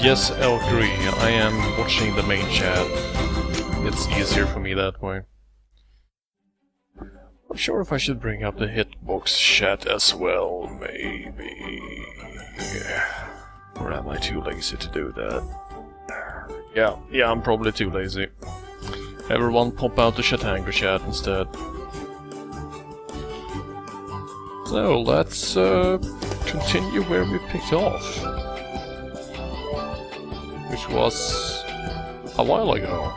Yes, L3, I am watching the main chat. It's easier for me that way. Not sure if I should bring up the hitbox chat as well, maybe. Or am I too lazy to do that? Yeah, I'm probably too lazy. Everyone pop out the Chatango chat instead. So, let's continue where we picked off. Which was a while ago.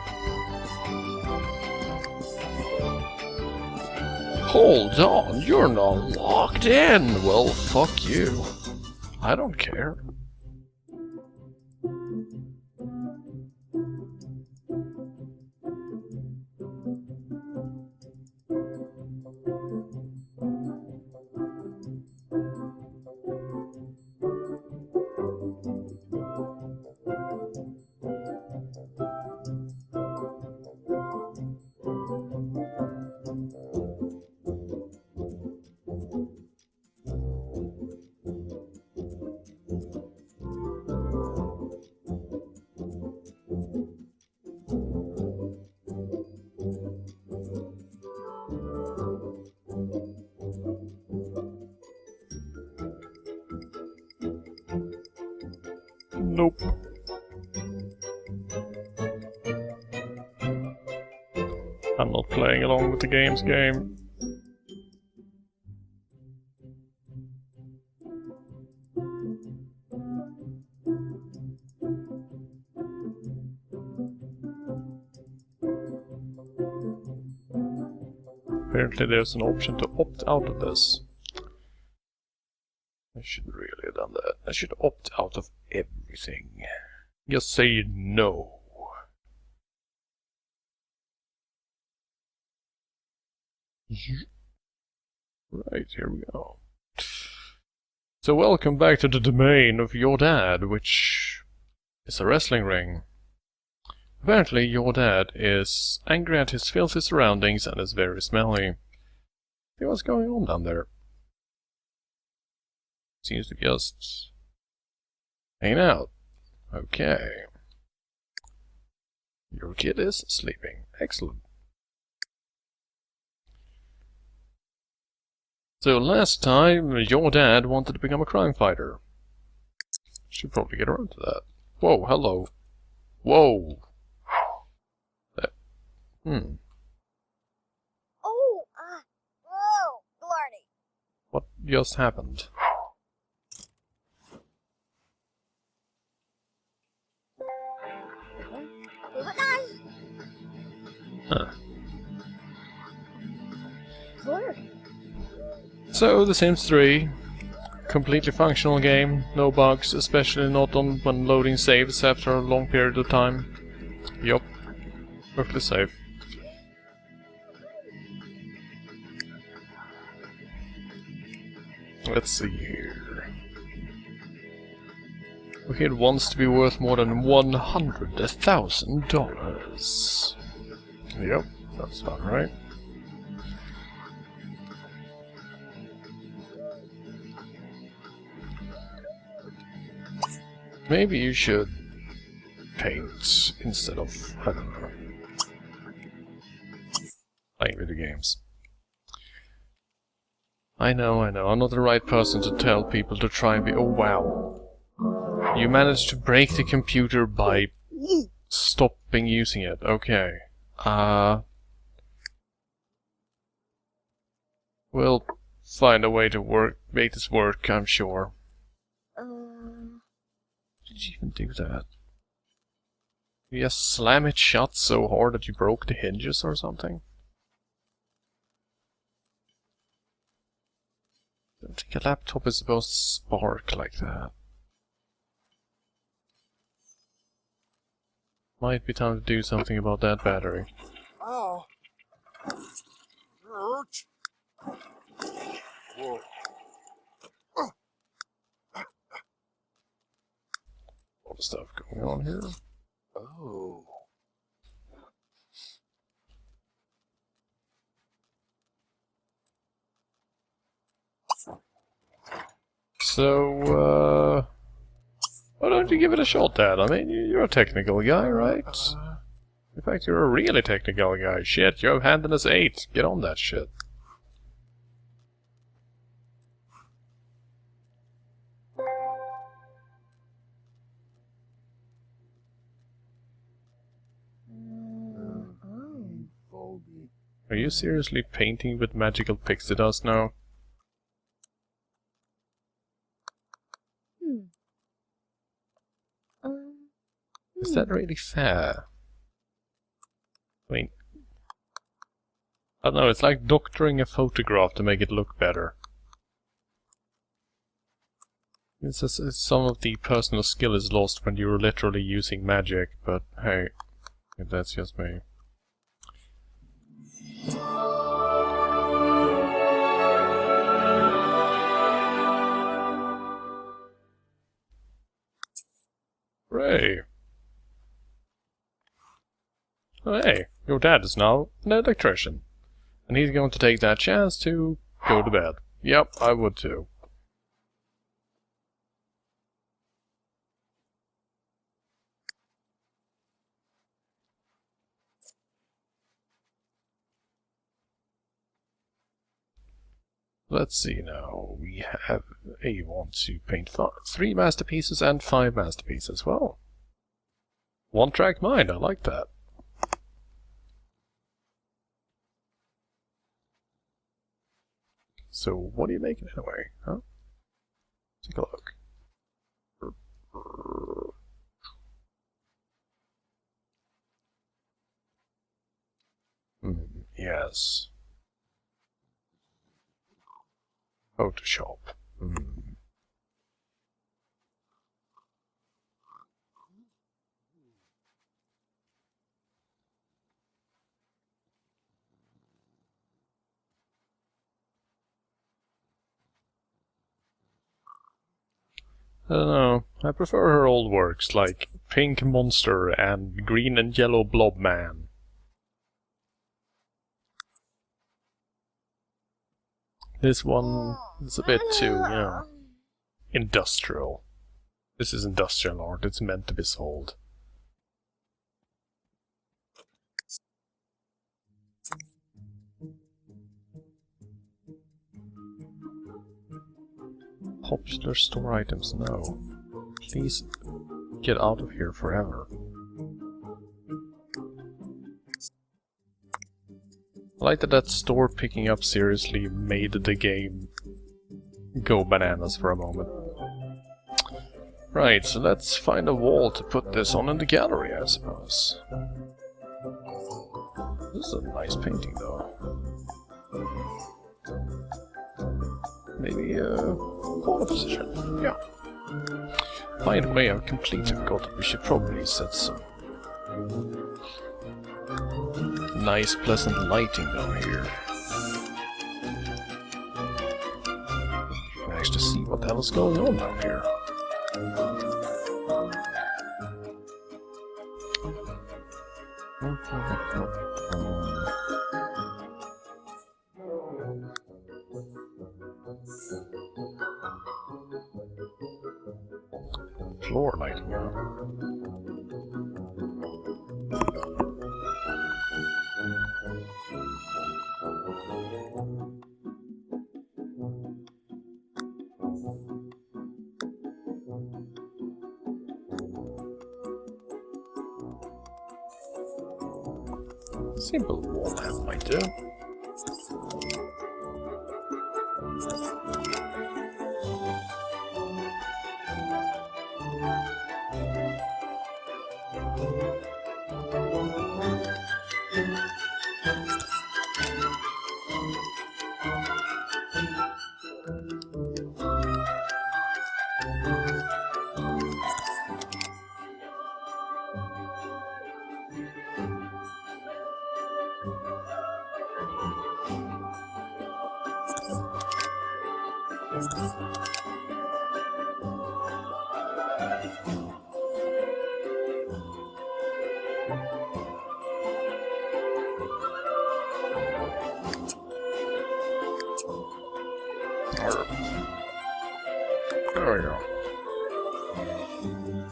Hold on, you're not locked in! Well, fuck you. I don't care. Nope. I'm not playing along with the game's game. Apparently there's an option to opt out of this. I should really have done that. I should opt out of everything. Just say no. Right, here we go. So welcome back to the domain of your dad, which is a wrestling ring. Apparently your dad is angry at his filthy surroundings and is very smelly. See what's going on down there. Seems to be just hanging out. Okay. Your kid is sleeping. Excellent. So last time, your dad wanted to become a crime fighter. Should probably get around to that. Whoa, hello. Whoa. Oh, whoa, Blarney. What just happened? Huh. So, The Sims 3. Completely functional game, no bugs, especially not on when loading saves after a long period of time. Yup. Perfectly safe. Let's see here. The kid wants to be worth more than $100,000. Yep, that's about right. Maybe you should paint instead of, I don't know, playing video games. I know, I'm not the right person to tell people to try and be— oh wow. You managed to break the computer by stopping using it. Okay. We'll find a way to make this work, I'm sure. Did you even do that? You just slam it shut so hard that you broke the hinges or something? I don't think a laptop is supposed to spark like that. Might be time to do something about that battery. Oh. Hurt. Whoa. All the stuff going on here. Oh. So, why don't don't you give it a shot, Dad? I mean, you're a technical guy, right? In fact, you're a really technical guy. Shit, you have handiness 8. Get on that shit. Are you seriously painting with magical pixie dust now? Is that really fair? I mean, I don't know, it's like doctoring a photograph to make it look better. It's just, some of the personal skill is lost when you're literally using magic, but hey, if that's just me. Hooray! Oh, hey, your dad is now an electrician. And he's going to take that chance to go to bed. Yep, I would too. Let's see now. We have a want to paint 3 masterpieces and 5 masterpieces. Well, one-track mind, I like that. So, what are you making anyway, huh? Take a look. Yes. Photoshop. I don't know. I prefer her old works like Pink Monster and Green and Yellow Blob Man. This one is a bit too, you know, industrial. This is industrial art, it's meant to be sold. Popular store items, no. Please get out of here forever. I like that store picking up seriously made the game go bananas for a moment. Right, so let's find a wall to put this on in the gallery, I suppose. This is a nice painting, though. Maybe a corner position. Yeah. By the way, I've completely forgotten. We should probably set some nice, pleasant lighting down here. You can actually see what the hell is going on down here. Floor lighting, huh? Simple wall lamp might do. There we go.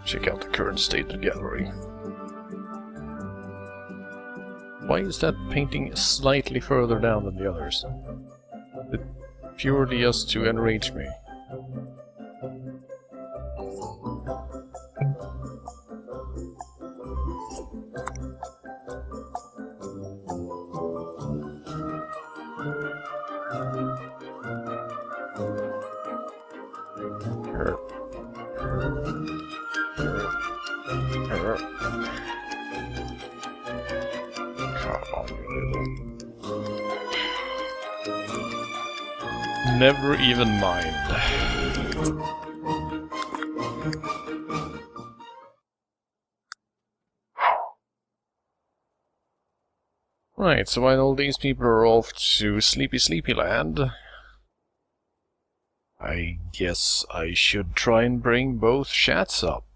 Check out the current state of the gallery. Why is that painting slightly further down than the others? It purely just to enrage me. Never even mind. Right, so while all these people are off to Sleepy Land, I guess I should try and bring both chats up.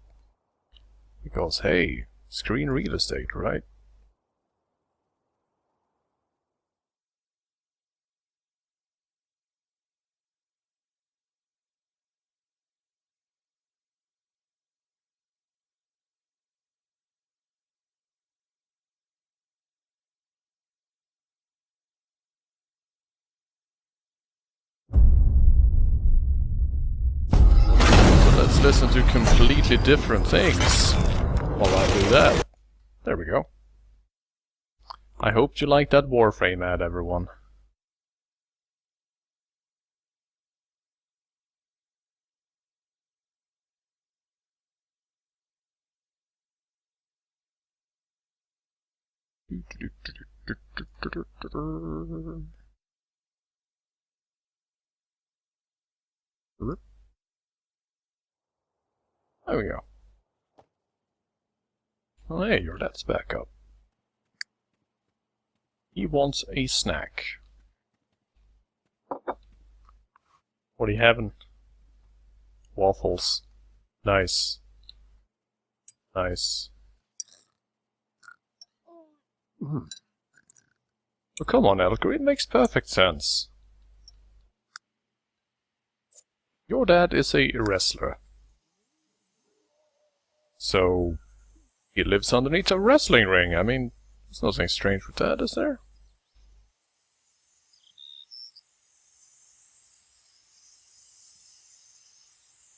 Because, hey, screen real estate, right? Let's listen to completely different things while I do that. There we go. I hope you liked that Warframe ad, everyone. There we go. Oh, hey, your dad's back up. He wants a snack. What are you having? Waffles. Nice. Nice. Oh, come on, Elker, it makes perfect sense. Your dad is a wrestler. So, he lives underneath a wrestling ring. I mean, there's nothing strange with that, is there?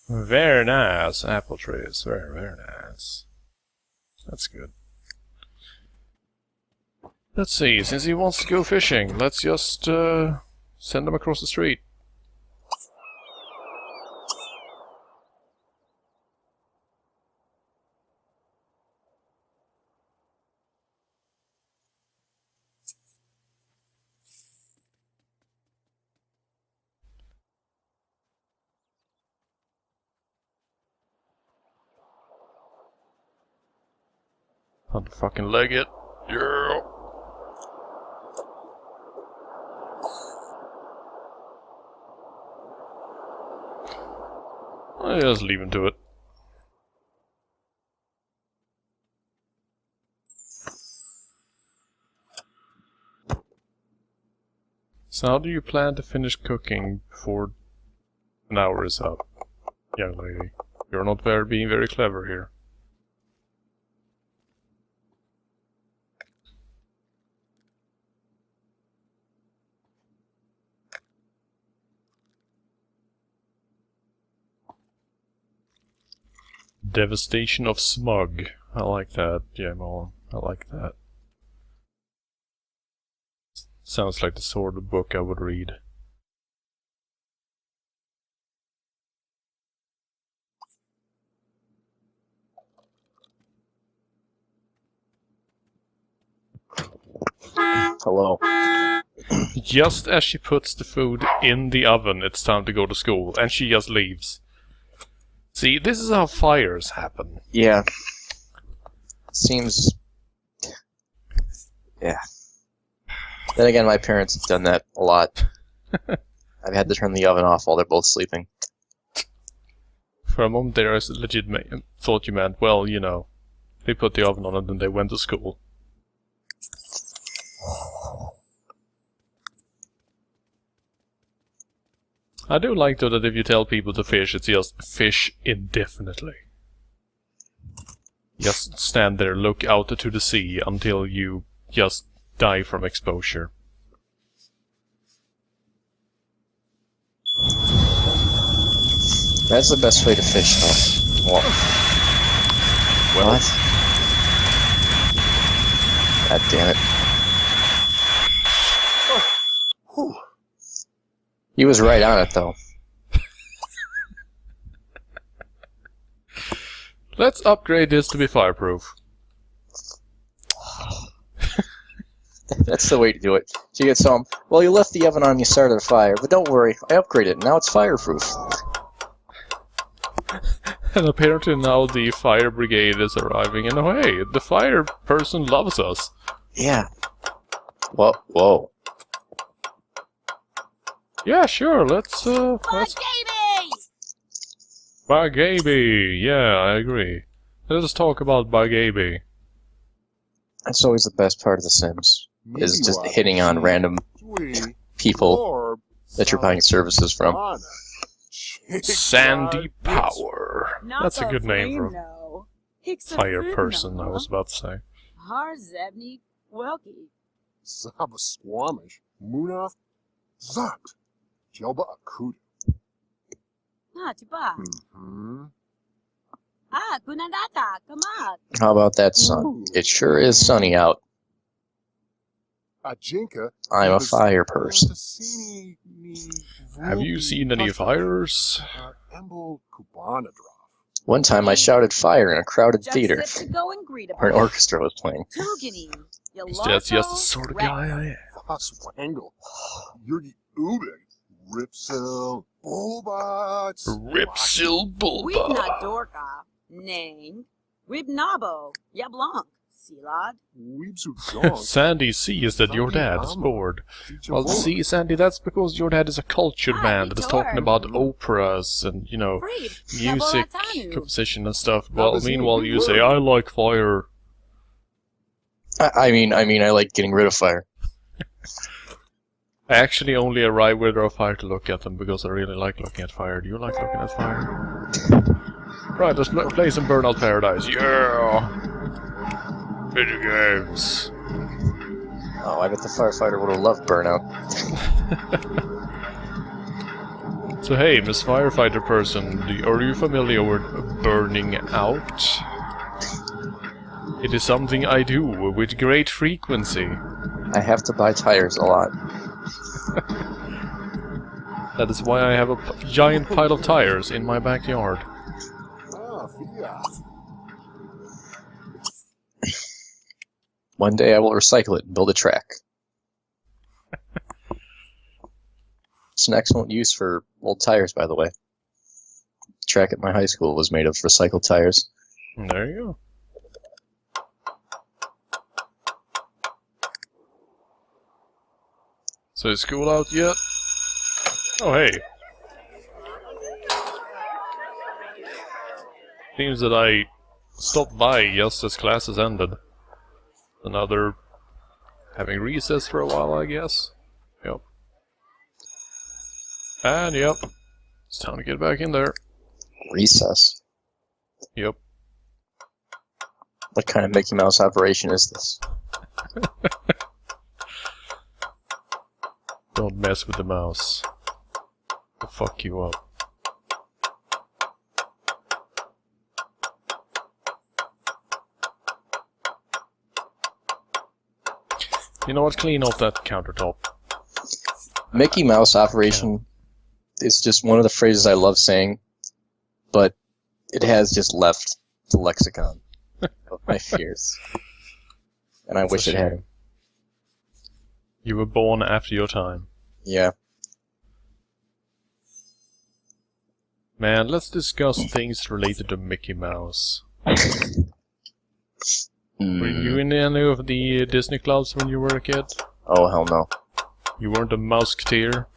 Very nice. Apple trees. Very, very nice. That's good. Let's see, since he wants to go fishing, let's just send him across the street. Unfucking leg it. Yeah. I'll just leave him to it. So how do you plan to finish cooking before an hour is up, young lady? You're not being very clever here. Devastation of smug. I like that, Jamal. I like that. Sounds like the sort of book I would read. Hello. Just as she puts the food in the oven, it's time to go to school, and she just leaves. See, this is how fires happen. Yeah. Seems... Yeah. Then again, my parents have done that a lot. I've had to turn the oven off while they're both sleeping. For a moment there, I legit thought you meant, well, you know, they put the oven on and then they went to school. I do like, though, that if you tell people to fish, it's just fish indefinitely. Just stand there, look out to the sea until you just die from exposure. That's the best way to fish, though. Well, what? God damn it. He was right on it, though. Let's upgrade this to be fireproof. That's the way to do it. So you get some. Well, you left the oven on, you started a fire, but don't worry, I upgraded it. Now it's fireproof. And apparently now the fire brigade is arriving, and oh hey, the fire person loves us. Yeah. Whoa. Yeah, sure, let's Bagaby! Yeah, I agree. Let us talk about Bagaby. That's always the best part of The Sims, is just hitting on random people that you're buying services from. Sandy Power. That's a good name for a fire person, I was about to say. Harzebni Welky. Zaba Squamish, Munaf, Zakt, Jelba Akuda. Tiba. Kunandata, come on. How about that sun? It sure is sunny out. Ajinka. I'm a fire person. Have you seen any fires? One time I shouted fire in a crowded theater where an Or orchestra was playing. That's just the sort of guy I am. Faswangle. Yurgi Ubig. Ripsil. Bulbats. Ripsil Bulba. Wibna Dorka, Nang, Wibnabo, Yablonk, Silad. Sandy sees that your dad is bored. Well, see, Sandy, that's because your dad is a cultured man that is talking about operas and, you know, music composition and stuff. Well, meanwhile, you say, I like fire. I mean, I like getting rid of fire. I actually only arrive where there are fire to look at them because I really like looking at fire. Do you like looking at fire? Right, let's play some Burnout Paradise. Yeah! Video games. Oh, I bet the firefighter would have loved Burnout. So hey, Miss Firefighter person, are you familiar with burning out? It is something I do with great frequency. I have to buy tires a lot. That is why I have a giant pile of tires in my backyard. One day I will recycle it and build a track. It's an excellent use for old tires, by the way. The track at my high school was made of recycled tires. There you go. So is school out yet? Oh hey. Seems that I stopped by just as classes ended. So now they're having recess for a while, I guess. Yep. And yep. It's time to get back in there. Recess? Yep. What kind of Mickey Mouse operation is this? Don't mess with the mouse. It'll fuck you up. You know what? Clean off that countertop. Mickey Mouse operation is just one of the phrases I love saying, but it has just left the lexicon of my fears. And I wish it had. You were born after your time. Yeah. Man, let's discuss things related to Mickey Mouse. Were you in any of the Disney clubs when you were a kid? Oh, hell no. You weren't a Mouseketeer?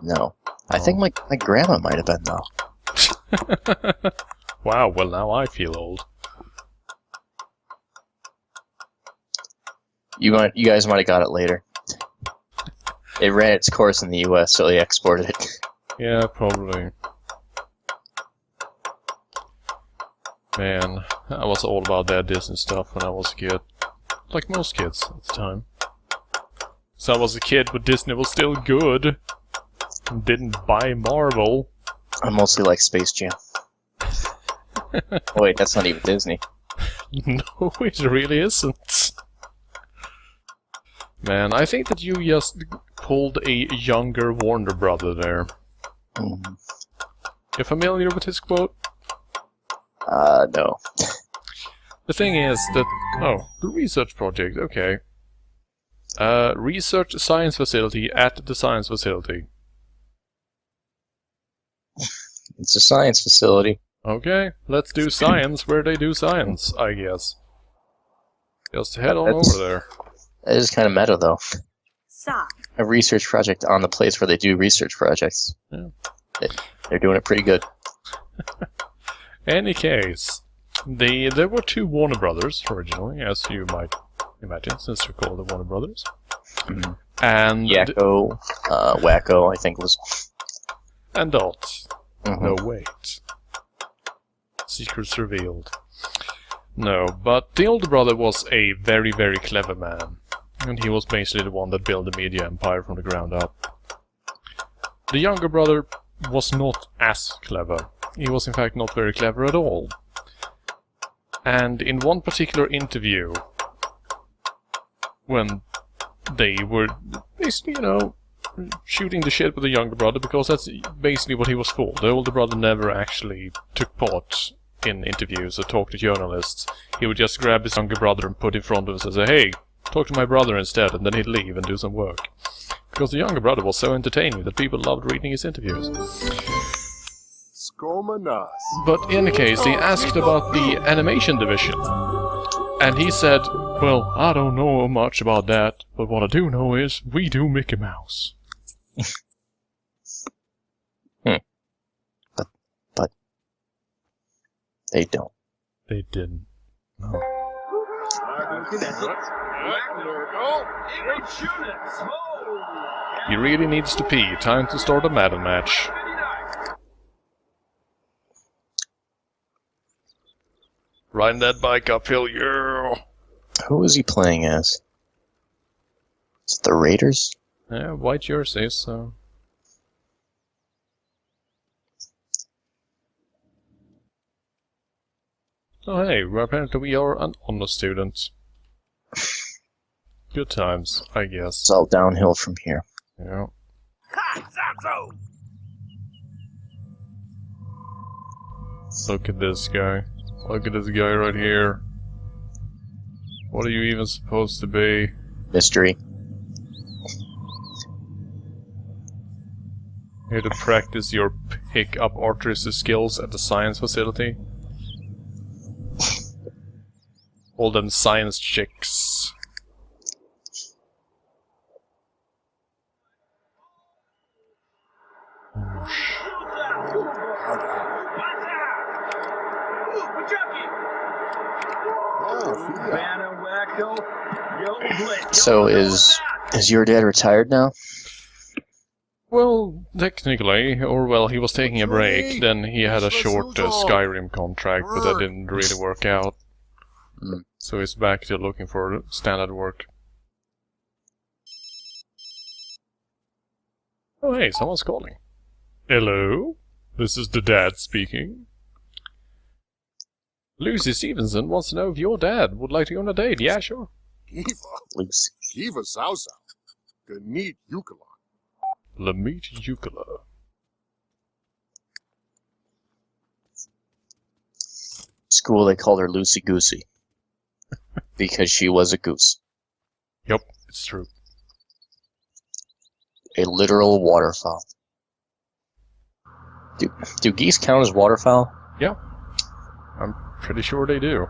No. I think my grandma might have been, though. Wow, well now I feel old. You guys might have got it later. It ran its course in the US, so they exported it. Yeah, probably. Man, I was all about that Disney stuff when I was a kid. Like most kids at the time. So I was a kid, but Disney was still good. Didn't buy Marvel. I mostly like Space Jam. Oh, wait, that's not even Disney. No, it really isn't. Man, I think that you just pulled a younger Warner brother there. Mm. You familiar with his quote? No. The thing is that... Oh, the research project, okay. Research science facility at the science facility. It's a science facility. Okay, let's do science where they do science, I guess. Just head on That's- over there. That is kind of meta, though. Sa. A research project on the place where they do research projects. Yeah. They're doing it pretty good. Any case, there were two Warner Brothers originally, as you might imagine, since they're called the Warner Brothers. Mhm. And Yakko, Wacko, I think was. and Dot. Mhm. No, wait. Secrets revealed. No, but the older brother was a very, very clever man. And he was basically the one that built the media empire from the ground up. The younger brother was not as clever. He was in fact not very clever at all. And in one particular interview, when they were basically, shooting the shit with the younger brother, because that's basically what he was for. The older brother never actually took part in interviews or talked to journalists. He would just grab his younger brother and put in front of us and say, hey, talk to my brother instead, and then he'd leave and do some work. Because the younger brother was so entertaining that people loved reading his interviews. Skomanas. But in any case, they asked about the animation division. And he said, well, I don't know much about that, but what I do know is we do Mickey Mouse. But they don't. They didn't. No. He really needs to pee. Time to start a Madden match. Riding that bike uphill, yeah. Who is he playing as? Is it the Raiders? Yeah, white jerseys, so... Oh hey, apparently we are an honor student. Good times, I guess. It's all downhill from here. Yeah. Look at this guy. Look at this guy right here. What are you even supposed to be? Mystery. Here to practice your pick-up artistry skills at the science facility? All them science chicks. So is your dad retired now? Well, technically, or well, he was taking a break, then he had a short Skyrim contract, but that didn't really work out. Mm. So he's back to looking for standard work. Oh hey, someone's calling. Hello? This is the dad speaking. Lucy Stevenson wants to know if your dad would like to go on a date. Yeah, sure. Kiva. Lucy. Kiva Sausa. Ganit Yukala. Lamit Yukala. School, they called her Lucy Goosey. Because she was a goose. Yep, it's true. A literal waterfowl. Do geese count as waterfowl? Yeah. I'm pretty sure they do.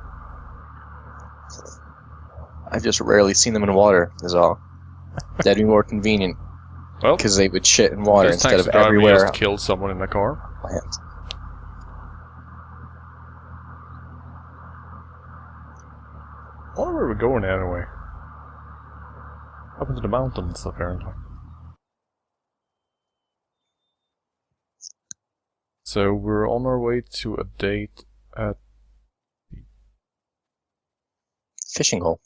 I've just rarely seen them in water, is all. That'd be more convenient. Well, Because they would shit in water this instead of taxi driver everywhere just killed someone in a car. land. I wonder where we're going anyway. Up into the mountains, apparently. So we're on our way to a date at the Fishing hole.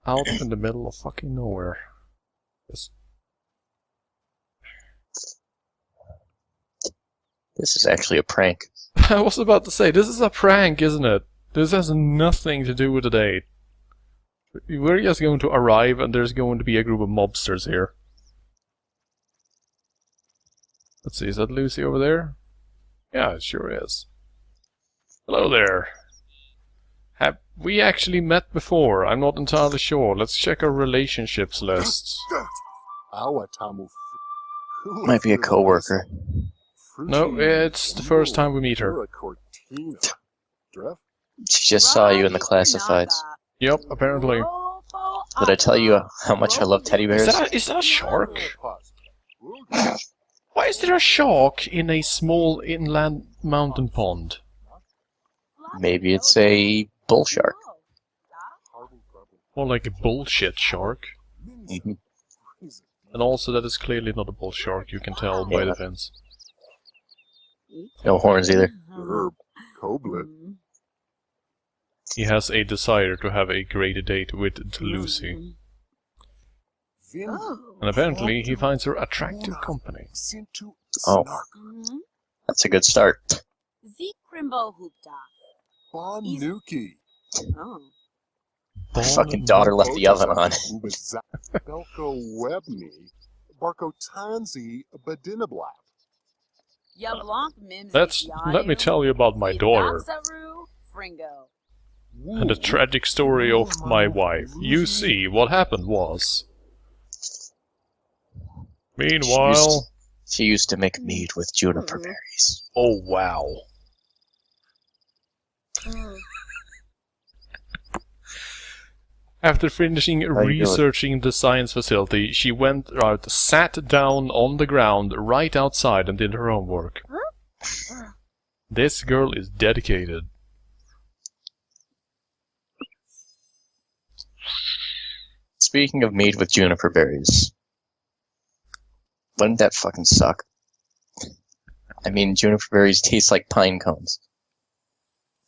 Out in the middle of fucking nowhere. Yes. This is actually a prank. I was about to say, this is a prank, isn't it? This has nothing to do with the date. We're just going to arrive and there's going to be a group of mobsters here. Let's see, is that Lucy over there? Yeah, it sure is. Hello there. Have we actually met before? I'm not entirely sure. Let's check our relationships list. Might be a coworker. No, it's the first time we meet her. She just saw you in the classifieds. Yep, apparently. Did I tell you how much I love teddy bears? Is that a shark? Why is there a shark in a small inland mountain pond? Maybe it's a bull shark. Or like a bullshit shark. Mhm. And also that is clearly not a bull shark, you can tell by the fins. No horns either. He has a desire to have a great date with Lucy. And apparently he finds her attractive company. Oh, that's a good start. Zikrimbo Hoopta. Bonuki. Oh. My fucking daughter left the oven on. Belko Webney. Barko Tanzi Badinablap. Let me tell you about my daughter. Fringo. And the tragic story of my wife. You see, what happened was... Meanwhile... She used to make mead with juniper berries. Oh, wow. After finishing researching the science facility, she went out, sat down on the ground right outside and did her homework. This girl is dedicated. Speaking of mead with juniper berries, wouldn't that fucking suck? I mean, juniper berries taste like pine cones.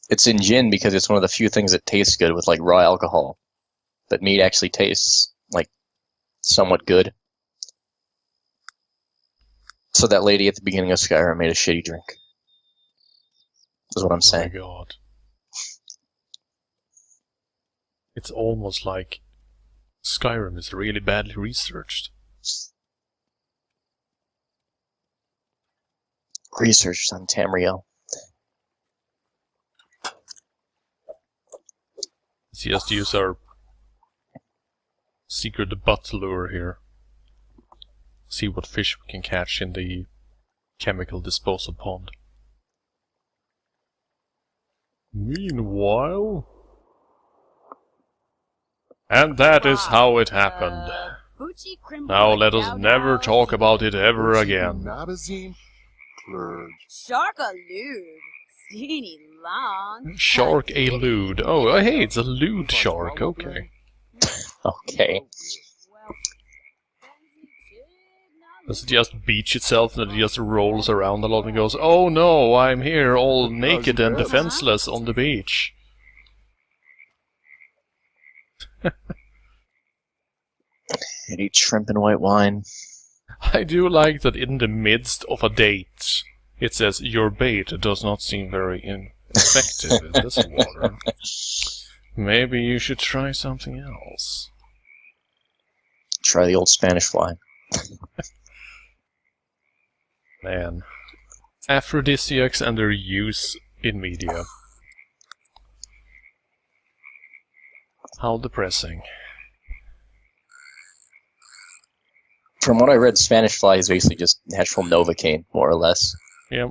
It's in gin because it's one of the few things that tastes good with like raw alcohol. But mead actually tastes like somewhat good. So that lady at the beginning of Skyrim made a shitty drink. Is what I'm saying. Oh my god. It's almost like Skyrim is really badly researched. Researched on Tamriel. Let's just use our secret butt lure here. See what fish we can catch in the chemical disposal pond. Meanwhile... And that is how it happened. Now let us never talk about it ever again. Shark-a-lude. Skinny long. Shark-a-lude. Oh, hey, it's a lude shark. Okay. Okay. Does it just beach itself and it just rolls around a lot and goes, oh no, I'm here all naked and defenseless on the beach. I'd eat shrimp and white wine. I do like that in the midst of a date, it says, your bait does not seem very effective in this water. Maybe you should try something else. Try the old Spanish fly. Man. Aphrodisiacs and their use in media. How depressing. From what I read, Spanish fly is basically just natural Novocaine, more or less. Yep.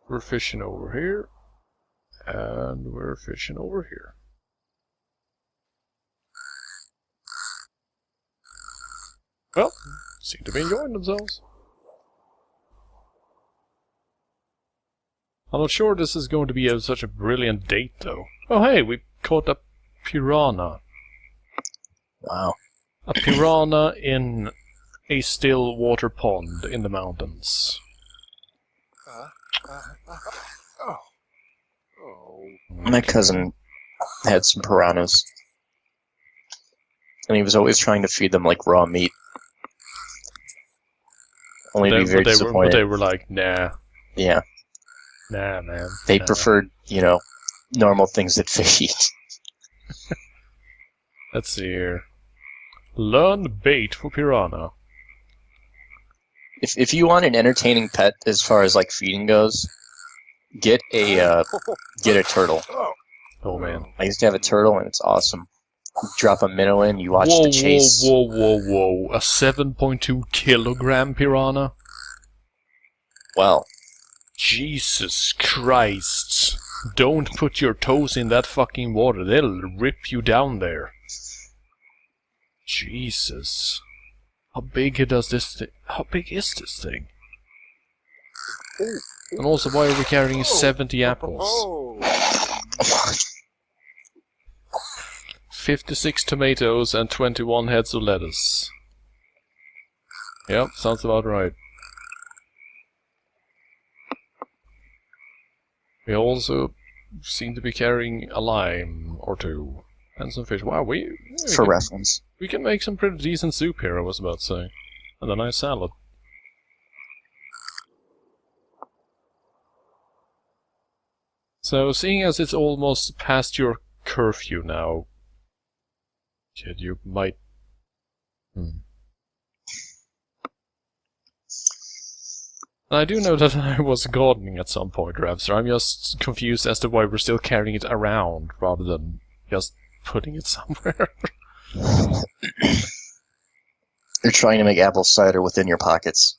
We're fishing over here. And we're fishing over here. Well, seem to be enjoying themselves. I'm not sure this is going to be such a brilliant date, though. Oh hey, we caught a piranha. Wow. A piranha in a still water pond in the mountains. Oh. Oh. My cousin had some piranhas, and he was always trying to feed them like raw meat. Only to be very But disappointed. they were like, nah, Yeah, nah, man. they nah. preferred, normal things that fish eat. Let's see here. Learn bait for piranha. If you want an entertaining pet as far as like feeding goes, get a turtle. Oh man. I used to have a turtle, and it's awesome. You drop a minnow in, you watch the chase. Whoa. A 7.2 kilogram piranha? Well, Jesus Christ. Don't put your toes in that fucking water. They'll rip you down there. Jesus. How big is this thing? And also, why are we carrying 70 apples? Oh. 56 tomatoes and 21 heads of lettuce. Yep, sounds about right. We also seem to be carrying a lime or two. And some fish. Wow, for reference. we can make some pretty decent soup here, I was about to say. And a nice salad. So, seeing as it's almost past your curfew now, kid, you might... I do know that I was gardening at some point, Rapster. I'm just confused as to why we're still carrying it around, rather than just putting it somewhere. You're trying to make apple cider within your pockets.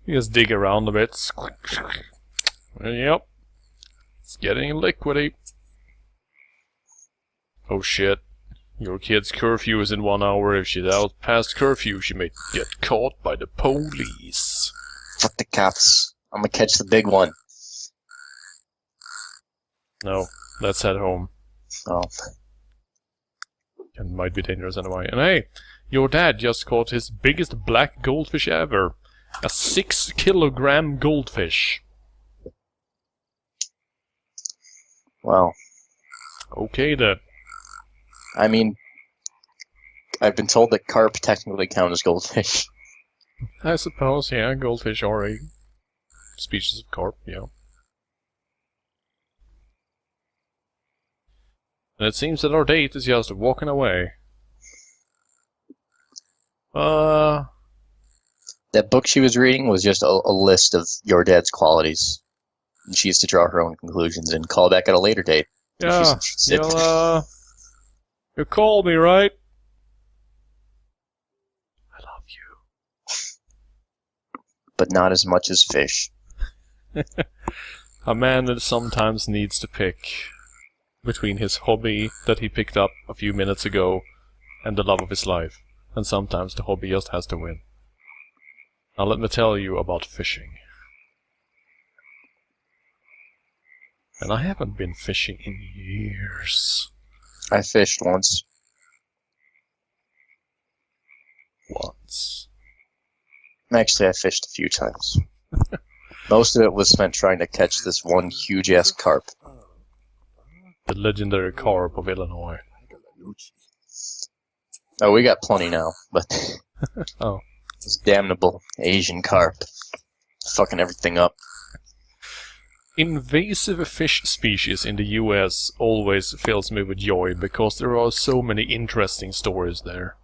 You just dig around a bit. Yep. It's getting liquidy. Oh shit. Your kid's curfew is in 1 hour. If she's out past curfew, she may get caught by the police. Fuck the cops. I'm gonna catch the big one. No, let's head home. Oh. It might be dangerous anyway. And hey, your dad just caught his biggest black goldfish ever. A 6 kilogram goldfish. Well, Okay then. I mean, I've been told that carp technically count as goldfish. I suppose, yeah, goldfish are a species of carp, yeah. And it seems that our date is just walking away. That book she was reading was just a list of your dad's qualities. And she used to draw her own conclusions and call back at a later date. if she's Yeah, interested. you called me, right? I love you. But not as much as fish. A man that sometimes needs to pick between his hobby that he picked up a few minutes ago and the love of his life. And sometimes the hobby just has to win. Now let me tell you about fishing. And I haven't been fishing in years. I fished once. Actually, I fished a few times. Most of it was spent trying to catch this one huge-ass carp. The legendary carp of Illinois. Oh, we got plenty now, but Oh. this damnable Asian carp. Fucking everything up. Invasive fish species in the US always fills me with joy because there are so many interesting stories there.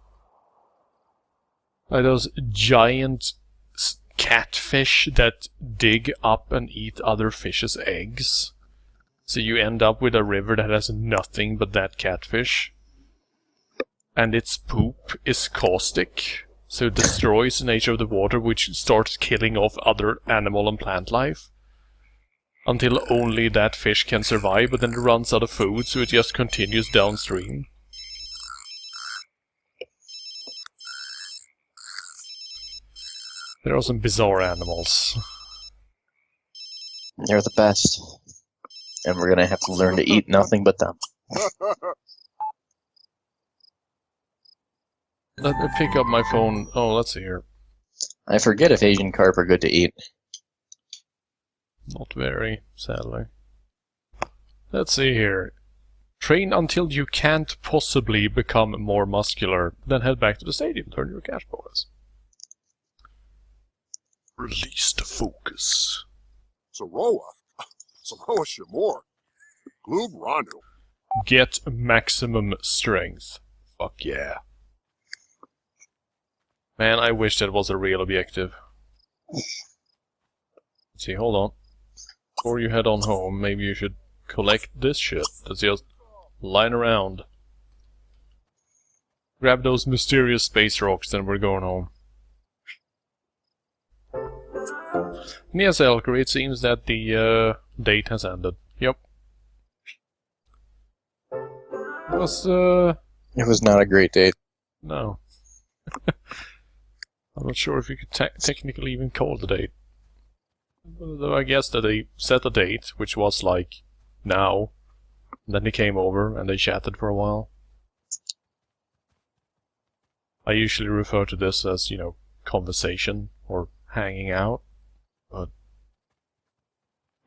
Like those giant catfish that dig up and eat other fish's eggs. So you end up with a river that has nothing but that catfish. And its poop is caustic, so it destroys the nature of the water, which starts killing off other animal and plant life. Until only that fish can survive, but then it runs out of food, so it just continues downstream. There are some bizarre animals. They're the best. And we're gonna have to learn to eat nothing but them. Let me pick up my phone. Oh, let's see here. I forget if Asian carp are good to eat. Not very, sadly. Let's see here. Train until you can't possibly become more muscular, then head back to the stadium, turn your cash bonus. Release the focus. Saroa. Saroa Shimor. Gloob Ranu. Get maximum strength. Fuck yeah. Man, I wish that was a real objective. Let's see, hold on. Before you head on home, maybe you should collect this shit that's just lying around. Grab those mysterious space rocks, then we're going home. Yes, Elker, it seems that the date has ended. Yep. It was not a great date. No. I'm not sure if you could technically even call the date. Though I guess that they set a date, which was like now. Then they came over and they chatted for a while. I usually refer to this as, you know, conversation or hanging out. But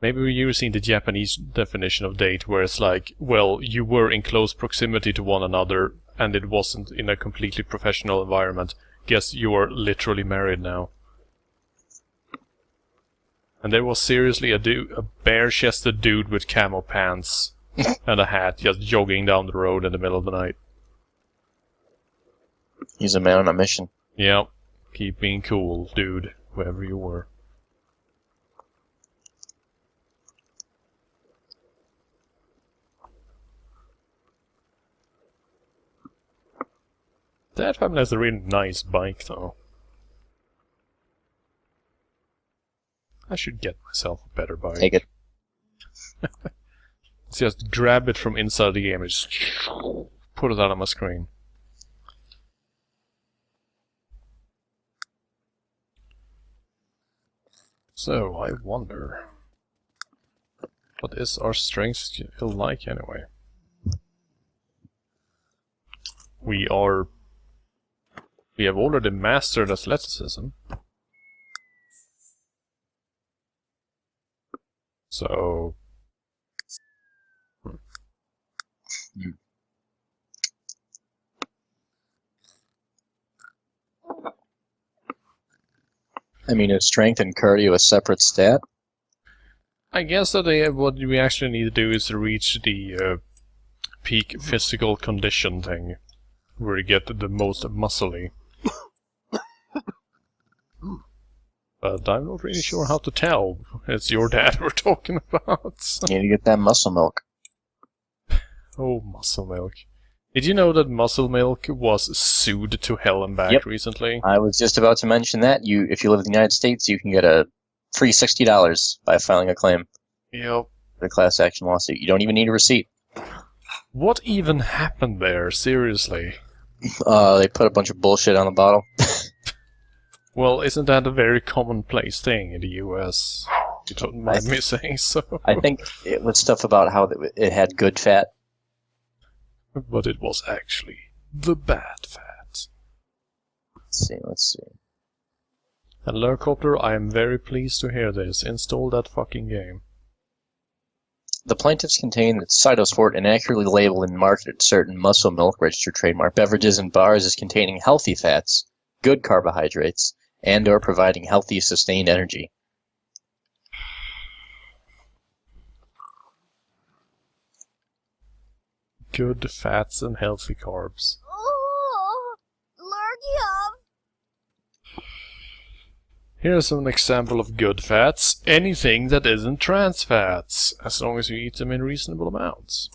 maybe we're using the Japanese definition of date, where it's like, well, you were in close proximity to one another and it wasn't in a completely professional environment. Guess you are literally married now. And there was seriously a bare-chested dude with camo pants and a hat just jogging down the road in the middle of the night. He's a man on a mission. Yep. Keep being cool, dude, whoever you were. That family has a really nice bike, though. I should get myself a better bike. Take it. Let's just grab it from inside the game and just put it out on my screen. So, I wonder... what is our strength skill like, anyway? We have already mastered athleticism. So... I mean, is strength and cardio a separate stat? I guess that what we actually need to do is to reach the peak physical condition thing, where you get the most muscly. But I'm not really sure how to tell. It's your dad we're talking about. You need to get that muscle milk. Oh, muscle milk. Did you know that muscle milk was sued to hell and back recently? I was just about to mention that. If you live in the United States, you can get a free $60 by filing a claim. Yep. The class action lawsuit. You don't even need a receipt. What even happened there? Seriously. They put a bunch of bullshit on the bottle. Well, isn't that a very commonplace thing in the US? You don't mind me saying so. I think it was stuff about how it had good fat. But it was actually the bad fat. Let's see. And Lurkopter, I am very pleased to hear this. Install that fucking game. The plaintiffs contend that Cytosport inaccurately labeled and marketed certain muscle milk registered trademark beverages and bars as containing healthy fats, good carbohydrates, and or providing healthy, sustained energy. Good fats and healthy carbs. Oh, Lurgy. Here's an example of good fats. Anything that isn't trans fats, as long as you eat them in reasonable amounts.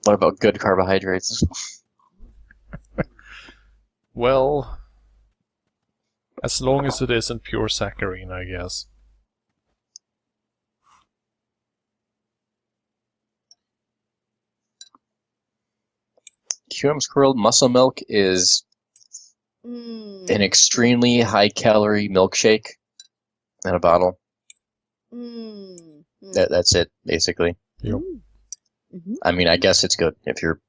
What about good carbohydrates? Well, as long as it isn't pure saccharine, I guess. Curum Squirrel muscle milk is an extremely high-calorie milkshake in a bottle. That's it, basically. Yep. Mm-hmm. I mean, I guess it's good if you're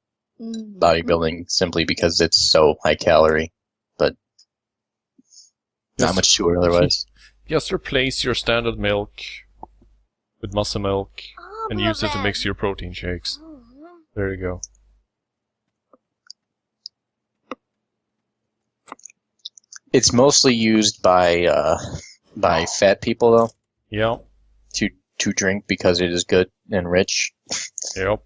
bodybuilding simply because it's so high calorie, but not much to it otherwise. Just replace your standard milk with muscle milk and use it to mix your protein shakes. There you go. It's mostly used by fat people though Yeah. to drink because it is good and rich. Yep.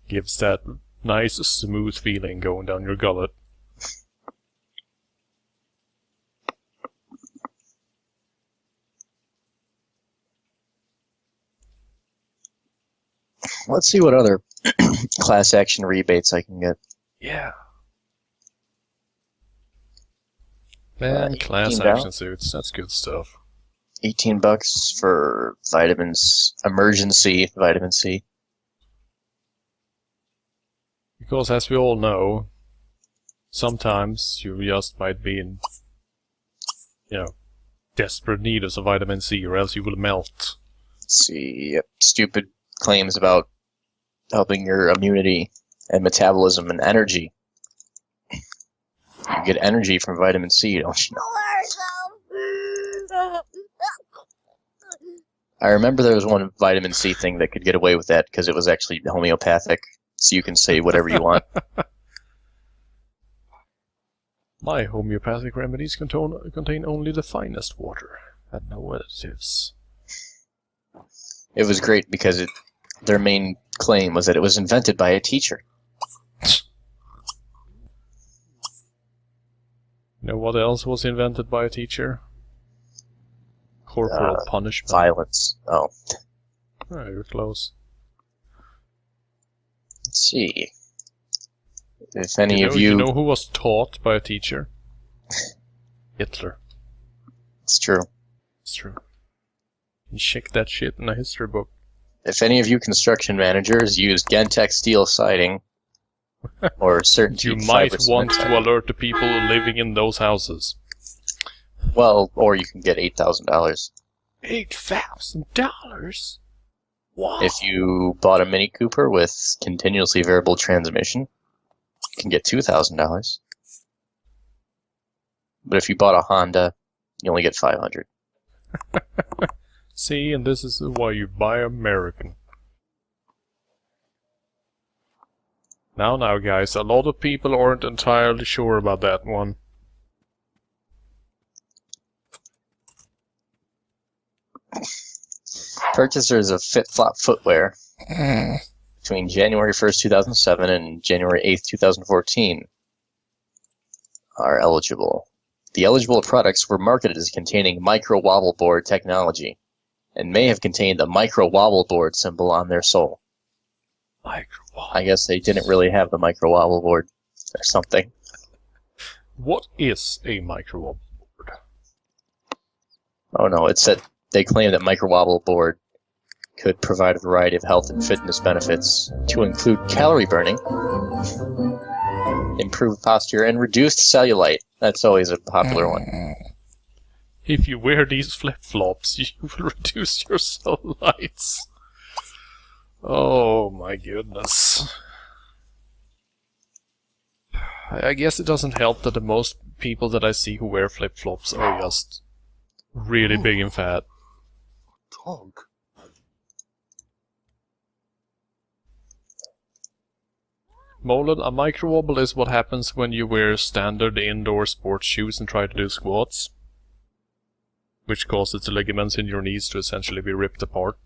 Gives that nice smooth feeling going down your gullet. Let's see what other class action rebates I can get. Yeah. Man, class $18. action suits, that's good stuff. $18 for vitamins, emergency vitamin C. Because as we all know, sometimes you just might be in, desperate need of some vitamin C or else you will melt. Let's see, yep. Stupid claims about helping your immunity and metabolism and energy. You get energy from vitamin C, don't you know? I remember there was one vitamin C thing that could get away with that because it was actually homeopathic, so you can say whatever you want. My homeopathic remedies contain only the finest water and no additives. It was great because their main claim was that it was invented by a teacher. You know what else was invented by a teacher? Corporal punishment. Violence. Oh. Oh, you're close. Let's see. If any of you know who was taught by a teacher? Hitler. It's true. It's true. You check that shit in a history book. If any of you construction managers use Gentex steel siding or certainty You might fiber want cement to siding, alert the people living in those houses. well, or you can get $8,000. $8,000? Wow. If you bought a Mini Cooper with continuously variable transmission, you can get $2,000. But if you bought a Honda, you only get $500. See, and this is why you buy American. Now, guys, a lot of people aren't entirely sure about that one. Purchasers of FitFlop footwear between January 1st, 2007 and January 8th, 2014 are eligible. The eligible products were marketed as containing micro wobble board technology and may have contained the micro wobble board symbol on their sole. Micro wobble. I guess they didn't really have the micro wobble board or something. What is a micro wobble board? Oh no, it said they claim that micro wobble board could provide a variety of health and fitness benefits to include calorie burning, improved posture, and reduced cellulite. That's always a popular one. If you wear these flip-flops, you will reduce your cellulites. Oh my goodness. I guess it doesn't help that the most people that I see who wear flip-flops are just really big and fat. Tonk. Molan, a micro wobble is what happens when you wear standard indoor sports shoes and try to do squats, which causes the ligaments in your knees to essentially be ripped apart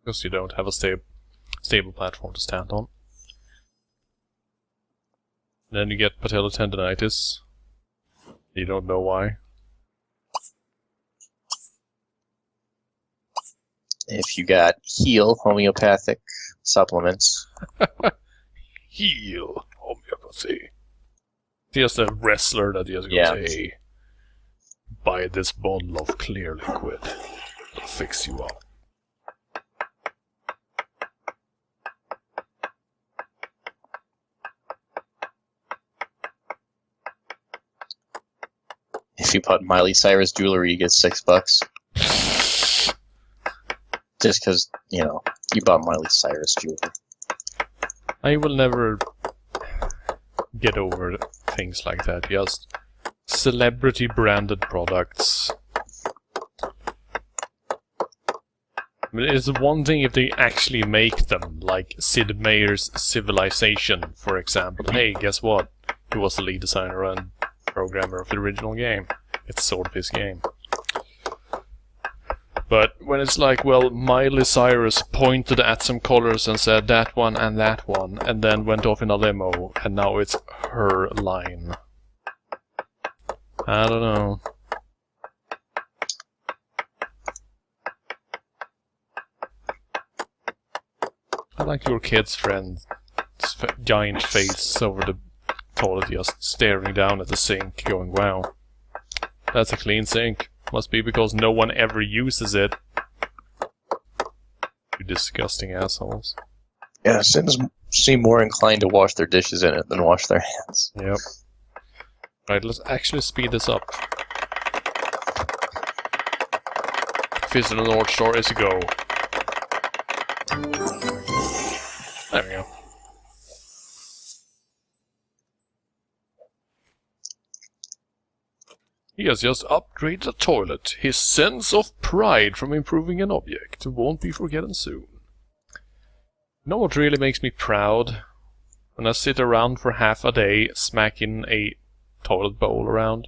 because you don't have a stable platform to stand on. Then you get patellar tendonitis. You don't know why. If you got Heal homeopathic supplements, Heal homeopathy. Just a wrestler that just goes, Yeah. hey, buy this bottle of clear liquid. It'll fix you up. if you put Miley Cyrus jewelry, you get $6. Just because, you know, you bought Miley Cyrus jewelry. I will never get over things like that. Just celebrity branded products. I mean, it's one thing if they actually make them, like Sid Meier's Civilization, for example. Hey, guess what? He was the lead designer and programmer of the original game. It's sort of his game. But when it's like, well, Miley Cyrus pointed at some colors and said that one, and then went off in a limo, and now it's her line. I don't know. I like your kid's friend's giant face over the toilet, just staring down at the sink, going, wow, that's a clean sink. Must be because no one ever uses it. You disgusting assholes. Yeah, Sims seem more inclined to wash their dishes in it than wash their hands. Yep. Right, let's actually speed this up. Fist of the North Shore is a go. There we go. He has just upgraded the toilet. His sense of pride from improving an object won't be forgotten soon. You know what really makes me proud? When I sit around for half a day smacking a toilet bowl around.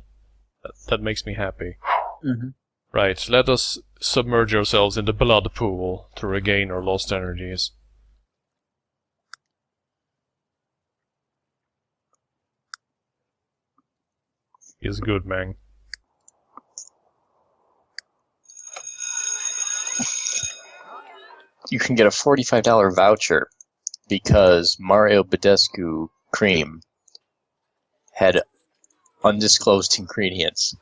That makes me happy. Mm-hmm. Right, let us submerge ourselves in the blood pool to regain our lost energies. He's good, man. You can get a $45 voucher because Mario Badescu cream had undisclosed ingredients.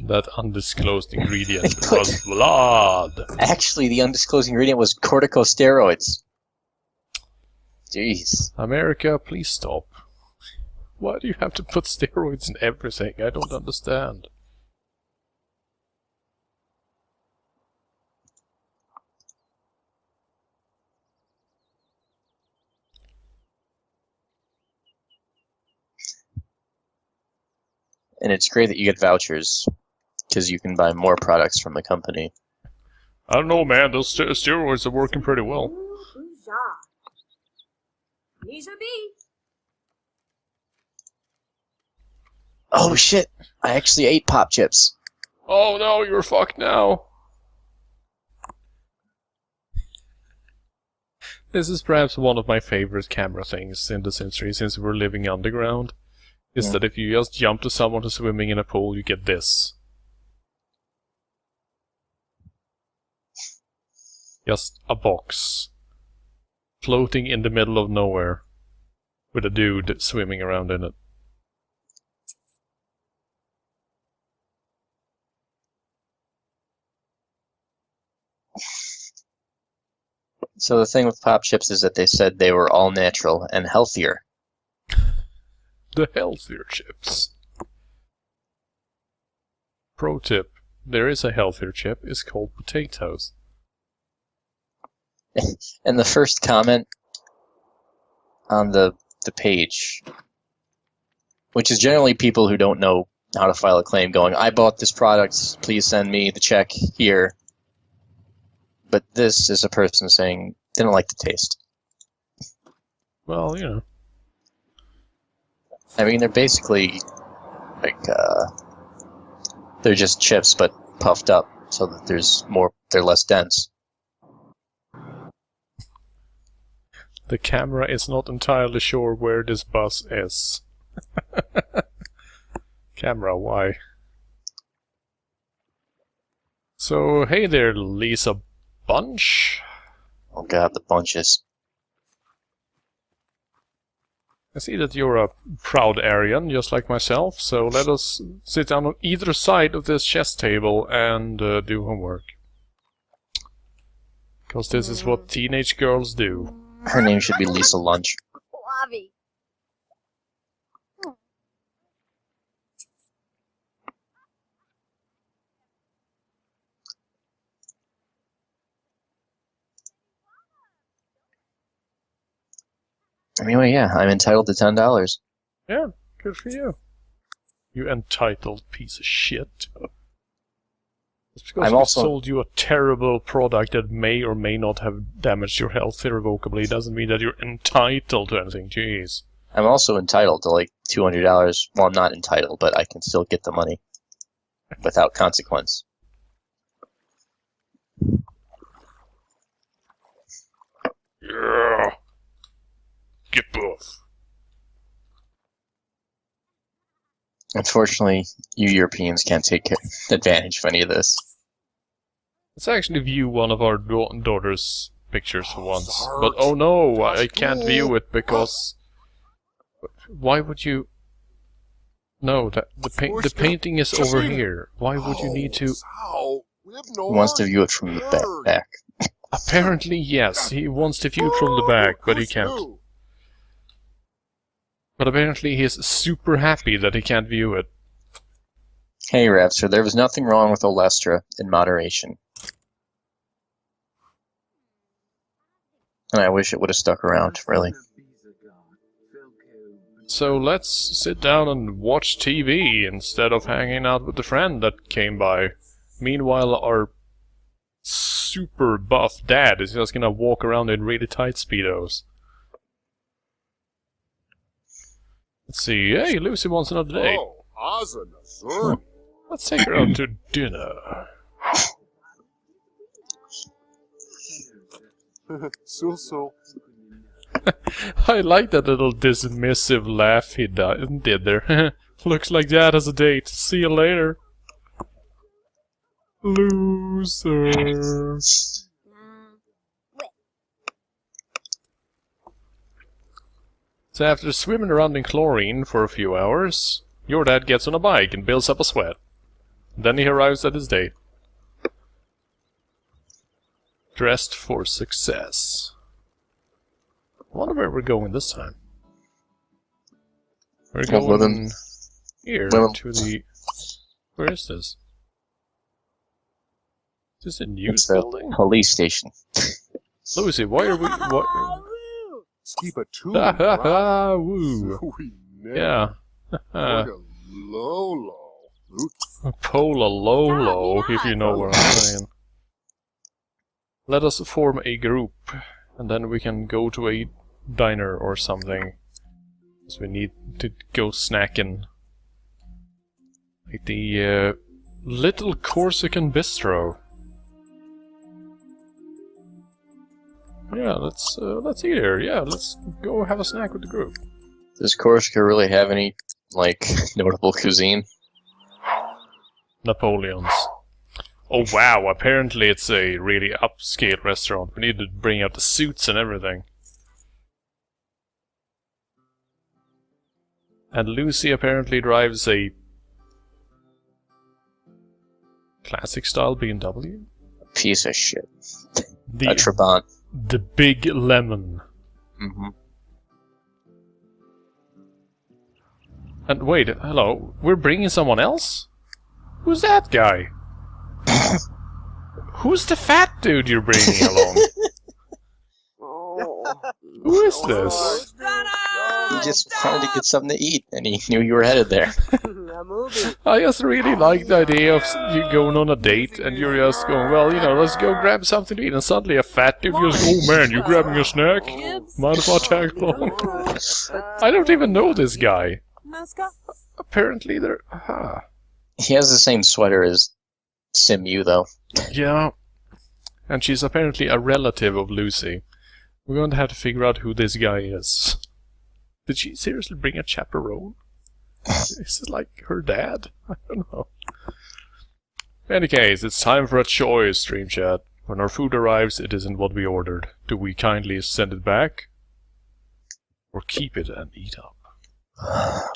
That undisclosed ingredient was blood. Actually, the undisclosed ingredient was corticosteroids. Jeez. America, please stop. Why do you have to put steroids in everything? I don't understand. And it's great that you get vouchers, because you can buy more products from the company. I don't know, man. Those steroids are working pretty well. Oh shit! I actually ate Pop Chips. Oh no, you're fucked now. This is perhaps one of my favorite camera things in the century, since we're living underground. Is that if you just jump to someone who's swimming in a pool, you get this. Just a box. Floating in the middle of nowhere. With a dude swimming around in it. So the thing with Pop Chips is that they said they were all natural and healthier. The healthier chips. Pro tip. There is a healthier chip. It's called potatoes. And the first comment on the page, which is generally people who don't know how to file a claim going, I bought this product, please send me the check here. But this is a person saying, didn't like the taste. Well, you know. I mean, they're basically, like, they're just chips, but puffed up, so that they're less dense. The camera is not entirely sure where this bus is. Camera, why? So, hey there, Lisa Bunch. Oh god, the bunches. I see that you're a proud Aryan, just like myself, so let us sit down on either side of this chess table and do homework. Because this is what teenage girls do. Her name should be Lisa Lunch. Lobby. Anyway, yeah, I'm entitled to $10. Yeah, good for you. You entitled piece of shit. Just because I'm we also- sold you a terrible product that may or may not have damaged your health irrevocably doesn't mean that you're entitled to anything. Jeez. I'm also entitled to like $200. Well, I'm not entitled, but I can still get the money without consequence. Yeah. Get buff. Unfortunately, you Europeans can't take advantage of any of this. Let's actually view one of our daughter's pictures for once. Start. But oh no, I can't view it because... Why would you... No, the painting is over here. Why would you need to... How? We have no He wants to money. view it from the back. Apparently, yes, he wants to view it from the back, but he can't. But apparently he's super happy that he can't view it. Hey, Raptor, there was nothing wrong with Olestra in moderation. And I wish it would have stuck around, really. So let's sit down and watch TV instead of hanging out with the friend that came by. Meanwhile, our super buff dad is just gonna walk around in really tight Speedos. Let's see. Hey, Lucy wants another date. Oh, Ozzy, sir. Let's take her out to dinner. So. I like that little dismissive laugh he did there. Looks like Dad has a date. See you later. Loser. So after swimming around in chlorine for a few hours, your dad gets on a bike and builds up a sweat. Then he arrives at his date. Dressed for success. I wonder where we're going this time. We're Well, well, going then- here well- to the... Where is this? Is this a news It's the building? police station. Lucy, why are we... What? Keep a tune. Ha ha right? ha! Woo! We never Yeah. Lolo. Pola Lolo, if you know what I'm saying. Let us form a group, and then we can go to a diner or something. So we need to go snacking. Like the Little Corsican Bistro. Yeah, let's eat here. Yeah, let's go have a snack with the group. Does Corsica really have any, like, notable cuisine? Napoleon's. Oh wow, apparently it's a really upscale restaurant. We need to bring out the suits and everything. And Lucy apparently drives a classic style BMW. Piece of shit. A The Trabant. the Big Lemon. Mm-hmm. And wait, hello, we're bringing someone else? Who's that guy? Who's the fat dude you're bringing along? Who is this? He just wanted to get something to eat, and he knew you were headed there. I just really like the idea of you going on a date and you're just going, well, you know, let's go grab something to eat, and suddenly a fat dude goes, oh man, you grabbing a snack? Mind if I tag along? I don't even know this guy. Apparently they're... He has the same sweater as Simu, though. Yeah. And she's apparently a relative of Lucy. We're going to have to figure out who this guy is. Did she seriously bring a chaperone? Is it like her dad? I don't know. In any case, it's time for a choice, Stream Chat. When our food arrives, it isn't what we ordered. Do we kindly send it back? Or keep it and eat up?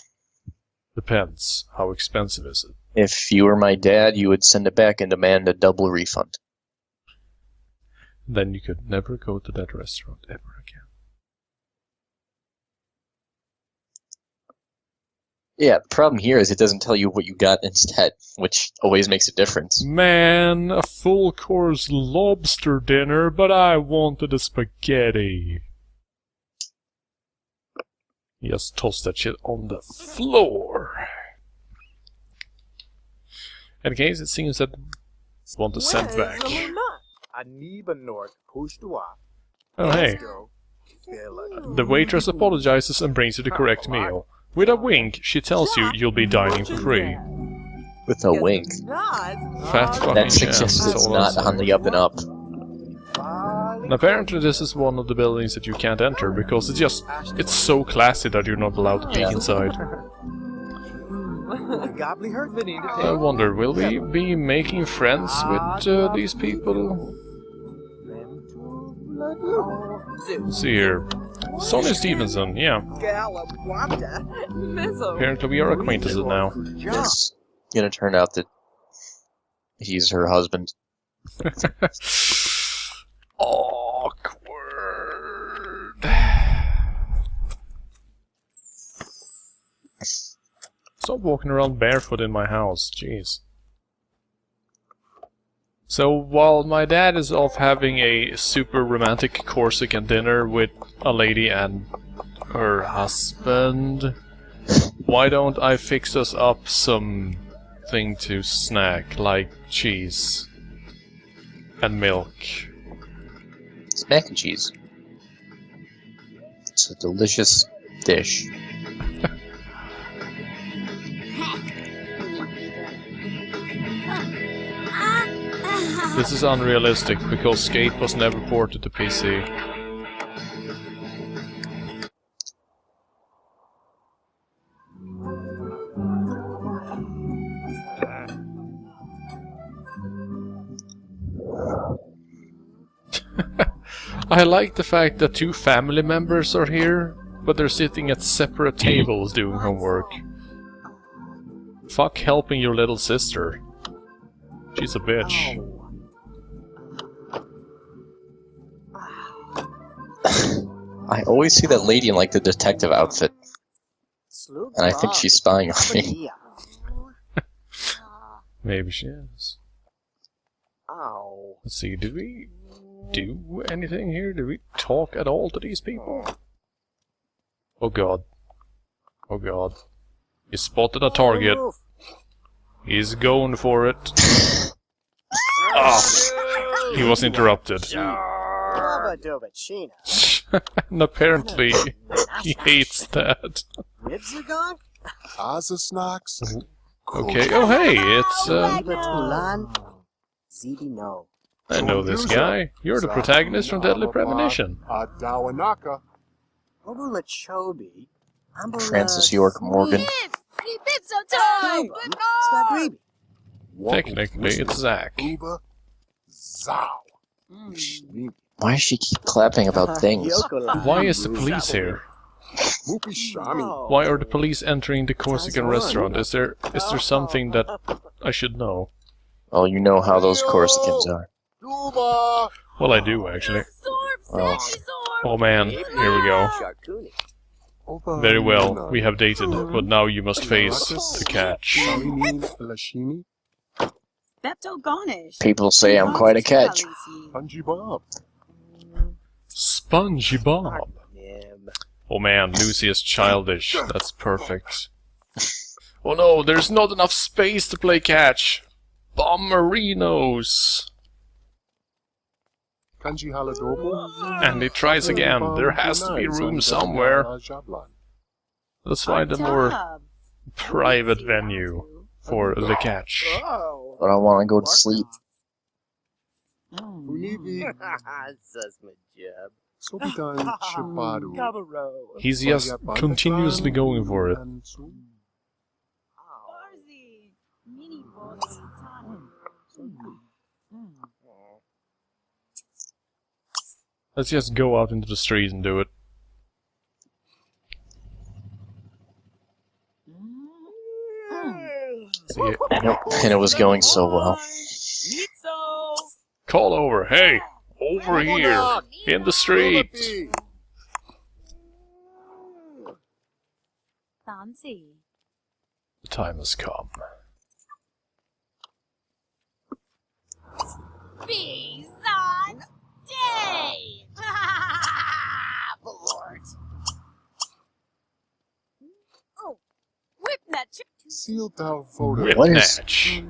Depends. How expensive is it? If you were my dad, you would send it back and demand a double refund. Then you could never go to that restaurant ever again. Yeah, the problem here is it doesn't tell you what you got instead, which always makes a difference. Man, a full course lobster dinner, but I wanted a spaghetti. Just toss that shit on the floor. In case it seems that I want to send back. Aniba North Pushtua. Oh hey, the waitress apologizes and brings you the correct meal. With a wink, she tells you you'll be dining for free. With a wink. Fat fucking That chance, suggests that's it's all I'll not say. on the up and up. And apparently this is one of the buildings that you can't enter because it's so classy that you're not allowed to peek inside. I wonder, will we be making friends with these people? Let's see here. Sonny Stevenson, yeah. Apparently we are acquaintances now. It's gonna turn out that he's her husband. Awkward. Stop walking around barefoot in my house, jeez. So while my dad is off having a super romantic Corsican dinner with a lady and her husband, why don't I fix us up something to snack, like cheese and milk? It's mac and cheese. It's a delicious dish. This is unrealistic because Skate was never ported to PC. I like the fact that two family members are here, but they're sitting at separate tables doing homework. Fuck helping your little sister. She's a bitch. I always see that lady in like the detective outfit, and I think she's spying on me. Maybe she is. Let's see, did we do anything here? Did we talk at all to these people? Oh god. Oh god. He spotted a target. He's going for it. Ah! He was interrupted. And apparently, he hates that. Asa Snacks. Okay, oh hey, it's I know this guy. You're the protagonist from Deadly Premonition. Adawanaka. Francis York Morgan. Technically, it's Zach. Uba. Zow. Why does she keep clapping about things? Why is the police here? Mupi Shami. Why are the police entering the Corsican restaurant? Is there something that I should know? Oh, you know how those Corsicans are. Duba. Well, I do, actually. Well, Oh man, here we go. Oba Very well, Nina. we have dated, but now you must face the catch. Shamini Lashini. people say I'm quite a catch. Punji Bob. Spongy Bob. Oh man, Lucy is childish. That's perfect. Oh no, there's not enough space to play catch. Bomberinos. Kanji Haladobo. And he tries again. There has to be room somewhere. Let's find a more private venue for the catch. But I want to go to sleep. Unibi. Sobitan Shibadu. He's just continuously going for it. Let's just go out into the street and do it. See it. And it was going so well. Call over. Hey, over here in the street. The time has come. Bees on day! Lord. Whipmatch.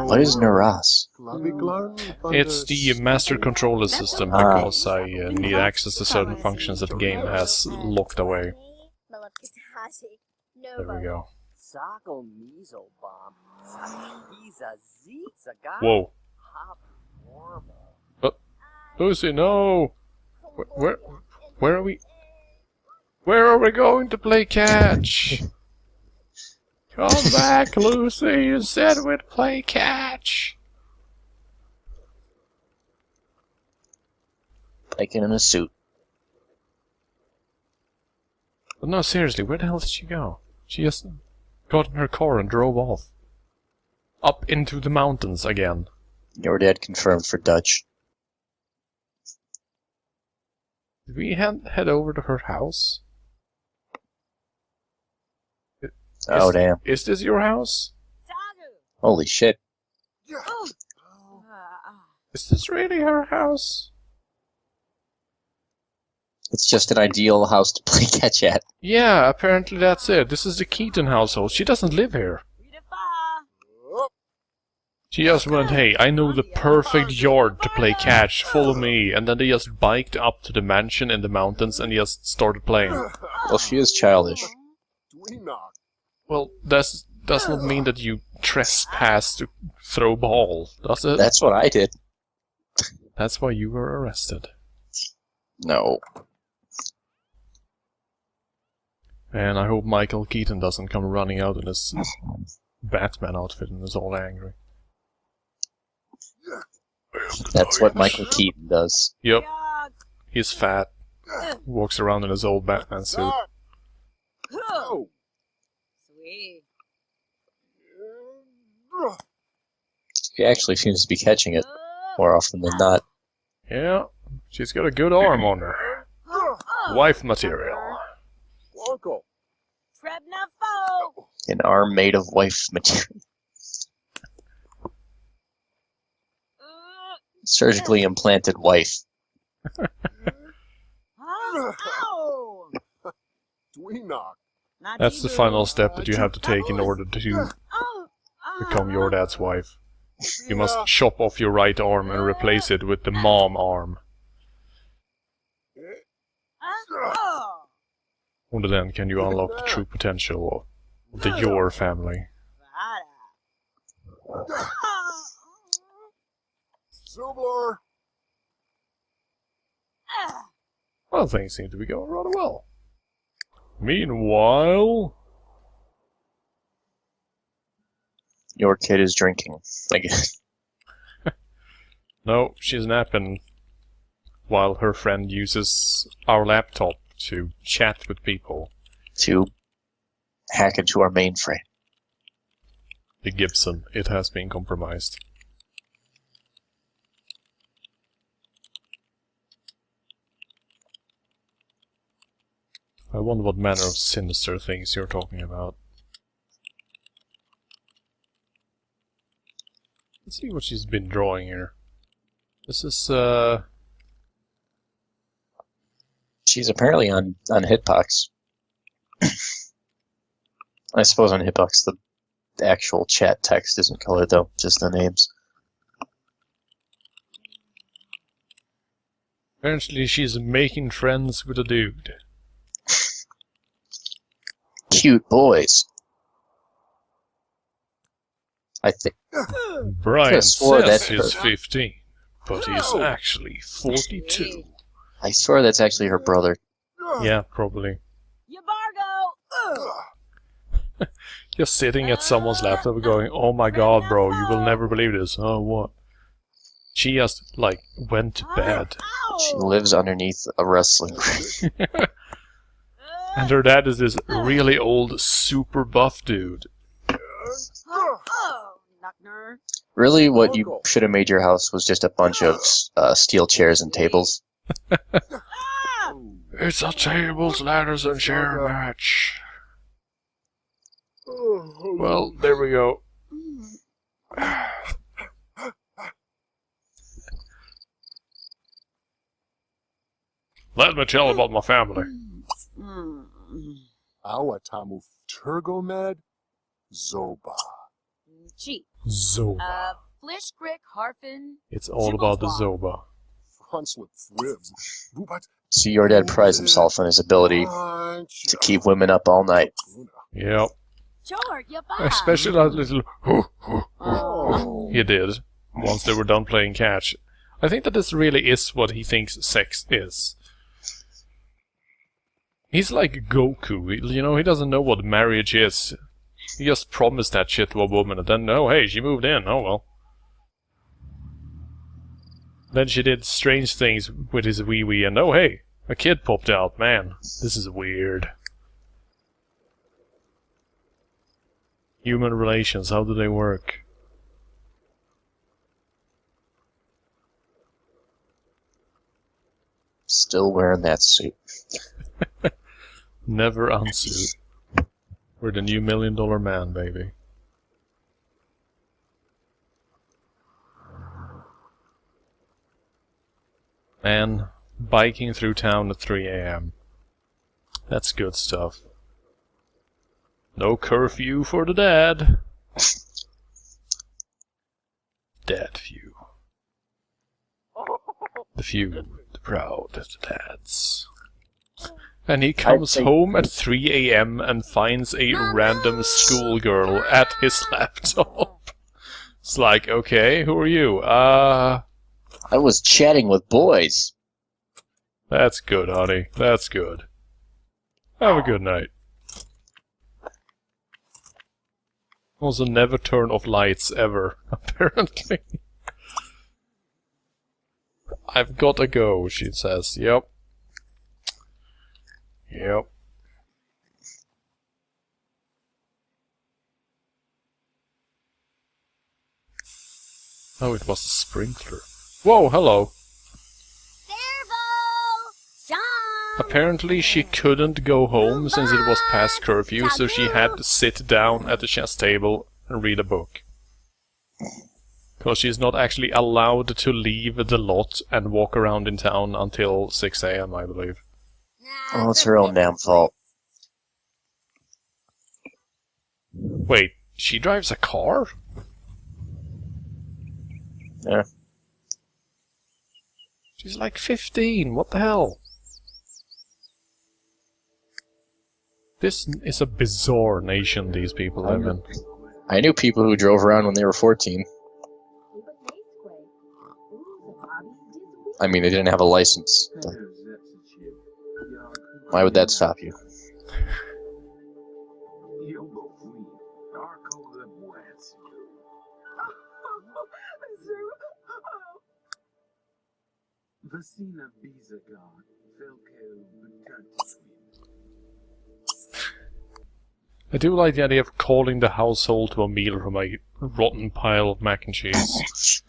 What is Naras? It's the master controller system because I need access to certain functions that the game has locked away. There we go. Whoa. Lucy, no! Where are we? Where are we going to play catch? Come back, Lucy, you said we'd play catch! Like in a suit. But no, seriously, where the hell did she go? She just got in her car and drove off. Up into the mountains again. Your dad confirmed for Dutch. Did we head over to her house? Oh, damn. Is this your house? Holy shit. Is this really her house? It's just an ideal house to play catch at. Yeah, apparently that's it. This is the Keaton household. She doesn't live here. She just went, hey, I know the perfect yard to play catch, follow me, and then they just biked up to the mansion in the mountains and just started playing. Well, she is childish. Well, that does not mean that you trespass to throw ball, does it? That's what I did. That's why you were arrested. No. And I hope Michael Keaton doesn't come running out in his Batman outfit and is all angry. That's what Michael Keaton does. Yep. He's fat. Walks around in his old Batman suit. He actually seems to be catching it more often than not. Yeah, she's got a good arm on her. Wife material. An arm made of wife material. Surgically implanted wife. That's the final step that you have to take in order to become your dad's wife. You must chop off your right arm and replace it with the mom arm. Only then can you unlock the true potential of the your family. Well, things seem to be going rather well. Meanwhile... Your kid is drinking. Again. No, she's napping while her friend uses our laptop to chat with people. To hack into our mainframe. The Gibson, it has been compromised. I wonder what manner of sinister things you're talking about. Let's see what she's been drawing here. This is, She's apparently on Hitbox. I suppose on Hitbox the actual chat text isn't colored though, just the names. Apparently she's making friends with a dude. Cute boys. I think. Brian swore says that's he's her. 15, but he's actually 42. I swear that's actually her brother. Yeah, probably. Just sitting at someone's laptop going, oh my god, bro, you will never believe this. Oh, what? She just, like, went to bed. She lives underneath a wrestling ring. And her dad is this really old, super buff dude. Really, what you should have made your house was just a bunch of steel chairs and tables. It's a tables, ladders, and chair match. Well, there we go. Let me tell about my family. Awatamu Turgomed, Zoba. Cheap. Zoba. Flish, Crick, Harfin. It's all about the Zoba. Franslip Thwibs. Bubat. See, your dad prides himself on his ability to keep women up all night. Yep. Sure, you buy. Especially that little Oh. he did once they were done playing catch. I think that this really is what he thinks sex is. He's like Goku, you know, he doesn't know what marriage is. He just promised that shit to a woman and then, oh hey, she moved in, oh well. Then she did strange things with his wee-wee and oh hey, a kid popped out, man. This is weird. Human relations, how do they work? Still wearing that suit. Never unsuit. We're the new $1 million man, baby. Man, biking through town at 3 AM. That's good stuff. No curfew for the dad. Dad few. The few, the proud, the dads. And he comes home at 3 AM and finds a random schoolgirl at his laptop. It's like, okay, who are you? I was chatting with boys. That's good, honey. That's good. Have a good night. Also, never turn off lights ever, apparently. I've gotta go, she says. Yep. Yep. Oh, it was a sprinkler. Whoa, hello. Apparently she couldn't go home since it was past curfew, so she had to sit down at the chess table and read a book. Because she's not actually allowed to leave the lot and walk around in town until 6 AM, I believe. Oh, it's her own damn fault. Wait, she drives a car? Yeah. She's like 15, what the hell? This is a bizarre nation these people live in. I knew people who drove around when they were 14. I mean, they didn't have a license. But why would that stop you? I do like the idea of calling the household to a meal from a rotten pile of mac and cheese.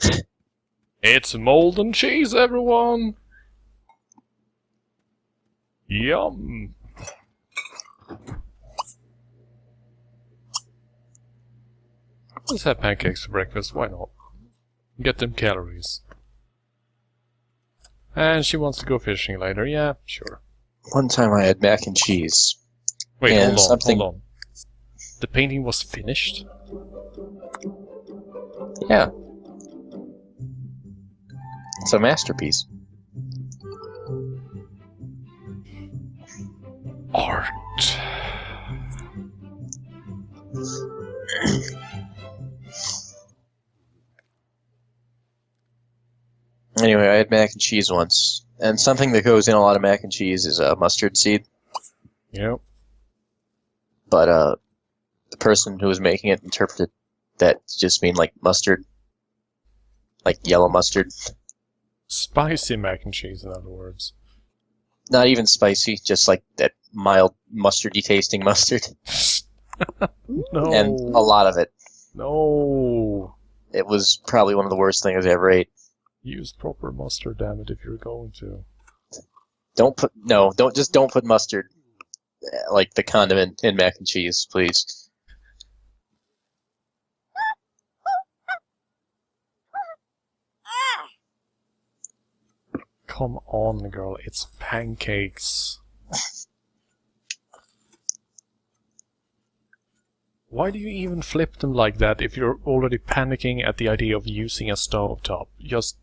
It's molten cheese, everyone! Yum! Let's have pancakes for breakfast, why not? Get them calories. And she wants to go fishing later, yeah, sure. One time I had mac and cheese. Wait, And hold something- on. The painting was finished? Yeah. It's a masterpiece. Art. Anyway, I had mac and cheese once. And something that goes in a lot of mac and cheese is mustard seed. Yep. But the person who was making it interpreted that to just mean like mustard. Like yellow mustard. Spicy mac and cheese, in other words. Not even spicy, just like that mild mustardy tasting mustard. No. And a lot of it. No. It was probably one of the worst things I ever ate. Use proper mustard, damn it, if you're going to. Don't put mustard, like the condiment, in mac and cheese, please. Come on, girl, it's pancakes. Why do you even flip them like that if you're already panicking at the idea of using a stovetop? Just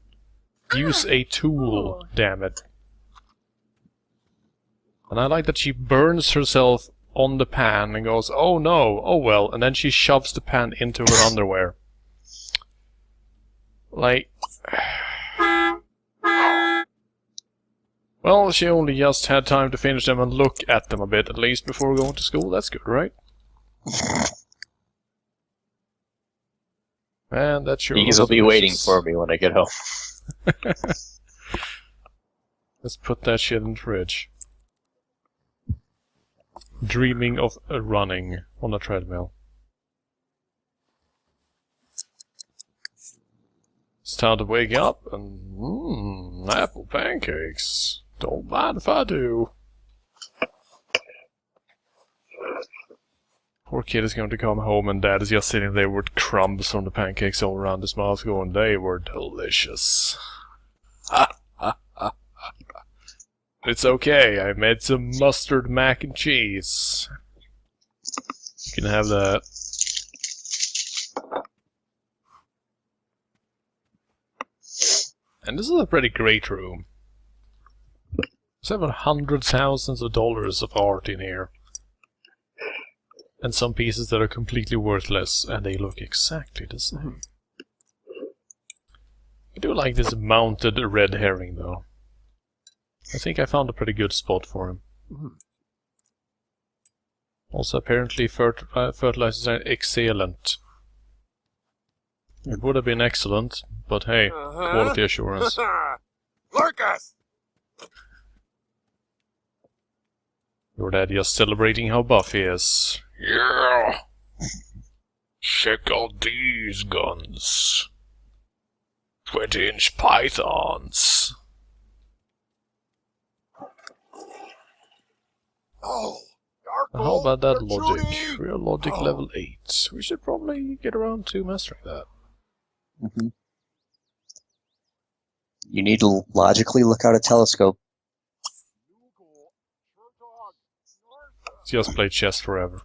use a tool, damn it. And I like that she burns herself on the pan and goes, oh no, oh well, and then she shoves the pan into her underwear. Like... Well, she only just had time to finish them and look at them a bit, at least before going to school. That's good, right? Man, that sure These will be waiting for me when I get home. Let's put that shit in the fridge. Dreaming of running on a treadmill. It's time to wake up and apple pancakes. Don't mind if I do. Poor kid is going to come home and dad is just sitting there with crumbs from the pancakes all around his mouth going, they were delicious. It's okay, I made some mustard mac and cheese. You can have that. And this is a pretty great room. There's hundreds, thousands of dollars of art in here. And some pieces that are completely worthless, and they look exactly the same. I do like this mounted red herring, though. I think I found a pretty good spot for him. Also, apparently, fertilizers are excellent. It would have been excellent, but hey, quality assurance. Lucas! Your dad just celebrating how buff he is. Yeah! Check out these guns. 20-inch pythons. Oh, How about that you're logic? shooting! We're logic Oh. level 8. We should probably get around to mastering that. Mm-hmm. You need to logically look out a telescope. Just play chess forever.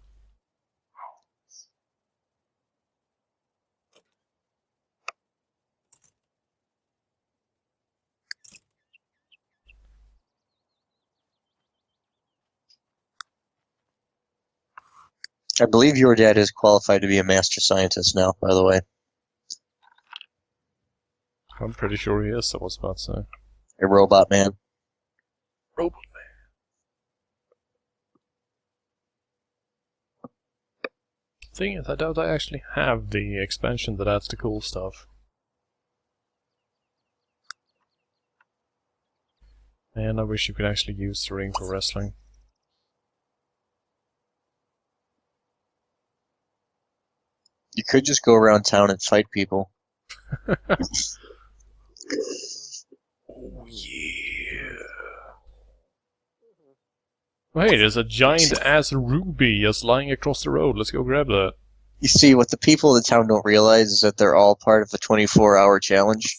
I believe your dad is qualified to be a master scientist now, by the way. I'm pretty sure he is, I was about to say. A robot man. Robot man. Thing is, I doubt I actually have the expansion that adds the cool stuff. And I wish you could actually use the ring for wrestling. You could just go around town and fight people. Oh yeah. Oh, hey, there's a giant-ass ruby just lying across the road. Let's go grab that. You see, what the people of the town don't realize is that they're all part of the 24-hour challenge.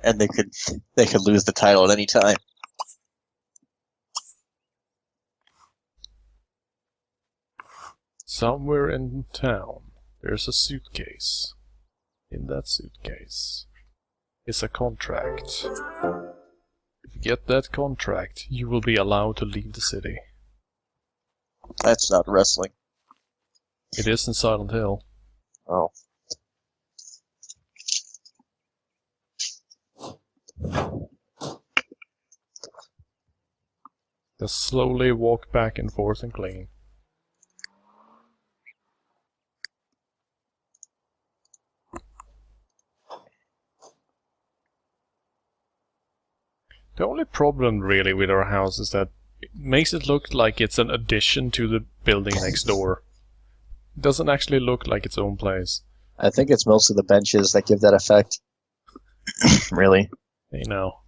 And they could lose the title at any time. Somewhere in town, there's a suitcase. In that suitcase is a contract. If you get that contract, you will be allowed to leave the city. That's not wrestling. It is in Silent Hill. Oh. Just slowly walk back and forth and clean. The only problem really with our house is that it makes it look like it's an addition to the building next door. It doesn't actually look like its own place. I think it's mostly the benches that give that effect. Really. You know.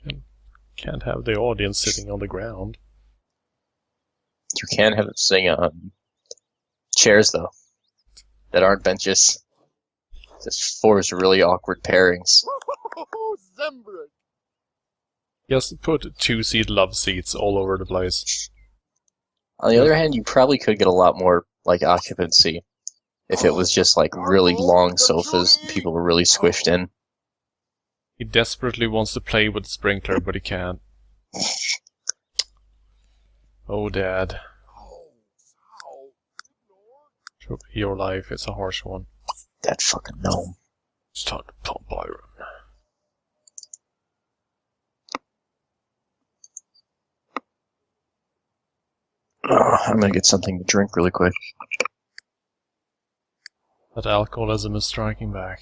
You can't have the audience sitting on the ground. You can have it sing on chairs, though, that aren't benches. Just force really awkward pairings. Zembra! Just put two-seat love seats all over the place. On the other hand, you probably could get a lot more like occupancy if it was just like really long sofas and people were really squished in. He desperately wants to play with the sprinkler, but he can't. Oh, Dad. Your life is a harsh one. That fucking gnome. It's time to pump iron. I'm gonna get something to drink really quick. That alcoholism is striking back.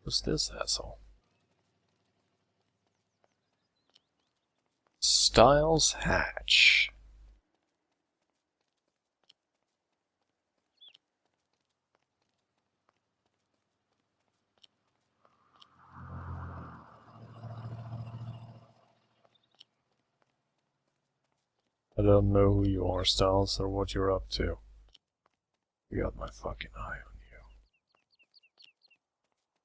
Who's this asshole? Styles Hatch. I don't know who you are, Styles, or what you're up to. You got my fucking eye on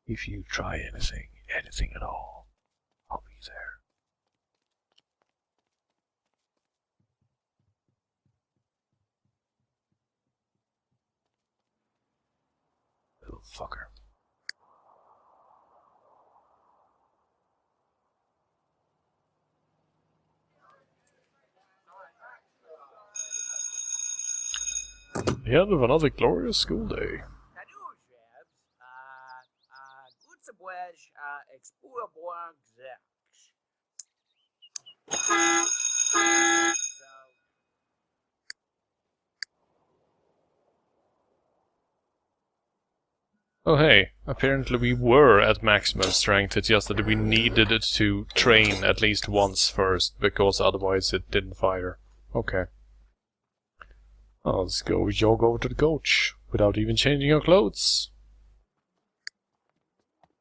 you. If you try anything at all, I'll be there. Little fucker. The end of another glorious school day. Oh hey, apparently we were at maximum strength, it's just that we needed it to train at least once first, because otherwise it didn't fire. Okay. Oh, let's go jog over to the coach, without even changing our clothes.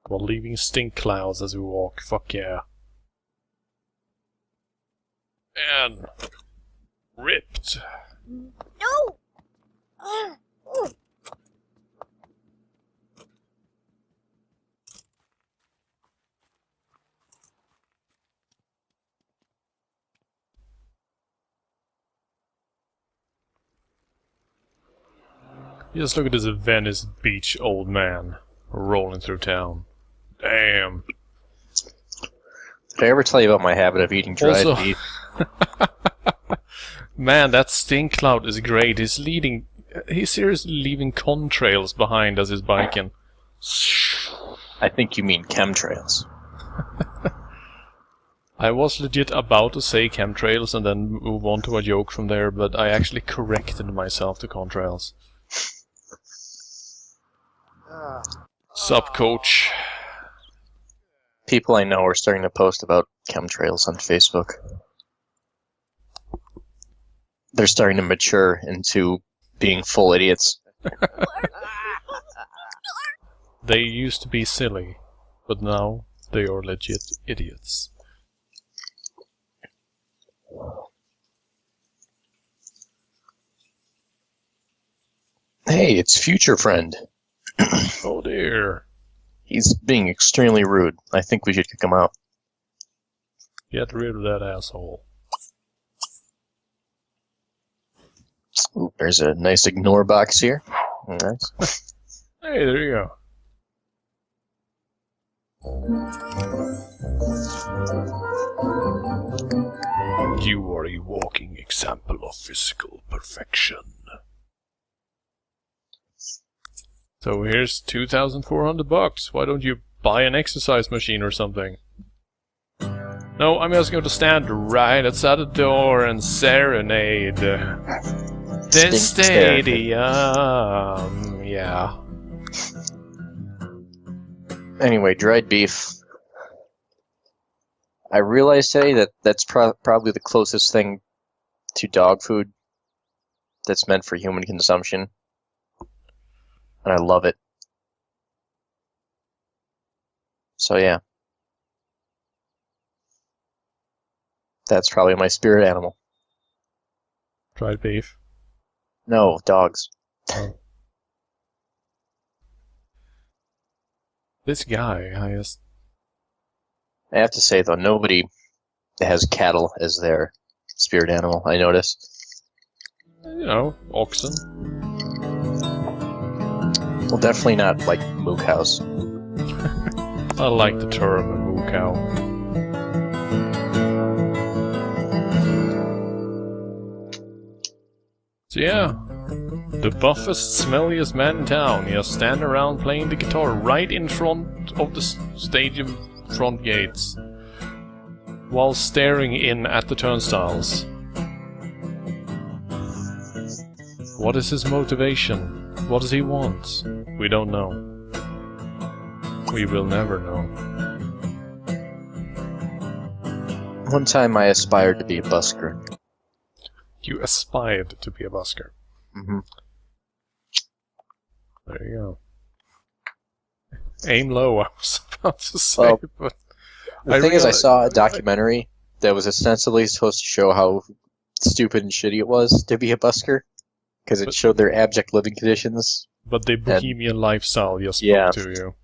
While leaving stink clouds as we walk, fuck yeah. And... ripped. No! Ooh. Just look at this Venice Beach old man rolling through town. Damn. Did I ever tell you about my habit of eating dried Also- beef? Man, that stink cloud is great. He's seriously leaving contrails behind as he's biking. I think you mean chemtrails. I was legit about to say chemtrails and then move on to a joke from there, but I actually corrected myself to contrails. Sup, coach? People I know are starting to post about chemtrails on Facebook. They're starting to mature into being full idiots. They used to be silly, but now they are legit idiots. Hey, it's Future Friend. Oh dear. He's being extremely rude. I think we should kick him out. Get rid of that asshole. Ooh, there's a nice ignore box here. Nice. Hey, there you go. You are a walking example of physical perfection. So here's $2,400. Why don't you buy an exercise machine or something? No, I'm just going to stand right outside the door and serenade the stadium. Yeah. Anyway, dried beef. I realized today that that's probably the closest thing to dog food that's meant for human consumption. And I love it. So yeah. That's probably my spirit animal. Dried beef. No, dogs. Oh. This guy, I have to say, though, nobody has cattle as their spirit animal, I notice. You know, oxen. Well, definitely not, like, moo cows. I like the term moo cow. So yeah, the buffest, smelliest man in town. He was standing around playing the guitar right in front of the stadium front gates, while staring in at the turnstiles. What is his motivation? What does he want? We don't know. We will never know. One time I aspired to be a busker. You aspired to be a busker. Mm-hmm. There you go. Aim low, I was about to say, Well, but... The thing is, I saw a documentary that was ostensibly supposed to show how stupid and shitty it was to be a busker, because it showed their abject living conditions. But the bohemian lifestyle just spoke to you.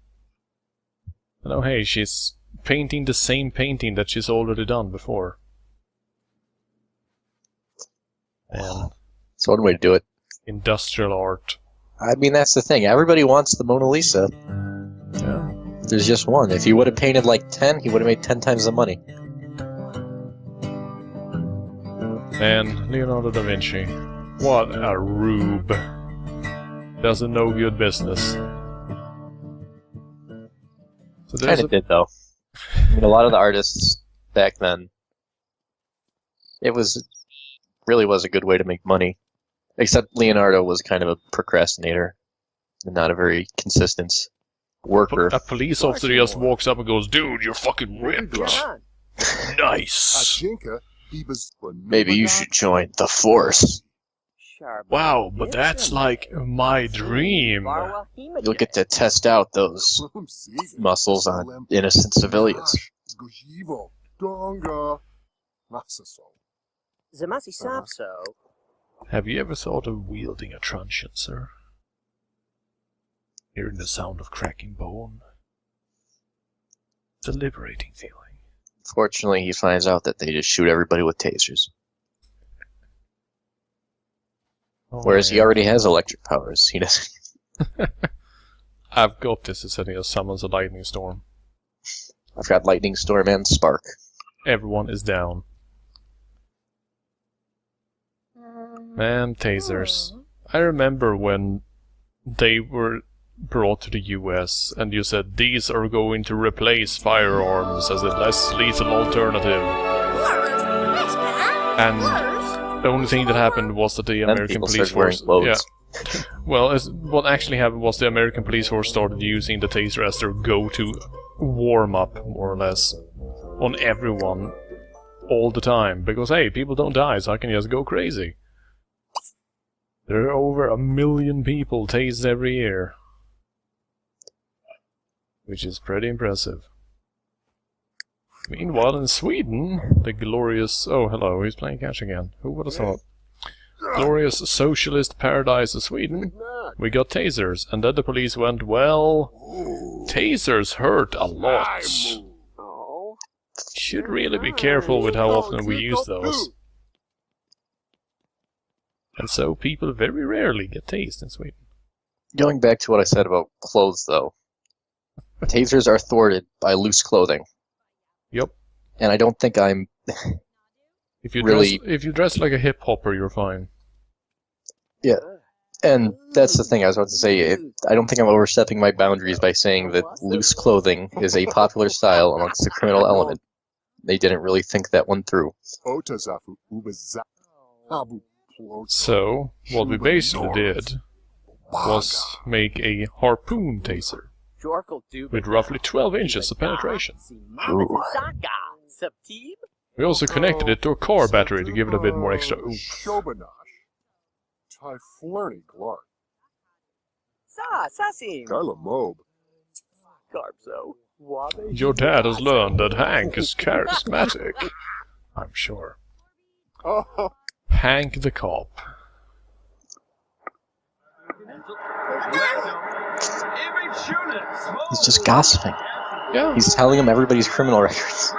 No, hey, she's painting the same painting that she's already done before. And It's one way to do it. industrial art. I mean, that's the thing. Everybody wants the Mona Lisa. Yeah. There's just one. If he would have painted like 10, he would have made 10 times the money. And Leonardo da Vinci. What a rube. Does a no good business. So there's Kind of did, though. I mean, a lot of the artists back then, it really was a good way to make money. Except Leonardo was kind of a procrastinator and not a very consistent worker. a police officer just walks up and goes, "Dude, you're fucking ripped." Nice. Maybe you should join the Force. Wow, but that's like my dream. You'll get to test out those muscles on innocent civilians. Have you ever thought of wielding a truncheon, sir? Hearing the sound of cracking bone? It's a liberating feeling. Fortunately, he finds out that they just shoot everybody with tasers. Oh, Whereas he man. already has electric powers. He doesn't. I've got this as he summons a lightning storm. I've got lightning storm and spark. Everyone is down. Man, tasers. I remember when they were brought to the US and you said these are going to replace firearms as a less lethal alternative. And the only thing that happened was that the Then American people police started wearing force... clothes. Well, what actually happened was the American police force started using the taser as their go-to warm-up, more or less, on everyone all the time. Because, hey, people don't die, so I can just go crazy. There are over 1 million people tased every year. Which is pretty impressive. Meanwhile, in Sweden, the glorious... Oh, hello, he's playing catch again. Who would have thought? Glorious socialist paradise of Sweden. We got tasers, and then the police went, well... Tasers hurt a lot. Should really be careful with how often we use those. And so people very rarely get tased in Sweden. Going back to what I said about clothes, though. Tasers are thwarted by loose clothing. Yep. And I don't think I'm If you really... if you dress like a hip hopper, you're fine. Yeah. And that's the thing I was about to say. I don't think I'm overstepping my boundaries by saying that loose clothing is a popular style amongst the criminal element. They didn't really think that one through. So, what we basically did was make a harpoon taser with roughly 12 inches of penetration. Ooh. We also connected it to a car battery to give it a bit more extra oomph. Your dad has learned that Hank is charismatic. I'm sure. Hank the cop. He's just gossiping. Yeah. He's telling him everybody's criminal records.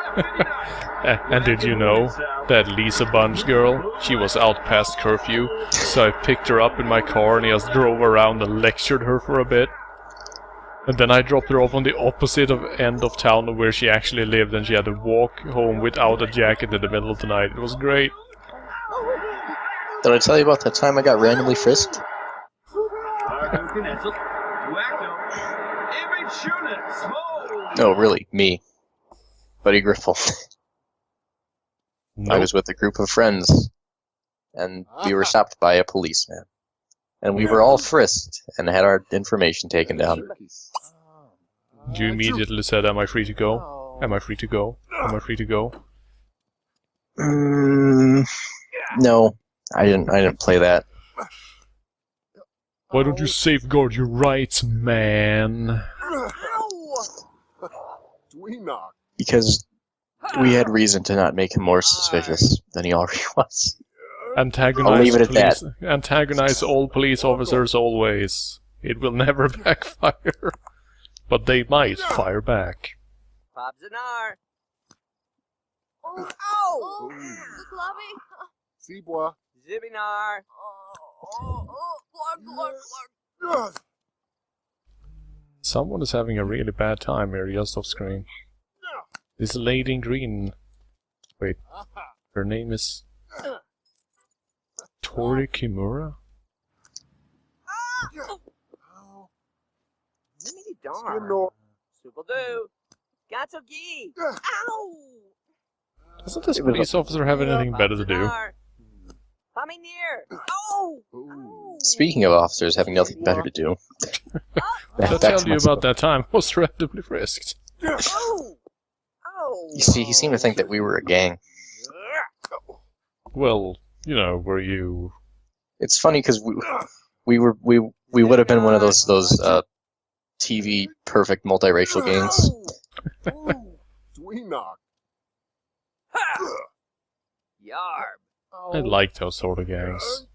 And did you know that Lisa Bunch girl, she was out past curfew, so I picked her up in my car and just drove around and lectured her for a bit. And then I dropped her off on the opposite end of town of where she actually lived, and she had to walk home without a jacket in the middle of the night. It was great. Did I tell you about that time I got randomly frisked? No, really, me. Buddy Griffle. I was with a group of friends, and we were stopped by a policeman. And we were all frisked and had our information taken down. You immediately said, "Am I free to go? Am I free to go? Am I free to go?" No, I didn't play that. Why don't you safeguard your rights, man? Because we had reason to not make him more suspicious than he already was. I'll leave it at that. Antagonize all police officers always. It will never backfire. But they might fire back. Pops and R. Oh, Oh, Glubby. See, boy. Zibinar. Someone is having a really bad time here just off screen. This lady in green. Wait. Her name is Tori Kimura? Zibinar. Super do. Gatsugi. Ow! Doesn't this police officer have anything better to do? Coming near. Oh! Speaking of officers having nothing better to do, I'll tell you about that time I was randomly frisked. Oh! You see, he seemed to think that we were a gang. Well, you know, were you... It's funny because we would have been one of those TV perfect multiracial gangs. Yarb. I like those sort of gangs.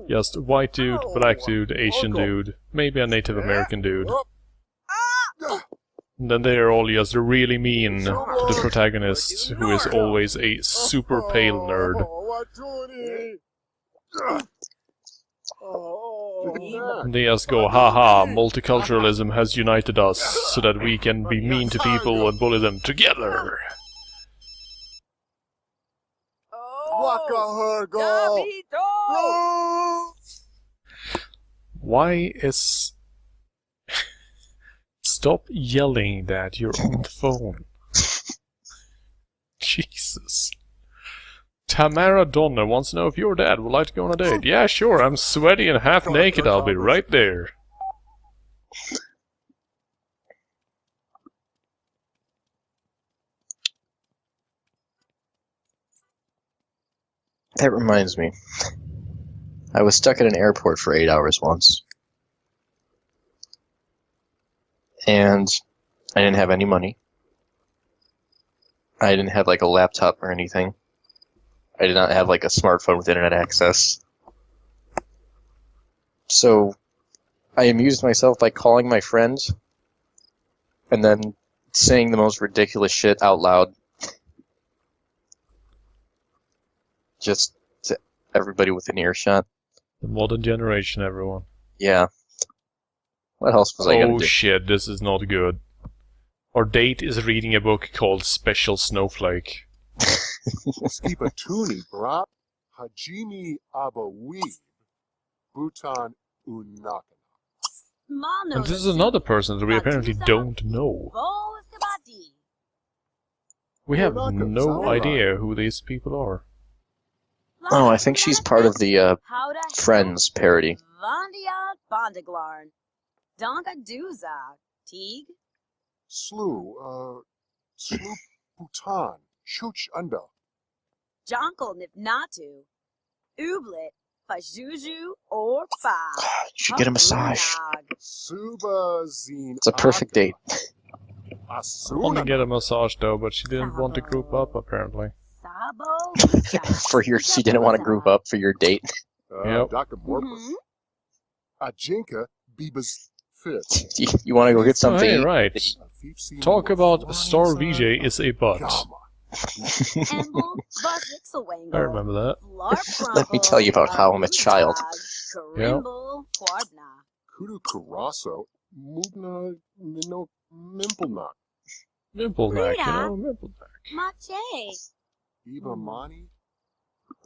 Just a white dude, black dude, Asian dude, maybe a Native American dude. And then they are all just really mean to the protagonist, who is always a super pale nerd. And they just go, haha, multiculturalism has united us so that we can be mean to people and bully them together. Why is... Stop yelling that you're on the phone. Jesus. Tamara Donner wants to know if your dad would like to go on a date. Yeah, sure, I'm sweaty and half naked, I'll be right there. That reminds me. I was stuck at an airport for 8 hours once. And I didn't have any money. I didn't have like a laptop or anything. I did not have like a smartphone with internet access. So I amused myself by calling my friends and then saying the most ridiculous shit out loud. Just to everybody within earshot. The modern generation, everyone. Yeah. What else was I gonna Oh do? shit, this is not good. Our date is reading a book called Special Snowflake. Skipatuni, bra. Hajimi Abaweeb. Bhutan Unakana. And this is another person that we apparently don't know. We have no idea who these people are. Oh, I think she's part of the Friends parody. Slew Bhutan. Shuch Unda. Jonkel Nipnatu, Ublit, Fajuju, or Fa. You should get a massage. Suba Zine. It's a perfect date. I want to get a massage though, but she didn't want to group up apparently. She didn't want to group up for your date. Yep. Dr. Morpus. Ajinka Bibas Fit. You want to go get something? Oh, hey, right. Talk about Star VJ is a butt. Emble, I remember that. Let me tell you about how I'm a child. Karimble, Quadna. Kudu Karaso, Mugna Mino Mimplenak, Nippleneck, you Rita. know, Nippleneck. Mache. Eva Mani,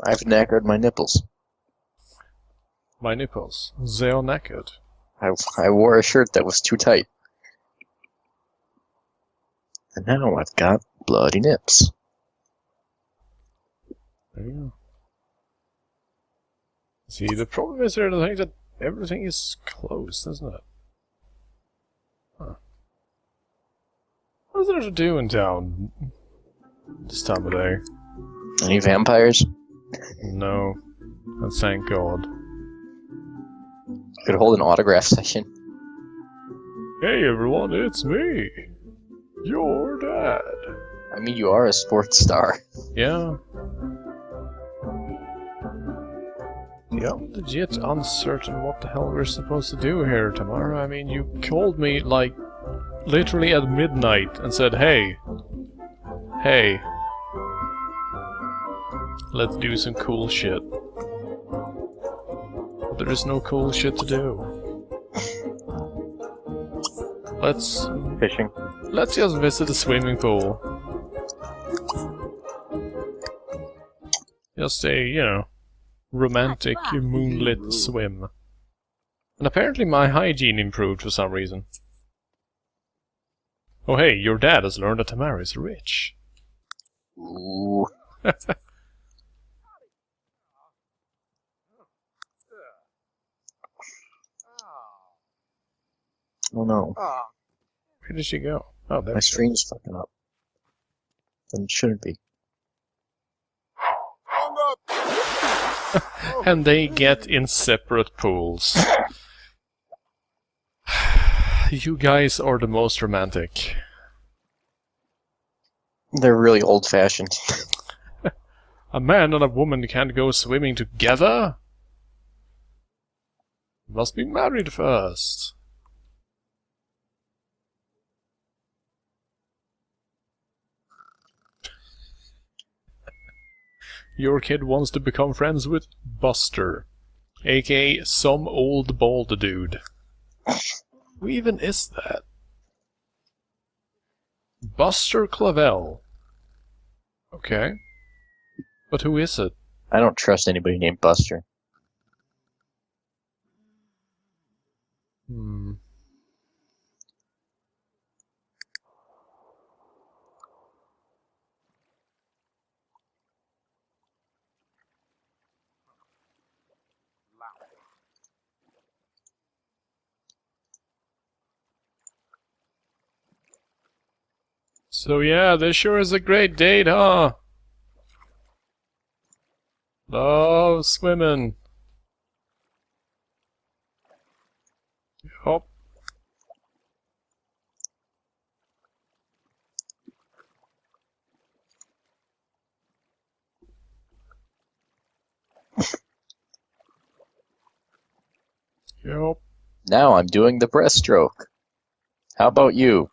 I've knackered my nipples. My nipples. They are naked. I wore a shirt that was too tight. And now I've got bloody nips. There you go. See, the problem is here, I think that everything is closed, isn't it? Huh. What is there to do in town this time of day? Any vampires? No. And thank God. Could hold an autograph session. Hey everyone, it's me! Your dad! I mean, you are a sports star. Yeah. Yeah, I'm legit uncertain what the hell we're supposed to do here tomorrow. I mean, you called me, like, literally at midnight and said, hey, let's do some cool shit. But there is no cool shit to do. Fishing. Let's just visit the swimming pool. Just a, you know, romantic moonlit swim. And apparently my hygiene improved for some reason. Oh hey, your dad has learned that Tamara is rich. Ooh. Oh no. Where did she go? Oh, there My she stream's fucking up. And it shouldn't be. hung up. And they get in separate pools. You guys are the most romantic. They're really old-fashioned. A man and a woman can't go swimming together? Must be married first. Your kid wants to become friends with Buster, aka some old bald dude. Who even is that? Buster Clavel. Okay. But who is it? I don't trust anybody named Buster. Hmm. So yeah, this sure is a great date, huh? Love swimming. Yup. Yup. Now I'm doing the breaststroke. How about you?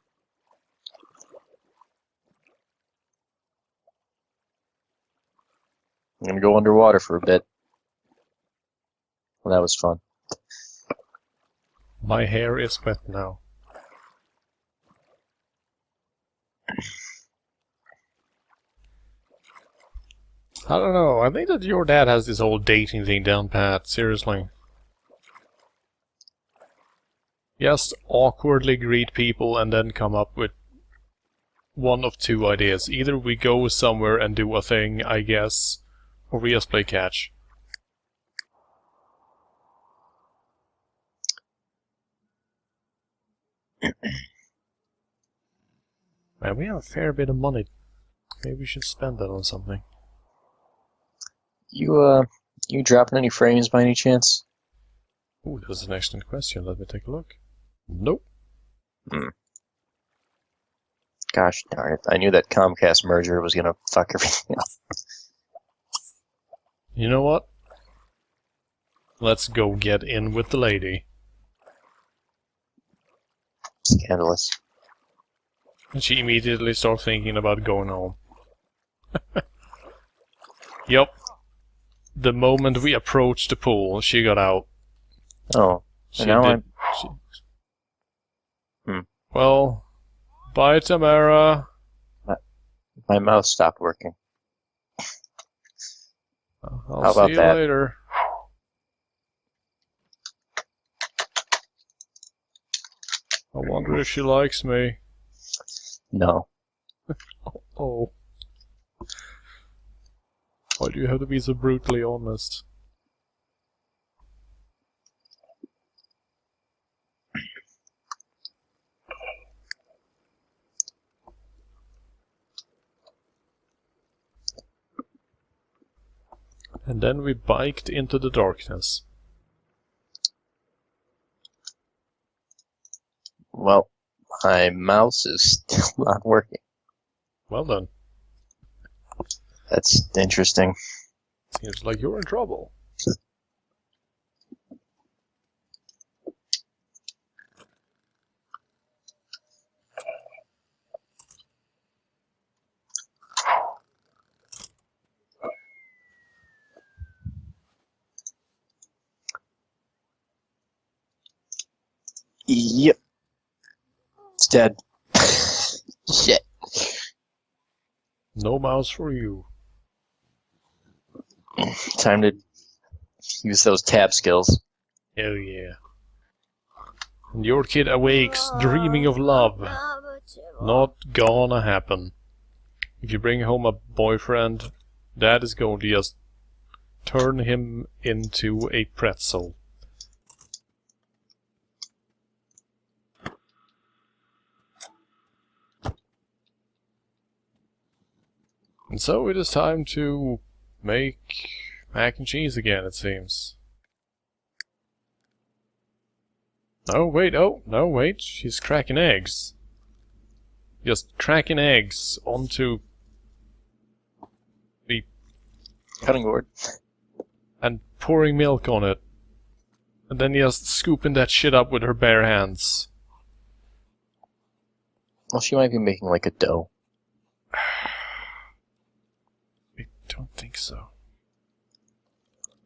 I'm gonna go underwater for a bit. Well, that was fun. My hair is wet now. I don't know, I think that your dad has this whole dating thing down pat, seriously. Just awkwardly greet people and then come up with one of two ideas. Either we go somewhere and do a thing, I guess, or we just play catch. Man, we have a fair bit of money. Maybe we should spend that on something. You dropping any frames by any chance? Ooh, that's an excellent question. Let me take a look. Nope. Gosh darn it. I knew that Comcast merger was gonna fuck everything up. You know what? Let's go get in with the lady. Scandalous. And she immediately starts thinking about going home. Yep. The moment we approached the pool, she got out. Oh, She and now did. She... Hmm. Well, bye, Tamara. my mouse stopped working. I'll How see about you that? later. I wonder if she likes me. No. Oh. Why do you have to be so brutally honest? And then we biked into the darkness. Well, my mouse is still not working. Well done. That's interesting. Seems like you're in trouble. Yep. It's dead. Shit. No mouse for you. Time to use those tab skills. Oh yeah. And your kid awakes, dreaming of love. Not gonna happen. If you bring home a boyfriend, Dad is going to just turn him into a pretzel. And so it is time to make mac and cheese again, it seems. Oh, wait, no, wait, she's cracking eggs. Just cracking eggs onto the... Cutting board. and pouring milk on it. And then just scooping that shit up with her bare hands. Well, she might be making like a dough. I don't think so.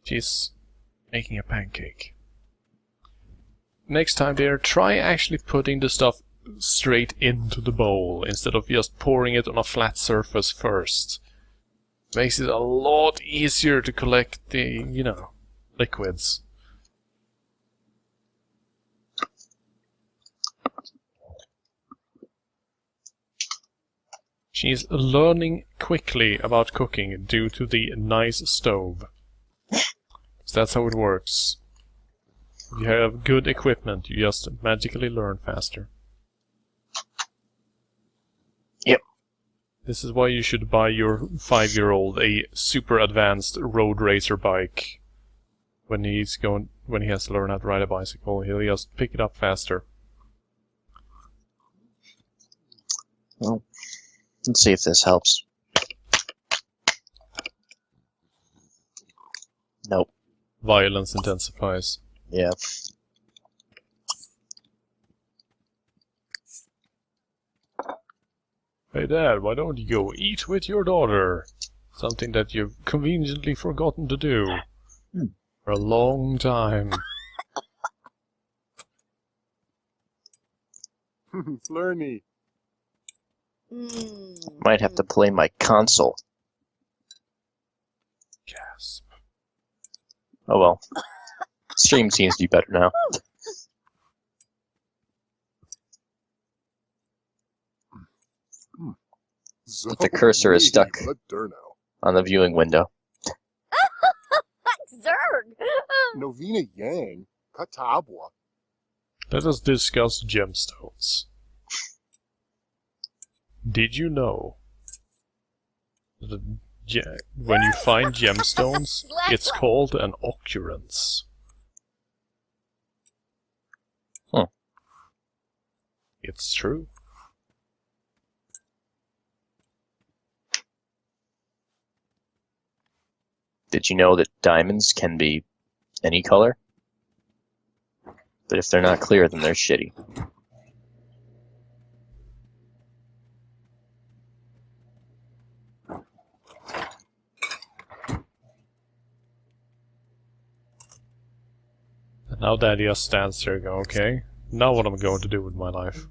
She's making a pancake. Next time there, try actually putting the stuff straight into the bowl instead of just pouring it on a flat surface first. Makes it a lot easier to collect the, liquids. She's learning quickly about cooking due to the nice stove. So that's how it works. If you have good equipment, you just magically learn faster. Yep. This is why you should buy your 5-year-old a super advanced road racer bike. When he has to learn how to ride a bicycle, he'll just pick it up faster. Well, let's see if this helps. Nope. Violence intensifies. Yeah. Hey Dad, why don't you go eat with your daughter? Something that you've conveniently forgotten to do. For a long time. Flurney. Might have to play my console. Gasp. Oh well. Stream seems to be better now. But the cursor is stuck. On the viewing window. Zerg! Novena Yang. Katabwa. Let us discuss gemstones. Did you know that when you find gemstones, it's called an occurrence? Huh. It's true. Did you know that diamonds can be any color? But if they're not clear, then they're shitty. Now Daddy just stands there going, okay, now what am I going to do with my life?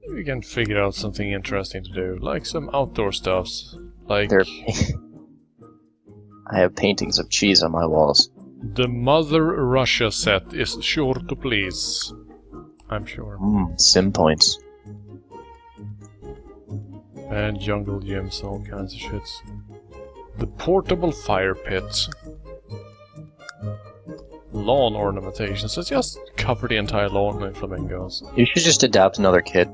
We can figure out something interesting to do, like some outdoor stuffs. Like I have paintings of cheese on my walls. the Mother Russia set is sure to please. I'm sure. Sim points. And jungle gyms, all kinds of shits. The portable fire pit. Lawn ornamentation, so it's just cover the entire lawn in flamingos. You should just adopt another kid.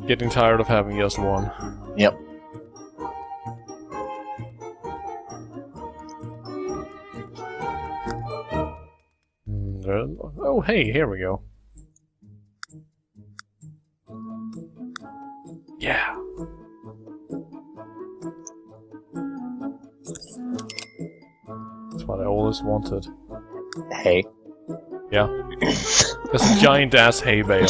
Getting tired of having just one. Yep. Oh, hey, here we go. Yeah. That's what I always wanted. Hey. Yeah. This giant ass hay bale.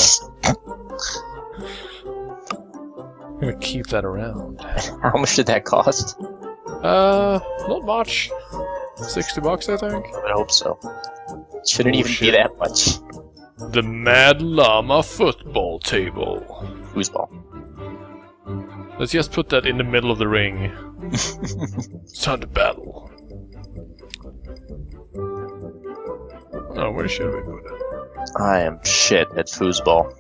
I'm gonna keep that around. How much did that cost? Not much. $60, I think. I hope so. Shouldn't even be that much. The Mad Llama football table. Foosball. Let's just put that in the middle of the ring. It's time to battle. Oh, where should we put it? I am shit at foosball.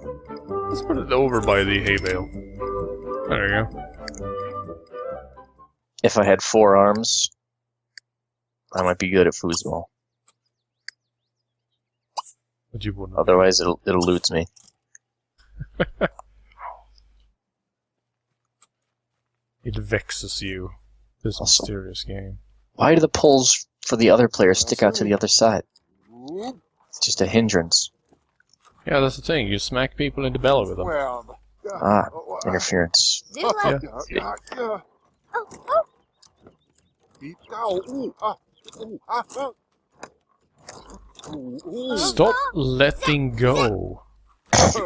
Let's put it over by the hay bale. There you go. If I had 4 arms, I might be good at foosball. But you wouldn't. Otherwise, it eludes me. It vexes you. This Also- mysterious game. Why do the poles for the other players stick out to the other side? It's just a hindrance. Yeah, that's the thing. You smack people in the belly with them. Well, Ah, interference. Do like Stop letting go.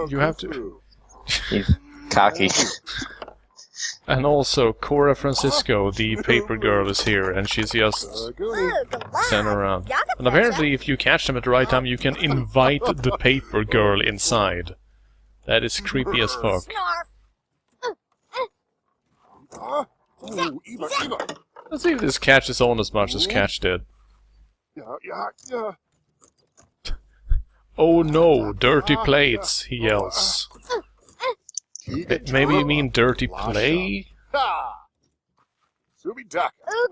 You have to. Cocky. And also, Cora Francisco, the paper girl, is here, and she's just sent around. And apparently, if you catch them at the right time, you can invite the paper girl inside. That is creepy as fuck. Let's see if this catches on as much as Catch did. Oh no, dirty plates, he yells. Maybe you mean dirty play?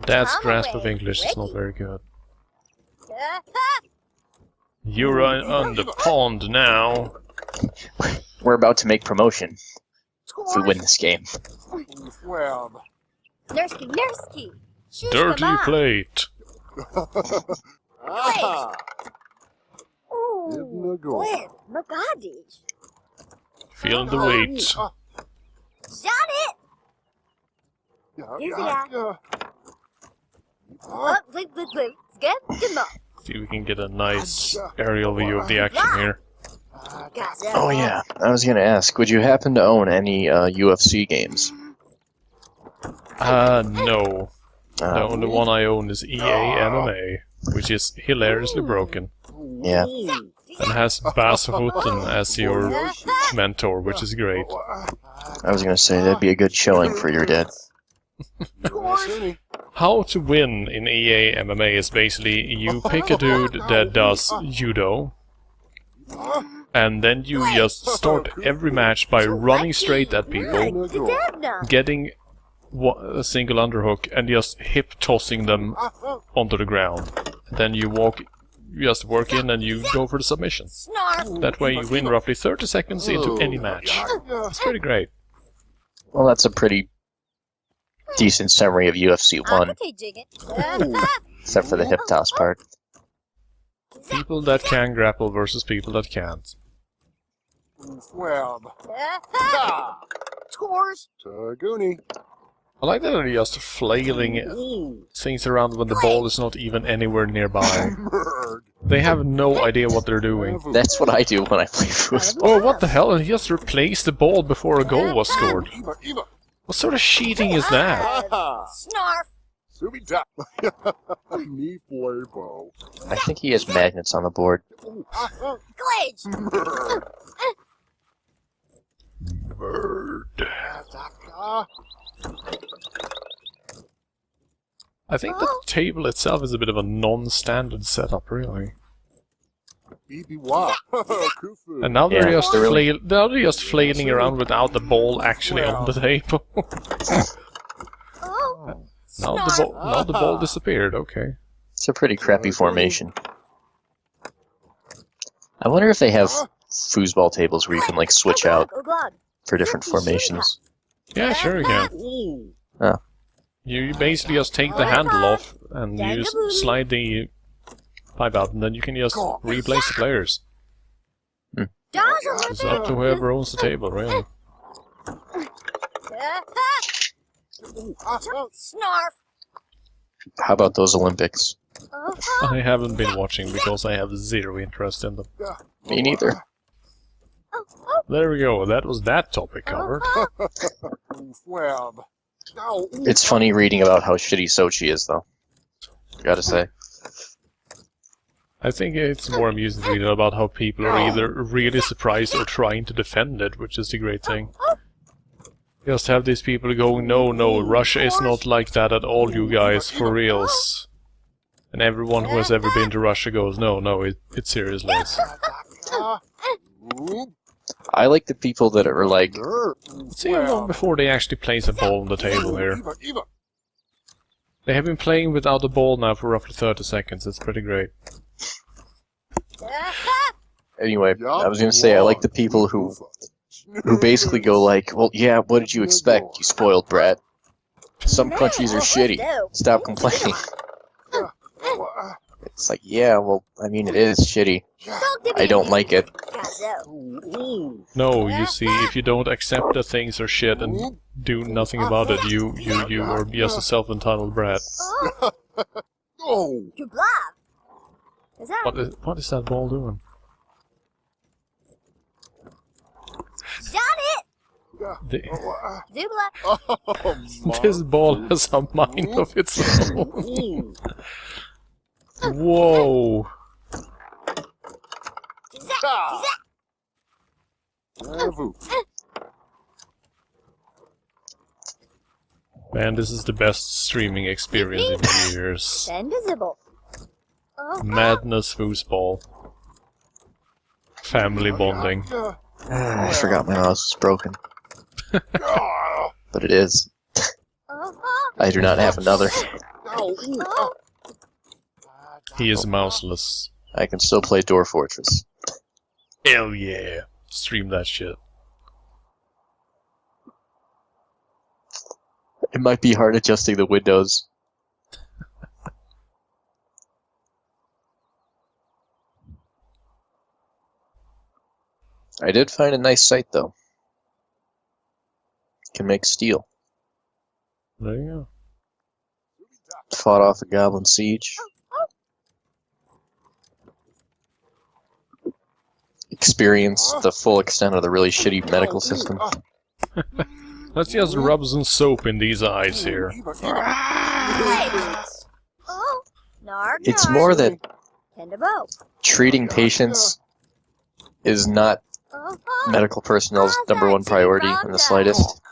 Dad's grasp of English is not very good. You're on the pond now. We're about to make promotion if we win this game. Nursky, Nursky. Dirty plate. Ooh, where? Magadish. Feeling the weight. Shot it! Easy now. Blip, blip, blip. Skip, good enough. See if we can get a nice aerial view of the action here. Gotcha. Oh yeah, I was gonna ask, would you happen to own any UFC games? No. The only one I own is EA MMA, which is hilariously broken. Yeah. And has Bas Rutten as your mentor, which is great. I was gonna say, that'd be a good showing for your dad. How to win in EA MMA is basically you pick a dude that does judo, and then you just start every match by running straight at people, getting a single underhook, and just hip tossing them onto the ground. Then you just work in and you go for the submission. That way you win roughly 30 seconds into any match. It's pretty great. Well, that's a pretty decent summary of UFC 1, except for the hip toss part. People that can grapple versus people that can't. Taguni. I like that they're just flailing things around when the ball is not even anywhere nearby. They have no idea what they're doing. That's what I do when I play foosball. Oh, what the hell? And he just replaced the ball before a goal was scored. What sort of cheating is that? Snarf. Subi duck. Me flavor. I think he has magnets on the board. Glitch! Bird. I think the table itself is a bit of a non-standard setup, really. Kufu. And now they're Yeah, just now they're just flailing around without the ball actually on the table. Oh, Now the ball disappeared. Okay. It's a pretty crappy formation. I wonder if they have foosball tables where you can like switch out for different formations. Yeah, sure you can. Oh. You basically just take the handle off and you just slide the pipe out, and then you can just replace the players. It's up to whoever owns the table, really. Snarf! How about those Olympics? I haven't been watching because I have zero interest in them. Me neither. There we go, that was that topic covered. It's funny reading about how shitty Sochi is, though. Gotta say. I think it's more amusing to read about how people are either really surprised or trying to defend it, which is the great thing. You just have these people going, no, Russia is not like that at all, you guys, for reals. And everyone who has ever been to Russia goes, no, it seriously is. I like the people that are like, Let's see how long before they actually place a ball on the table here. They have been playing without the ball now for roughly 30 seconds, that's pretty great. anyway, I was gonna say I like the people who basically go like, well, yeah, what did you expect, you spoiled brat? Some countries are shitty. Stop complaining. It's like, yeah, well, I mean, it is shitty. I don't like it. No, you see, if you don't accept that things are shit and do nothing about it, you are just a self-entitled brat. What is that ball doing? This ball has a mind of its own. Whoa! Man, this is the best streaming experience in years. Invisible. Madness foosball. Family bonding. I forgot my mouse was broken. But it is. I do not have another. He is mouseless. I can still play Door Fortress. Hell yeah! Stream that shit. It might be hard adjusting the windows. I did find a nice site, though. Can make steel. There you go. Fought off a goblin siege. Experienced the full extent of the really shitty medical system. Let's just rub some soap in these eyes here. It's more that treating patients is not medical personnel's number one priority in the slightest.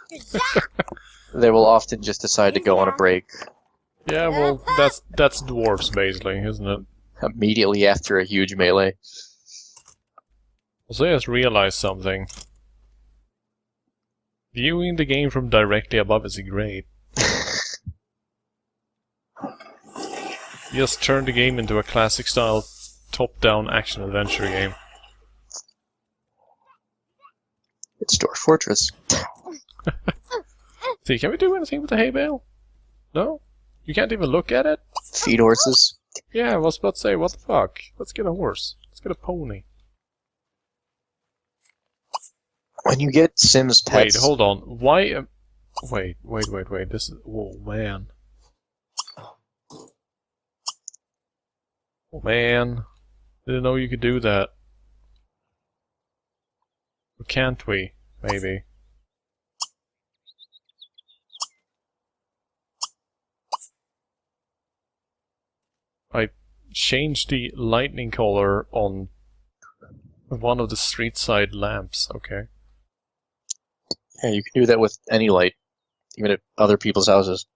They will often just decide to go on a break Yeah, well, that's dwarves basically, isn't it? immediately after a huge melee. Also, I just realized something. Viewing the game from directly above is great. You just turn the game into a classic style top-down action-adventure game. It's Door Fortress. See, can we do anything with the hay bale? No? You can't even look at it? Feed horses. Yeah, I was about to say, what the fuck? Let's get a horse. Let's get a pony. When you get Sims pets... Wait, hold on. Why... Wait. This is... Oh, man. Oh, man. Didn't know you could do that. Or can't we? Maybe. change the lightning color on one of the street side lamps, okay? Yeah, you can do that with any light, even at other people's houses.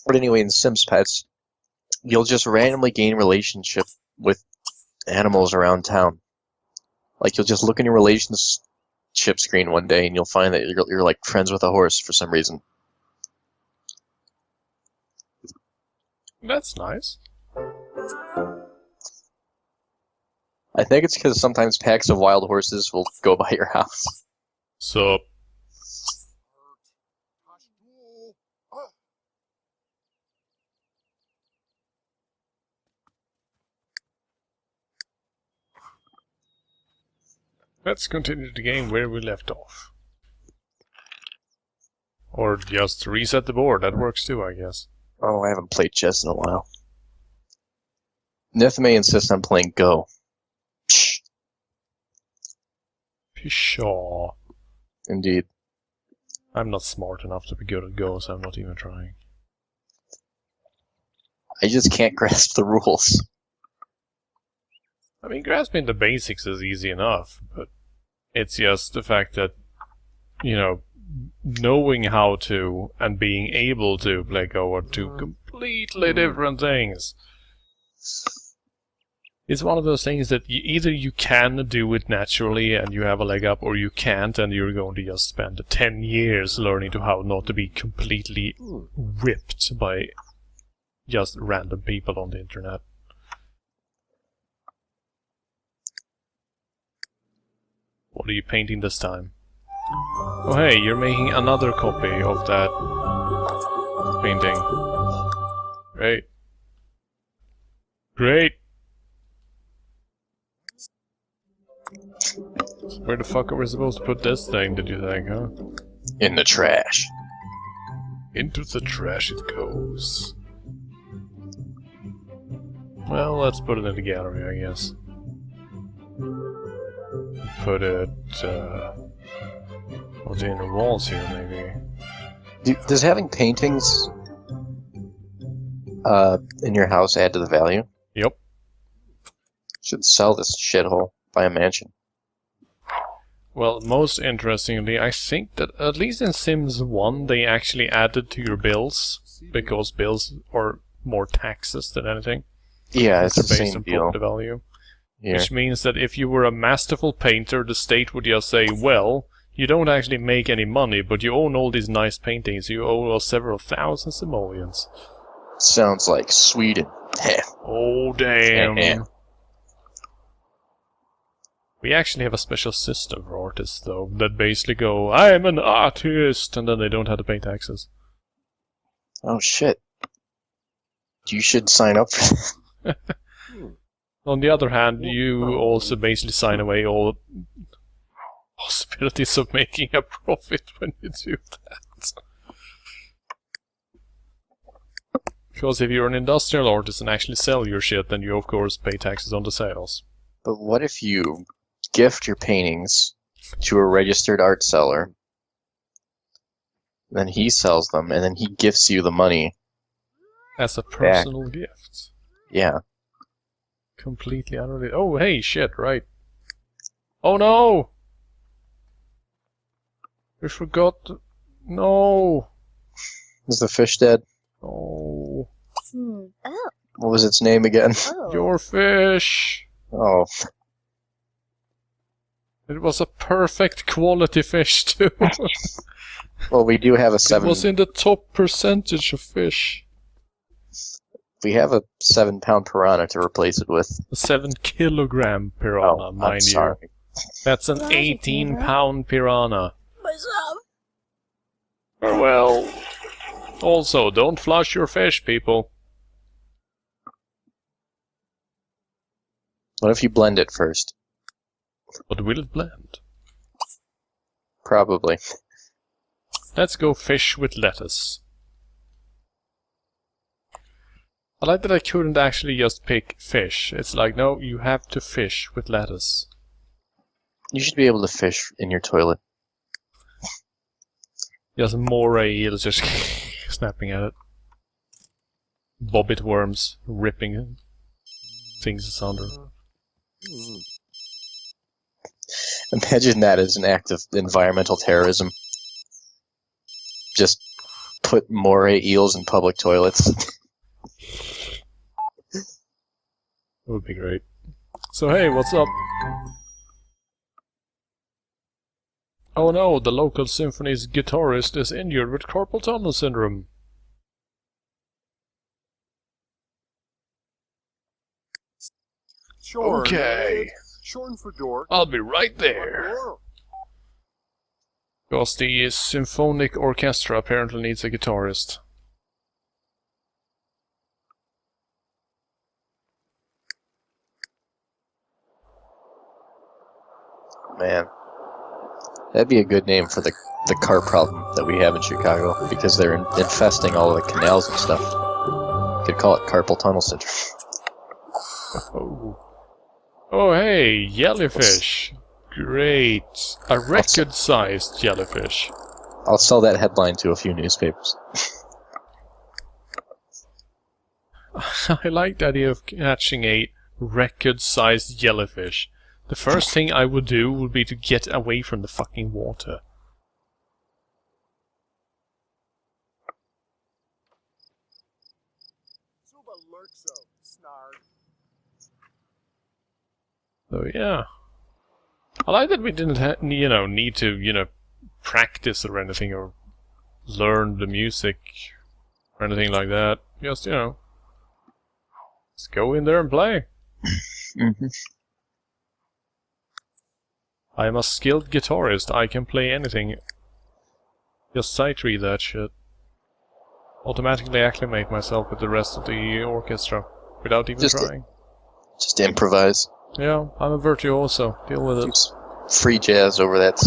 But anyway, in Sims Pets, you'll just randomly gain relationship with animals around town. Like, you'll just look in your relationship screen one day, and you'll find that you're like friends with a horse for some reason. That's nice. I think it's because sometimes packs of wild horses will go by your house. So, let's continue the game where we left off. Or just reset the board, that works too, I guess. Oh, I haven't played chess in a while. Nithme insists on playing Go. Psh, Pshaw. indeed. I'm not smart enough to be good at Go, so I'm not even trying. I just can't grasp the rules. I mean, grasping the basics is easy enough, but it's just the fact that, you know, knowing how to and being able to play Go are two completely different things. It's one of those things that either you can do it naturally and you have a leg up, or you can't and you're going to just spend 10 years learning to how not to be completely ripped by just random people on the internet. What are you painting this time? Oh hey, you're making another copy of that painting. Great. Great! Where the fuck are we supposed to put this thing, did you think, huh? In the trash. Into the trash it goes. Well, let's put it in the gallery, I guess. Put it, on the inner walls here, maybe. Does having paintings in your house add to the value? Yep. Should sell this shithole. Buy a mansion. Well, most interestingly, I think that at least in Sims 1 they actually added to your bills, because bills are more taxes than anything. Yeah, it's the They're based same on deal. property value. Yeah. Which means that if you were a masterful painter, the state would just say, well, you don't actually make any money, but you own all these nice paintings, you owe us several thousand simoleons. Sounds like Sweden. Oh, damn. Yeah. We actually have a special system for artists, though, that basically go, I'm an artist, and then they don't have to pay taxes. Oh shit. You should sign up for that. On the other hand, you also basically sign away all possibilities of making a profit when you do that. Because if you're an industrial artist and actually sell your shit, then you of course pay taxes on the sales. But what if you gift your paintings to a registered art seller, then he sells them, and then he gifts you the money? As a personal gift. Yeah. Completely unrelated. Oh, hey, shit, right. Oh no! We forgot. No! Is the fish dead? Oh. Oh. What was its name again? Oh. Your fish! Oh, It was a perfect quality fish, too. well, we do have a It was in the top percentage of fish. We have a 7-pound piranha to replace it with. A 7-kilogram piranha, Oh, I'm mind you. sorry. That's an Why is it 18-pound piranha. Myself. Well, also, don't flush your fish, people. What if you blend it first? But will it blend? Probably. Let's go fish with lettuce. I like that I couldn't actually just pick fish. It's like, no, you have to fish with lettuce. You should be able to fish in your toilet. Just more eels just snapping at it. bobbit worms ripping things asunder. Imagine that as an act of environmental terrorism. Just put moray eels in public toilets. That would be great. So hey, what's up? Oh no, the local symphony's guitarist is injured with carpal tunnel syndrome. Sure. Okay. Shorn for door. I'll be right there. Because the symphonic orchestra apparently needs a guitarist. Man. That'd be a good name for the car problem that we have in Chicago, because they're infesting all of the canals and stuff. Could call it carpal tunnel syndrome. Oh. Oh hey, jellyfish. Great. A record-sized jellyfish. I'll sell that headline to a few newspapers. I like the idea of catching a record-sized jellyfish. The first thing I would do would be to get away from the fucking water. So yeah. I like that we didn't need to, practice or anything, or learn the music, or anything like that. Just, let's go in there and play. Mm-hmm. I am a skilled guitarist. I can play anything. Just sight read that shit. Automatically acclimate myself with the rest of the orchestra without even trying. Just improvise. Yeah, I'm a virtuoso. Deal with it. Just free jazz over that.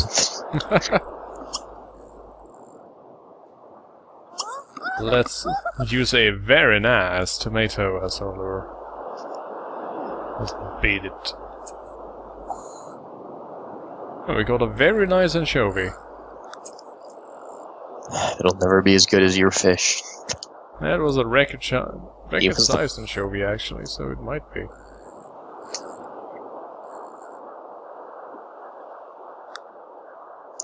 Let's use a very nice tomato as our lure. Let's beat it. Oh, we got a very nice anchovy. It'll never be as good as your fish. That was a record-sized anchovy, actually, so it might be.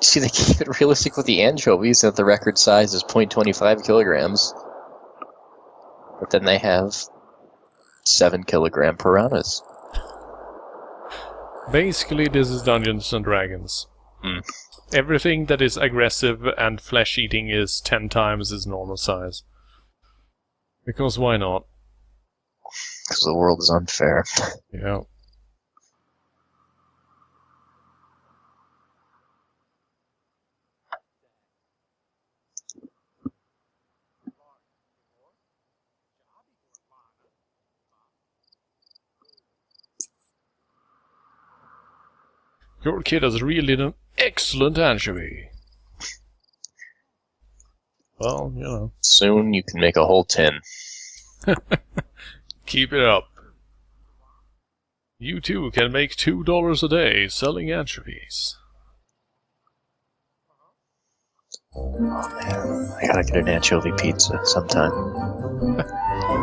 See, they keep it realistic with the anchovies that the record size is 0.25 kilograms. But then they have 7-kilogram piranhas. Basically, this is Dungeons and Dragons. Mm. Everything that is aggressive and flesh-eating is 10 times its normal size. Because why not? Because the world is unfair. Yeah. Your kid has really an excellent anchovy. Well, Soon you can make a whole tin. Keep it up. You too can make $2 a day selling anchovies. Oh man, I gotta get an anchovy pizza sometime.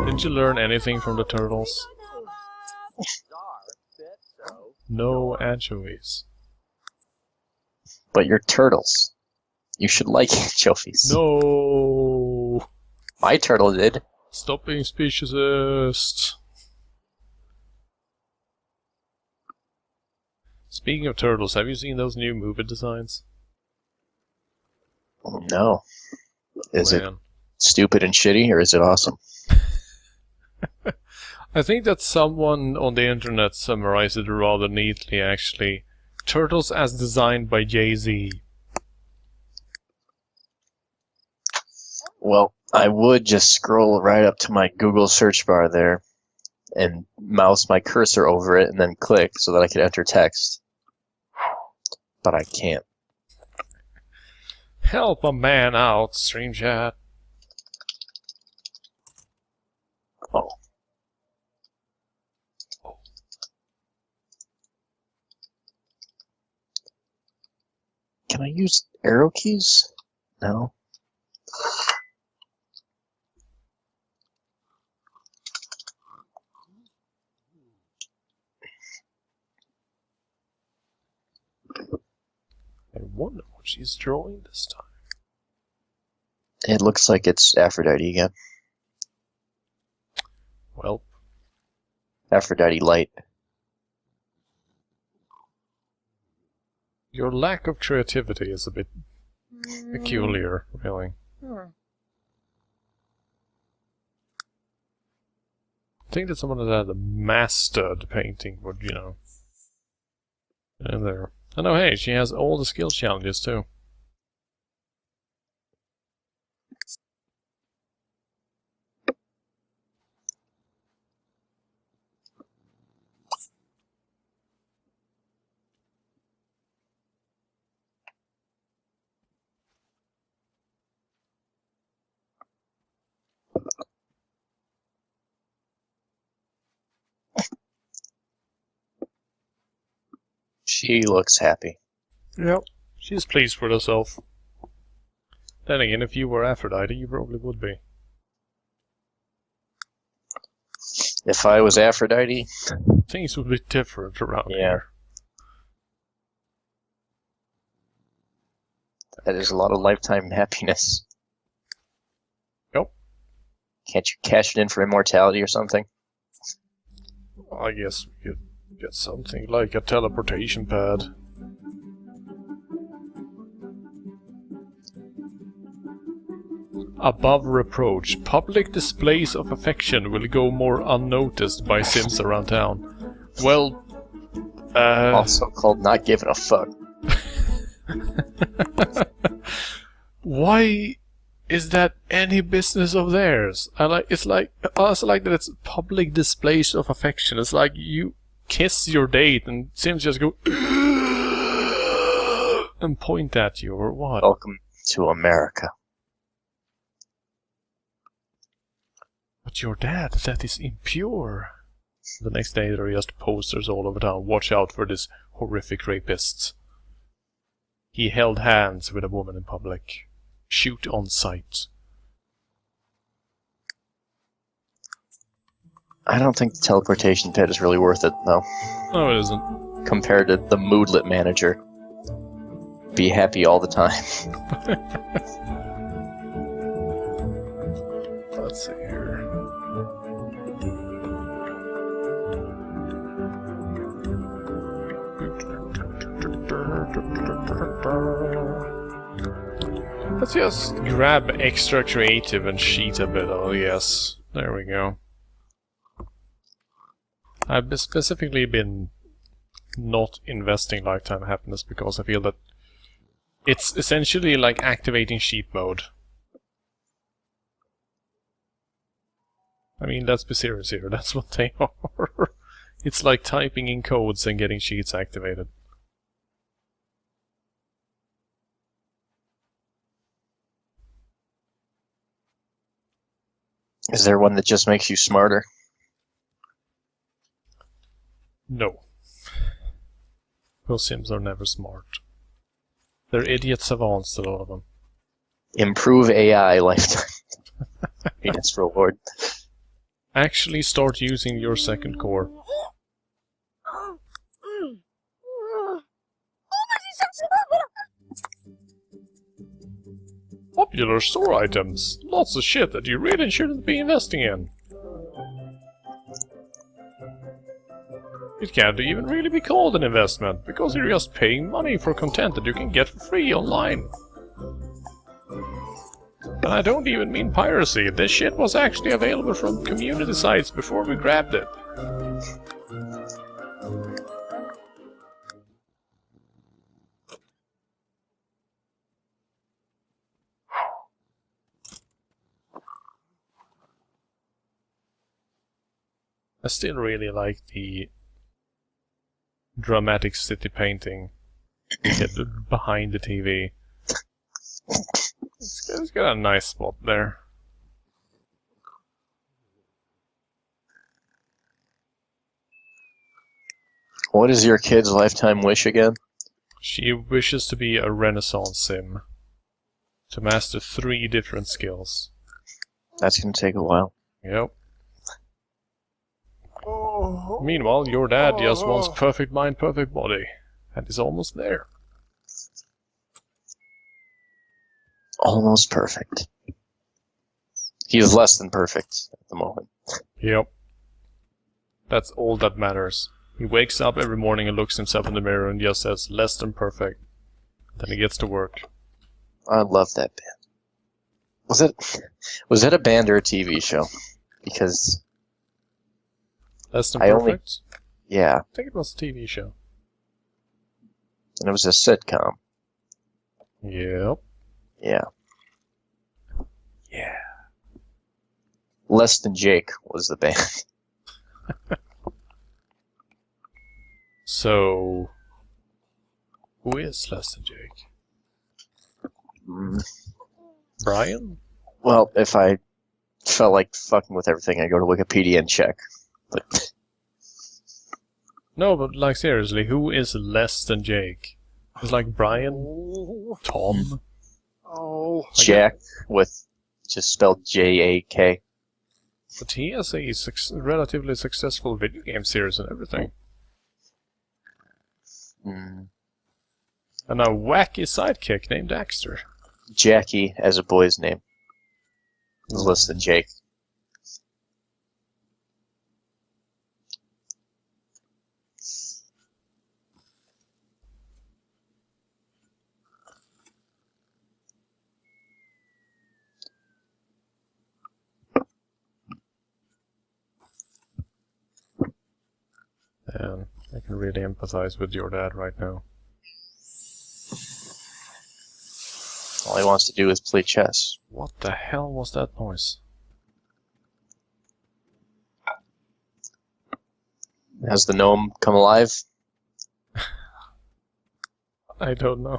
Didn't you learn anything from the turtles? No anchovies. But you're turtles. You should like anchovies. No. My turtle did. Stop being speciesist. Speaking of turtles, have you seen those new movie designs? No. Is it stupid and shitty, or is it awesome? I think that someone on the internet summarized it rather neatly, actually. Turtles as designed by Jay-Z. Well, I would just scroll right up to my Google search bar there and mouse my cursor over it and then click so that I could enter text. But I can't. Help a man out, stream chat. Oh. Can I use arrow keys? No. I wonder what she's drawing this time. It looks like it's Aphrodite again. Well, Aphrodite light. your lack of creativity is a bit peculiar, really. I think that someone that had mastered painting would, you know. And there. Oh no, hey, she has all the skill challenges too. She looks happy. Yep. She's pleased with herself. Then again, if you were Aphrodite, you probably would be. If I was Aphrodite, Things would be different around Yeah. here. that is a lot of lifetime happiness. Yep. Can't you cash it in for immortality or something? I guess we could get something like a teleportation pad. Above reproach, public displays of affection will go more unnoticed by Sims around town. Well, Also called not giving a fuck. why is that any business of theirs? I also like that it's public displays of affection. It's like you kiss your date and Sims just go and point at you or what? Welcome to America. But your dad, that is impure. The next day there are just posters all over town. Watch out for this horrific rapist. He held hands with a woman in public. Shoot on sight. I don't think the teleportation pad is really worth it, though, No, it isn't. compared to the moodlet manager. Be happy all the time. Let's see here. Let's just grab extra creative and cheat a bit, oh yes. There we go. I've specifically been not investing lifetime happiness because I feel that it's essentially like activating cheat mode. I mean, let's be serious here, that's what they are. It's like typing in codes and getting cheats activated. Is there one that just makes you smarter? No. Those Sims are never smart. They're idiot savants, a lot of them. Improve AI lifetime. Yes, reward. Actually start using your second core. Popular store items. Lots of shit that you really shouldn't be investing in. It can't even really be called an investment, because you're just paying money for content that you can get for free online. And I don't even mean piracy. This shit was actually available from community sites before we grabbed it. I still really like the dramatic city painting behind the TV. It's got a nice spot there. What is your kid's lifetime wish again? She wishes to be a Renaissance sim. To master 3 different skills. That's gonna take a while. Yep. Meanwhile, your dad just wants perfect mind, perfect body. And is almost there. almost perfect. He is less than perfect at the moment. Yep. That's all that matters. He wakes up every morning and looks himself in the mirror and just says, less than perfect. Then he gets to work. I love that band. Was it a band or a TV show? Because Less than I only- perfect? yeah, I think it was a TV show. and it was a sitcom. Yep. Yeah. Yeah. Less Than Jake was the band. So, who is Less Than Jake? Mm. Brian? Well, if I felt like fucking with everything, I'd go to Wikipedia and check. But No, but like seriously, who is Less Than Jake? It's like Brian? Oh, Tom? oh. Jack with just spelled J-A-K. But he has a relatively successful video game series and everything. Mm. And a wacky sidekick named Daxter. Jackie as a boy's name. Is less than Jake. And I can really empathize with your dad right now. All he wants to do is play chess. What the hell was that noise? Has the gnome come alive? I don't know.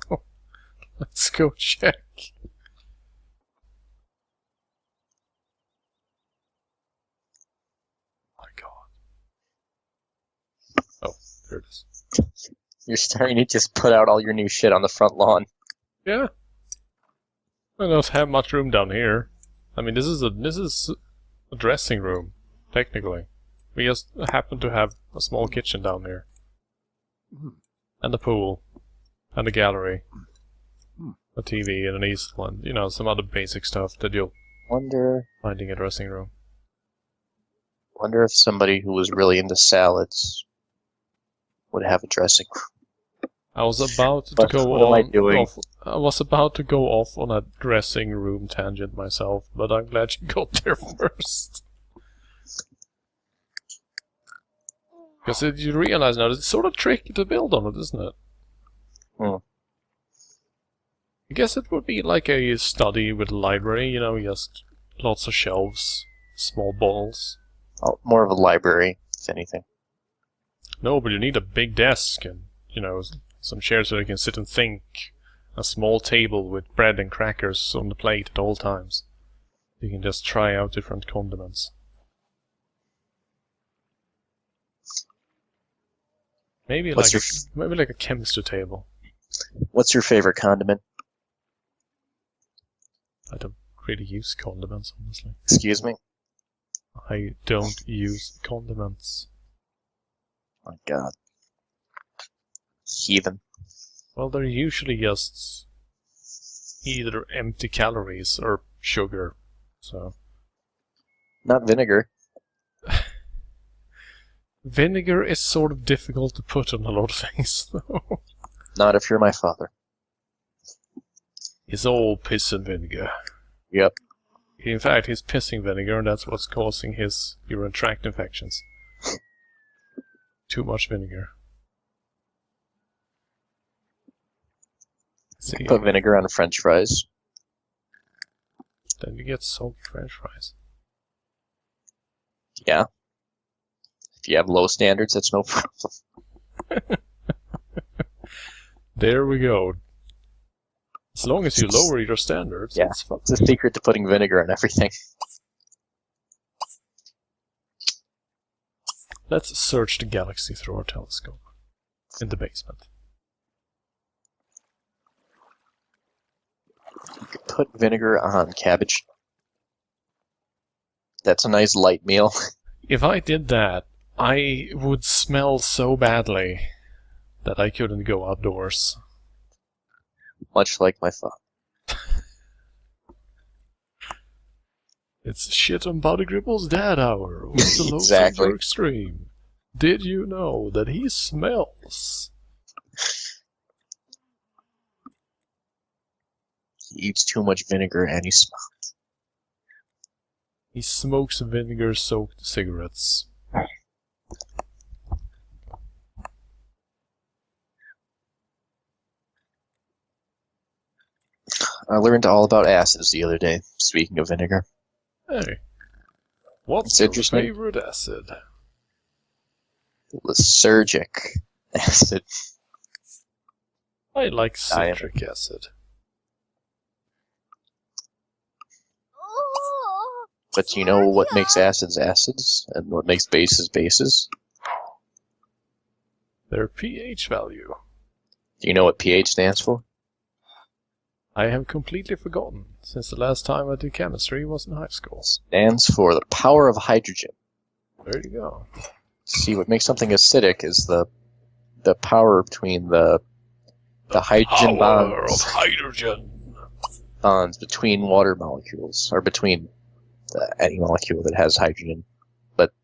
Let's go check. My god. Oh, there it is. You're starting to just put out all your new shit on the front lawn. Yeah. I don't have much room down here. I mean, this is a dressing room, technically. We just happen to have a small kitchen down here. And a pool. And a gallery. A TV and an easel and, you know, some other basic stuff that you'll Wonder find in a dressing room. if somebody who was really into salads would have a dressing room. I was about to But go what am I doing? off. I was about to go off on a dressing room tangent myself, but I'm glad you got there first. Because you realize now it's sort of tricky to build on it, isn't it? Hmm. I guess it would be like a study with a library, you know, just lots of shelves, small bottles. Oh, more of a library, if anything. No, but you need a big desk and, you know, some chairs so you can sit and think. A small table with bread and crackers on the plate at all times. You can just try out different condiments. Maybe What's like your maybe like a chemistry table. What's your favorite condiment? I don't really use condiments, honestly. Excuse me? I don't use condiments. My god. Heathen. Well, they're usually just either empty calories or sugar. So Not vinegar. vinegar is sort of difficult to put on a lot of things, though. Not if you're my father. It's all piss and vinegar. Yep. In fact, he's pissing vinegar, and that's what's causing his urinary tract infections. Too much vinegar. See, Put vinegar on French fries. then you get soggy French fries. Yeah. If you have low standards, that's no problem. There we go. As long as you lower your standards, Yeah. it's fun. It's a secret to putting vinegar on everything. Let's search the galaxy through our telescope. In the basement. You could put vinegar on cabbage. That's a nice light meal. If I did that, I would smell so badly that I couldn't go outdoors. Much like my father. It's shit on Body Gripple's dad hour with the low Exactly. sulfur extreme. Did you know that he smells? He eats too much vinegar and he smells. He smokes vinegar-soaked cigarettes. I learned all about acids the other day, speaking of vinegar. Hey, what's It's your interesting. favorite acid? Lysergic acid. I like I am- citric acid. Oh, But do you know what makes acids acids? And what makes bases bases? Their pH value. Do you know what pH stands for? I have completely forgotten, since the last time I did chemistry was in high school. Stands for the power of hydrogen. There you go. See, what makes something acidic is the power between the hydrogen Power of bonds hydrogen. between water molecules, or between any molecule that has hydrogen. But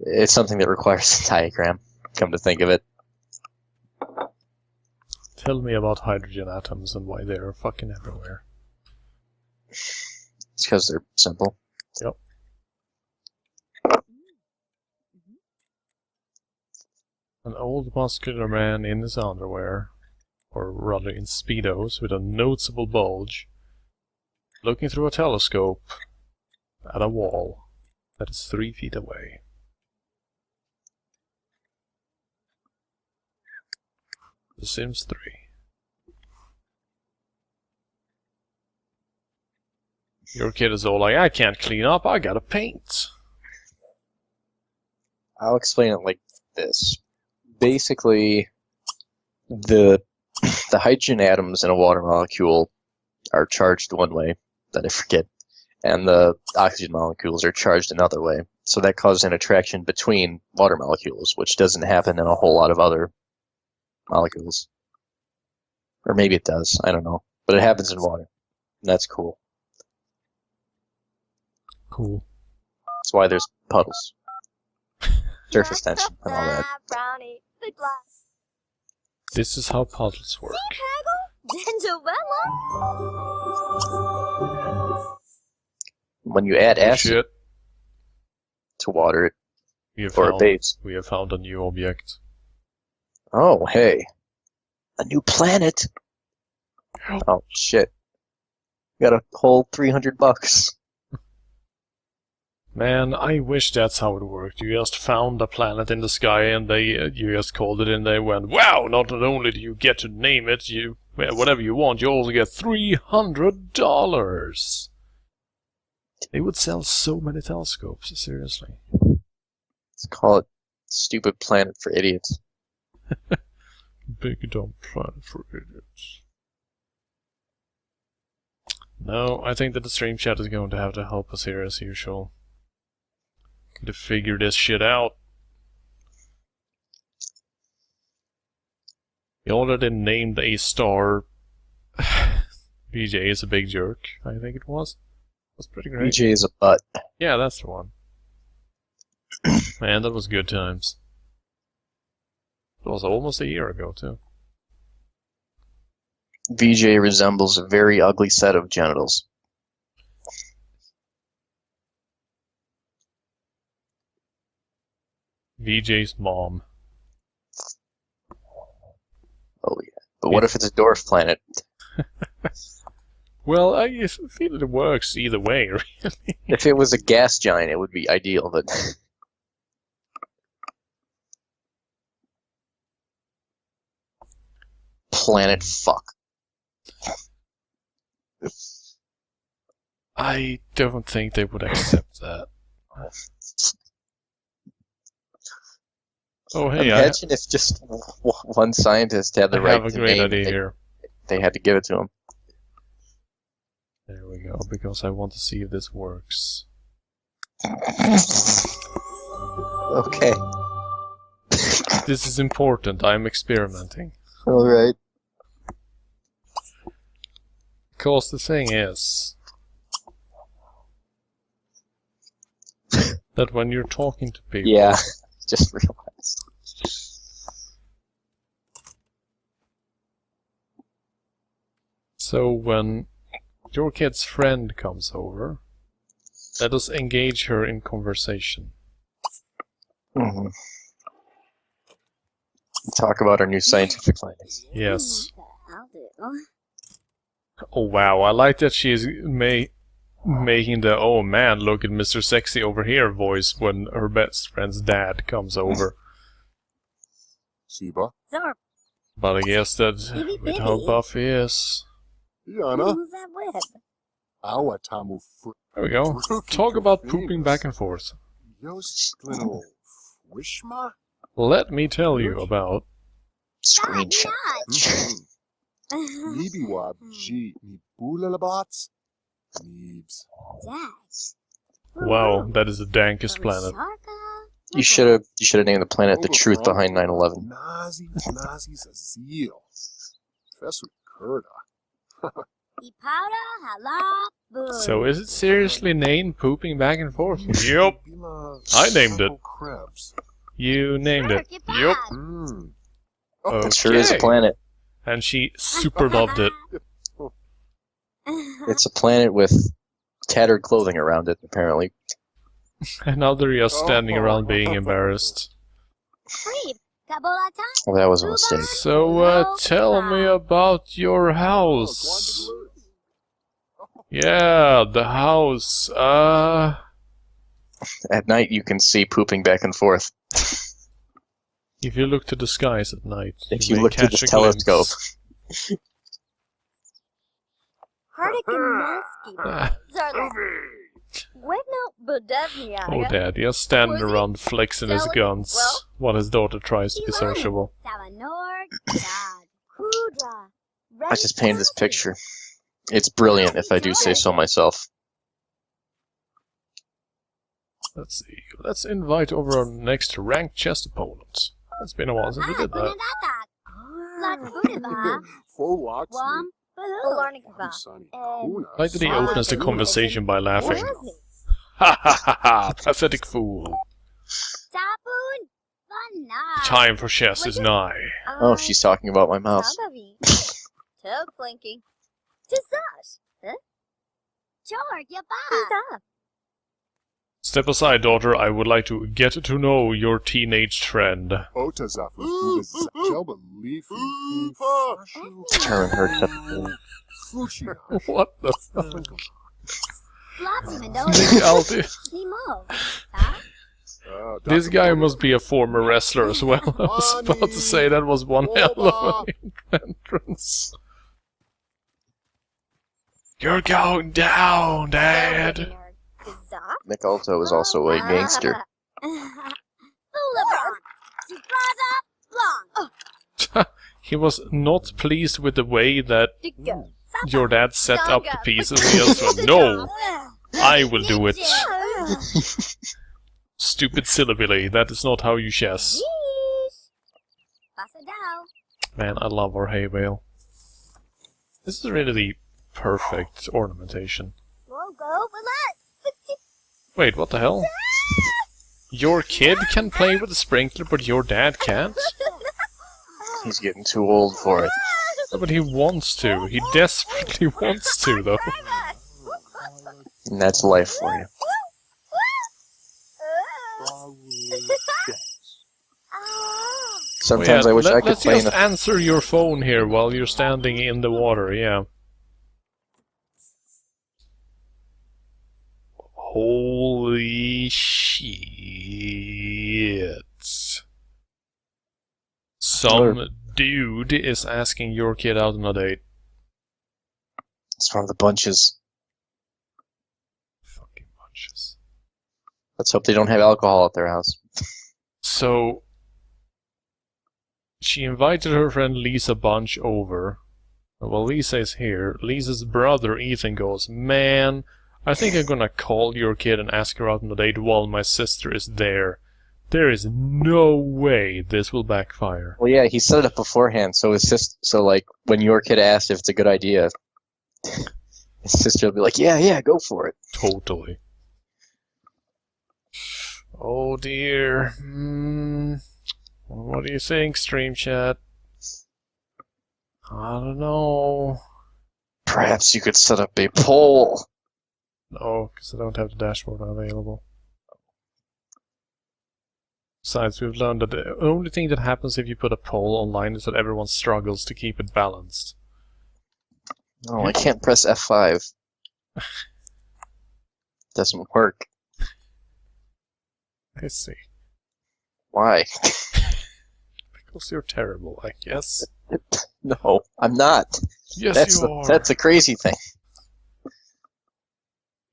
it's something that requires a diagram, come to think of it. Tell me about hydrogen atoms and why they're fucking everywhere. It's because they're simple. Yep. An old muscular man in his underwear, or rather in speedos with a noticeable bulge, looking through a telescope at a wall that is 3 feet away. The Sims 3. Your kid is all like, I can't clean up, I gotta paint. I'll explain it like this. Basically, the hydrogen atoms in a water molecule are charged one way, that I forget, and the oxygen molecules are charged another way. So that causes an attraction between water molecules, which doesn't happen in a whole lot of other molecules. Or maybe it does, I don't know. But it happens in water. And that's cool. Cool. That's why there's puddles. Surface tension and all that. Brownie, big glass. This is how puzzles work. Dendowella. When you add Oh, acid shit. to water, We have or a found, base. we have found a new object. Oh, hey. A new planet. Oh, shit. Got a whole $300. Man, I wish that's how it worked. You just found a planet in the sky and you just called it and they went, wow, not only do you get to name it, whatever you want, you also get $300. They would sell so many telescopes, seriously. Let's call it Stupid Planet for Idiots. Big dumb planet for idiots. No, I think that the stream chat is going to have to help us here as usual. To figure this shit out. He already named a star. BJ is a big jerk, I think it was. That's pretty great. BJ is a butt. Yeah, that's the one. Man, that was good times. It was almost a year ago, too. VJ resembles a very ugly set of genitals. VJ's mom. Oh yeah. But what if it's a dwarf planet? Well, I feel it works either way, really. If it was a gas giant, it would be ideal, but... Planet fuck. I don't think they would accept that. Oh, hey, Imagine if just one scientist had the I right have a to great name idea it. here. They had to give it to him. There we go, because I want to see if this works. Okay. This is important, I'm experimenting. Alright. Because the thing is, that when you're talking to people... Yeah, just realized. So when your kid's friend comes over, let us engage her in conversation. Mm-hmm. Talk about our new scientific findings. Yes. I'll do. Oh wow, I like that she is making the "oh man, look at Mr. Sexy over here" voice when her best friend's dad comes over. Siba. Zorp. But I guess that with how buff he is. Yana. Who's that with? Awa tamu There we go. Talk about pooping back and forth. Yosklino. Wishma? Let me tell you about... Screenshot. Nibiwab G. Nibulalabats? Neebs. Wow, that is the dankest planet. You should have named the planet The Truth Behind 9/11. Nazi's Azil. Professor Kurda. So is it seriously named pooping back and forth? Yup. I named it. You named it. Yup. It sure is a planet. And she super loved it. It's a planet with tattered clothing around it, apparently. And now they're just standing around being embarrassed. Well, that was a mistake. So, tell me about your house. Yeah, the house. At night, you can see pooping back and forth. If you look to the skies at night, If you you may look through catch the a telescope. glimpse. Ah, oh, Dad, just standing around flexing his guns while his daughter tries to be sociable. I just painted this picture. It's brilliant, if I do say so myself. Let's see. Let's invite over our next ranked chess opponent. It's been a while since we did that. I like that he opens the conversation by laughing. Ha ha ha ha! Pathetic fool. The time for chess is nigh. Oh, she's talking about my mouse. Step aside, daughter. I would like to get to know your teenage friend. Determine her acceptable. What the fuck? This guy must be a former wrestler as well. I was about to say that was one hell of an entrance. You're going down, Dad. Nick Alto is also a gangster. He was not pleased with the way that your dad set up the pieces. He just went, no, I will do it. Stupid Silly, that is not how you chess. Man, I love our hay bale. This is really the perfect ornamentation. Wait, what the hell? Your kid can play with a sprinkler, but your dad can't? He's getting too old for it. No, but he wants to. He desperately wants to, though. And that's life for you. Sometimes I wish I could let's play in just a... answer your phone here while you're standing in the water, yeah. Holy shit. Some dude is asking your kid out on a date. It's one of the bunches. Fucking bunches. Let's hope they don't have alcohol at their house. So, she invited her friend Lisa Bunch over. Well, Lisa is here. Lisa's brother Ethan goes, man, I think I'm gonna call your kid and ask her out on a date while my sister is there. There is no way this will backfire. Well, yeah, he set it up beforehand, so like when your kid asks if it's a good idea, his sister will be like, "Yeah, go for it." Totally. Oh dear. What do you think, stream chat? I don't know. Perhaps you could set up a poll. No, because I don't have the dashboard available. Besides, we've learned that the only thing that happens if you put a poll online is that everyone struggles to keep it balanced. Oh, I can't press F5. Doesn't work. I see. Why? Because you're terrible, I guess. No, I'm not. Yes, you are. That's a crazy thing.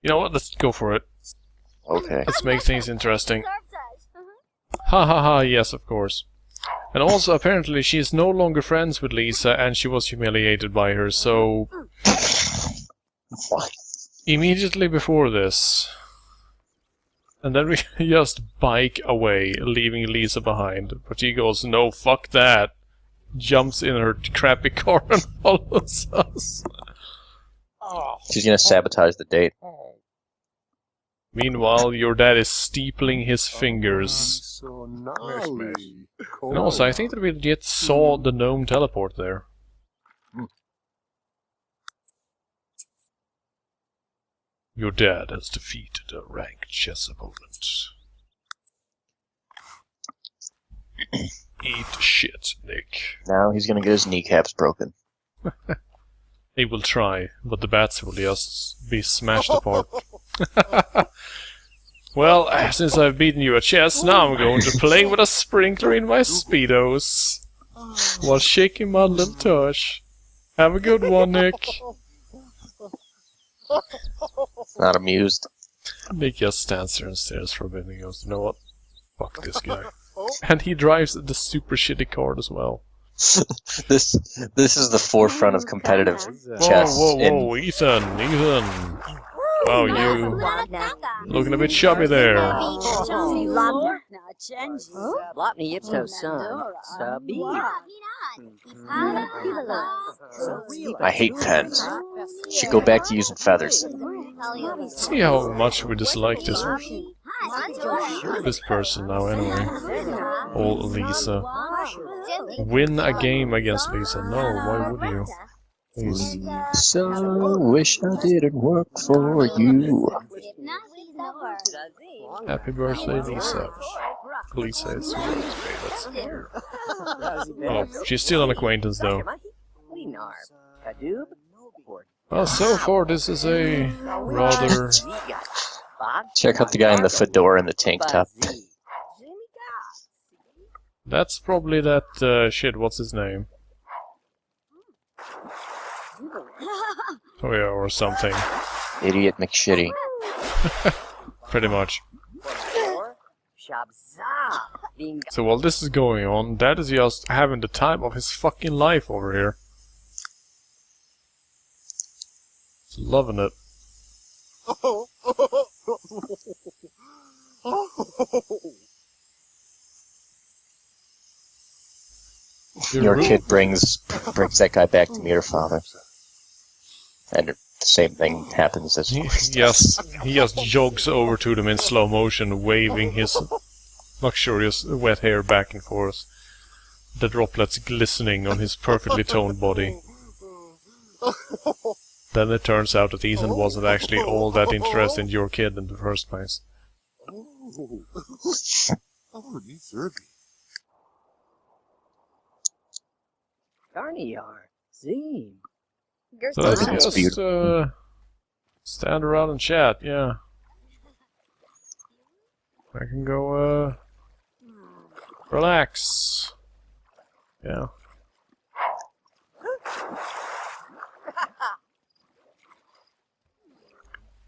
You know what? Let's go for it. Okay. Let's make things interesting. Serves us. Ha ha ha, yes, of course. And also, apparently, she is no longer friends with Lisa, and she was humiliated by her, so... What? Immediately before this... And then we just bike away, leaving Lisa behind. But she goes, no, fuck that. Jumps in her crappy car and follows us. She's gonna sabotage the date. Meanwhile, your dad is steepling his fingers. So gnarly. And also, I think that we yet saw the gnome teleport there. Your dad has defeated a ranked chess opponent. Eat shit, Nick. Now he's gonna get his kneecaps broken. He will try, but the bats will just be smashed apart. Well, since I've beaten you at chess, now I'm going to play with a sprinkler in my Speedos. While shaking my little tush. Have a good one, Nick. Not amused. Nick just stands there and stares for a bit and goes, you know what? Fuck this guy. And he drives the super shitty car as well. This is the forefront of competitive chess. Whoa, Ethan. Wow, you looking a bit chubby there. Blopney Ipso son. Sabi. I hate pens. Should go back to using feathers. See how much we dislike this person now anyway. Old Lisa. Win a game against Lisa. No, why would you? Please. So wish I didn't work for you. Happy birthday, Lisa. Lisa is great. Oh, she's still an acquaintance though. Well, so far this is a rather... Check out the guy in the fedora and the tank top. That's probably that shit, what's his name? Oh yeah, or something. Idiot McShitty. Pretty much. So while this is going on, Dad is just having the time of his fucking life over here. He's loving it. Your kid brings that guy back to meet her father. And the same thing happens as He just jogs over to them in slow motion, waving his luxurious wet hair back and forth. The droplets glistening on his perfectly toned body. Then it turns out that Ethan wasn't actually all that interested in your kid in the first place. Needs Irby. Garnier. Zine. So let's just stand around and chat, yeah. I can go relax. Yeah.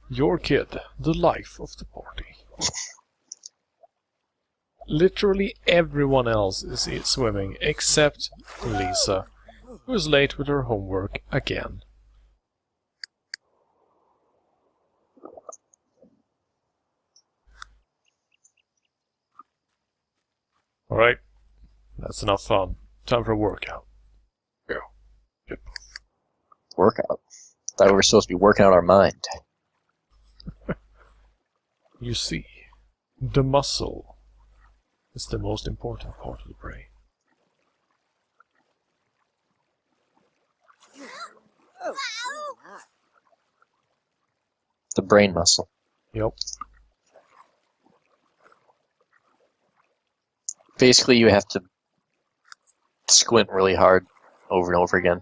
Your kid, the life of the party. Literally everyone else is swimming except Lisa, who is late with her homework again. Alright, that's enough fun. Time for a workout. Go. Get workout. Thought we were supposed to be working out our mind. You see, The muscle is the most important part of the brain. The brain muscle. Yep. Basically, you have to squint really hard over and over again.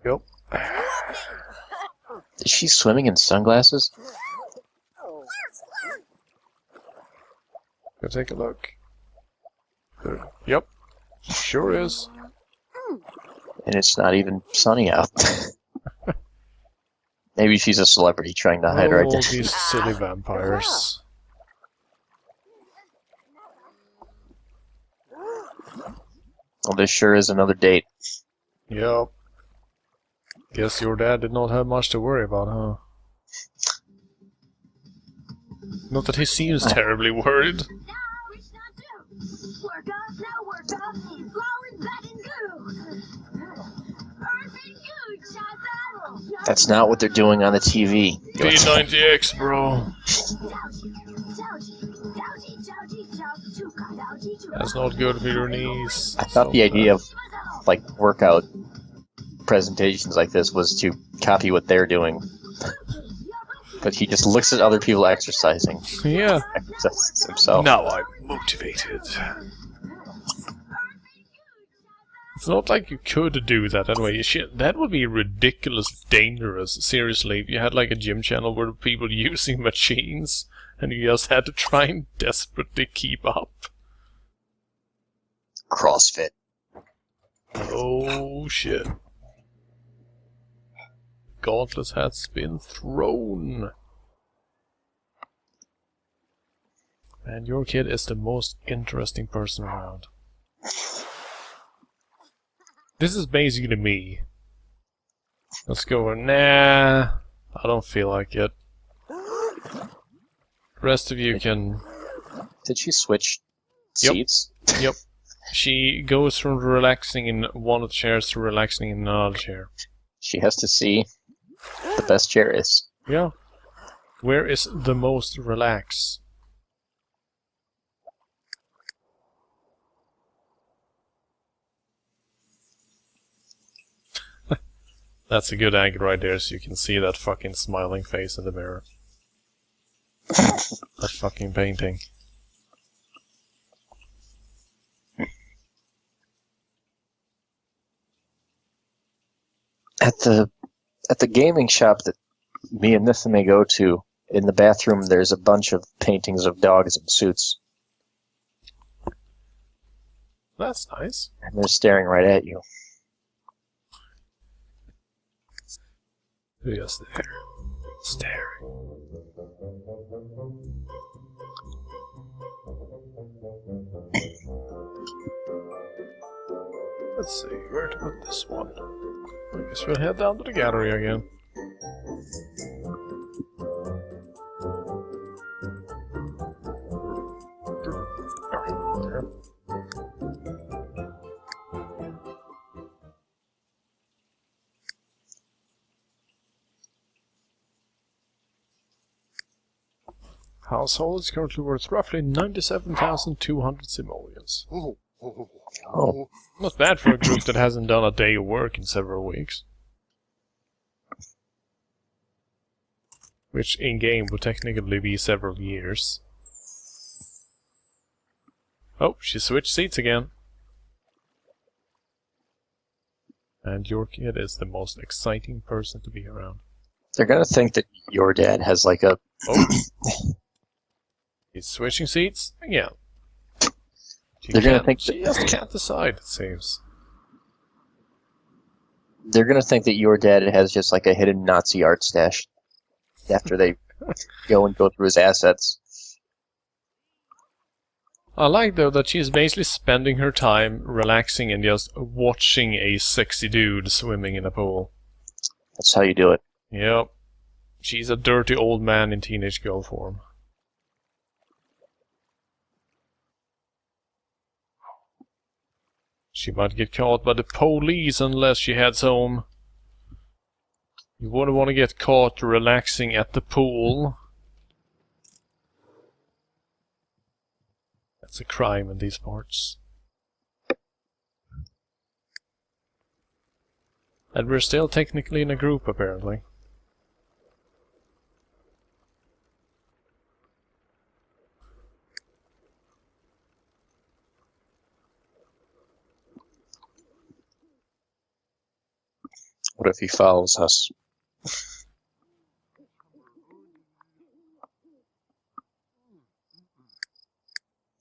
Yep. Is she swimming in sunglasses? Go take a look. There. Yep. Sure is. And it's not even sunny out. Maybe she's a celebrity trying to hide her Oh, identity. these silly vampires. Well, this sure is another date. Yep. Guess your dad did not have much to worry about, huh? Not that he seems terribly worried. That's not what they're doing on the TV. P90X, bro. That's not good for your knees. I thought the idea of like workout presentations like this was to copy what they're doing. But he just looks at other people exercising. Yeah. Exercises himself. Now I'm motivated. It's not like you could do that anyway. Shit, that would be ridiculous dangerous. Seriously, if you had like a gym channel where people using machines and you just had to try and desperately keep up. CrossFit. Oh shit. Gauntlet has been thrown. And your kid is the most interesting person around. This is basically me. Let's go. Nah, I don't feel like it. The rest of you can... Did she switch Yep. seats? Yep. She goes from relaxing in one of the chairs to relaxing in another chair. She has to see the best chair is. Yeah. Where is the most relax? That's a good angle right there, so you can see that fucking smiling face in the mirror. That fucking painting. At the gaming shop that me and Nithame go to, in the bathroom there's a bunch of paintings of dogs in suits. That's nice. And they're staring right at you. Just there. Staring. Let's see, where to put this one? I guess we'll head down to the gallery again. There. Household is currently worth roughly 97,200 simoleons. Oh. Not bad for a group that hasn't done a day of work in several weeks. Which in-game would technically be several years. Oh, she switched seats again. And your kid is the most exciting person to be around. They're gonna think that your dad has like a... Oh. He's switching seats again. They're gonna think she just can't decide, it seems. They're gonna think that your dad has just like a hidden Nazi art stash after they go through his assets. I like though that she's basically spending her time relaxing and just watching a sexy dude swimming in a pool. That's how you do it. Yep. She's a dirty old man in teenage girl form. She might get caught by the police unless she heads home. You wouldn't want to get caught relaxing at the pool. That's a crime in these parts. And we're still technically in a group, apparently. What if he follows us?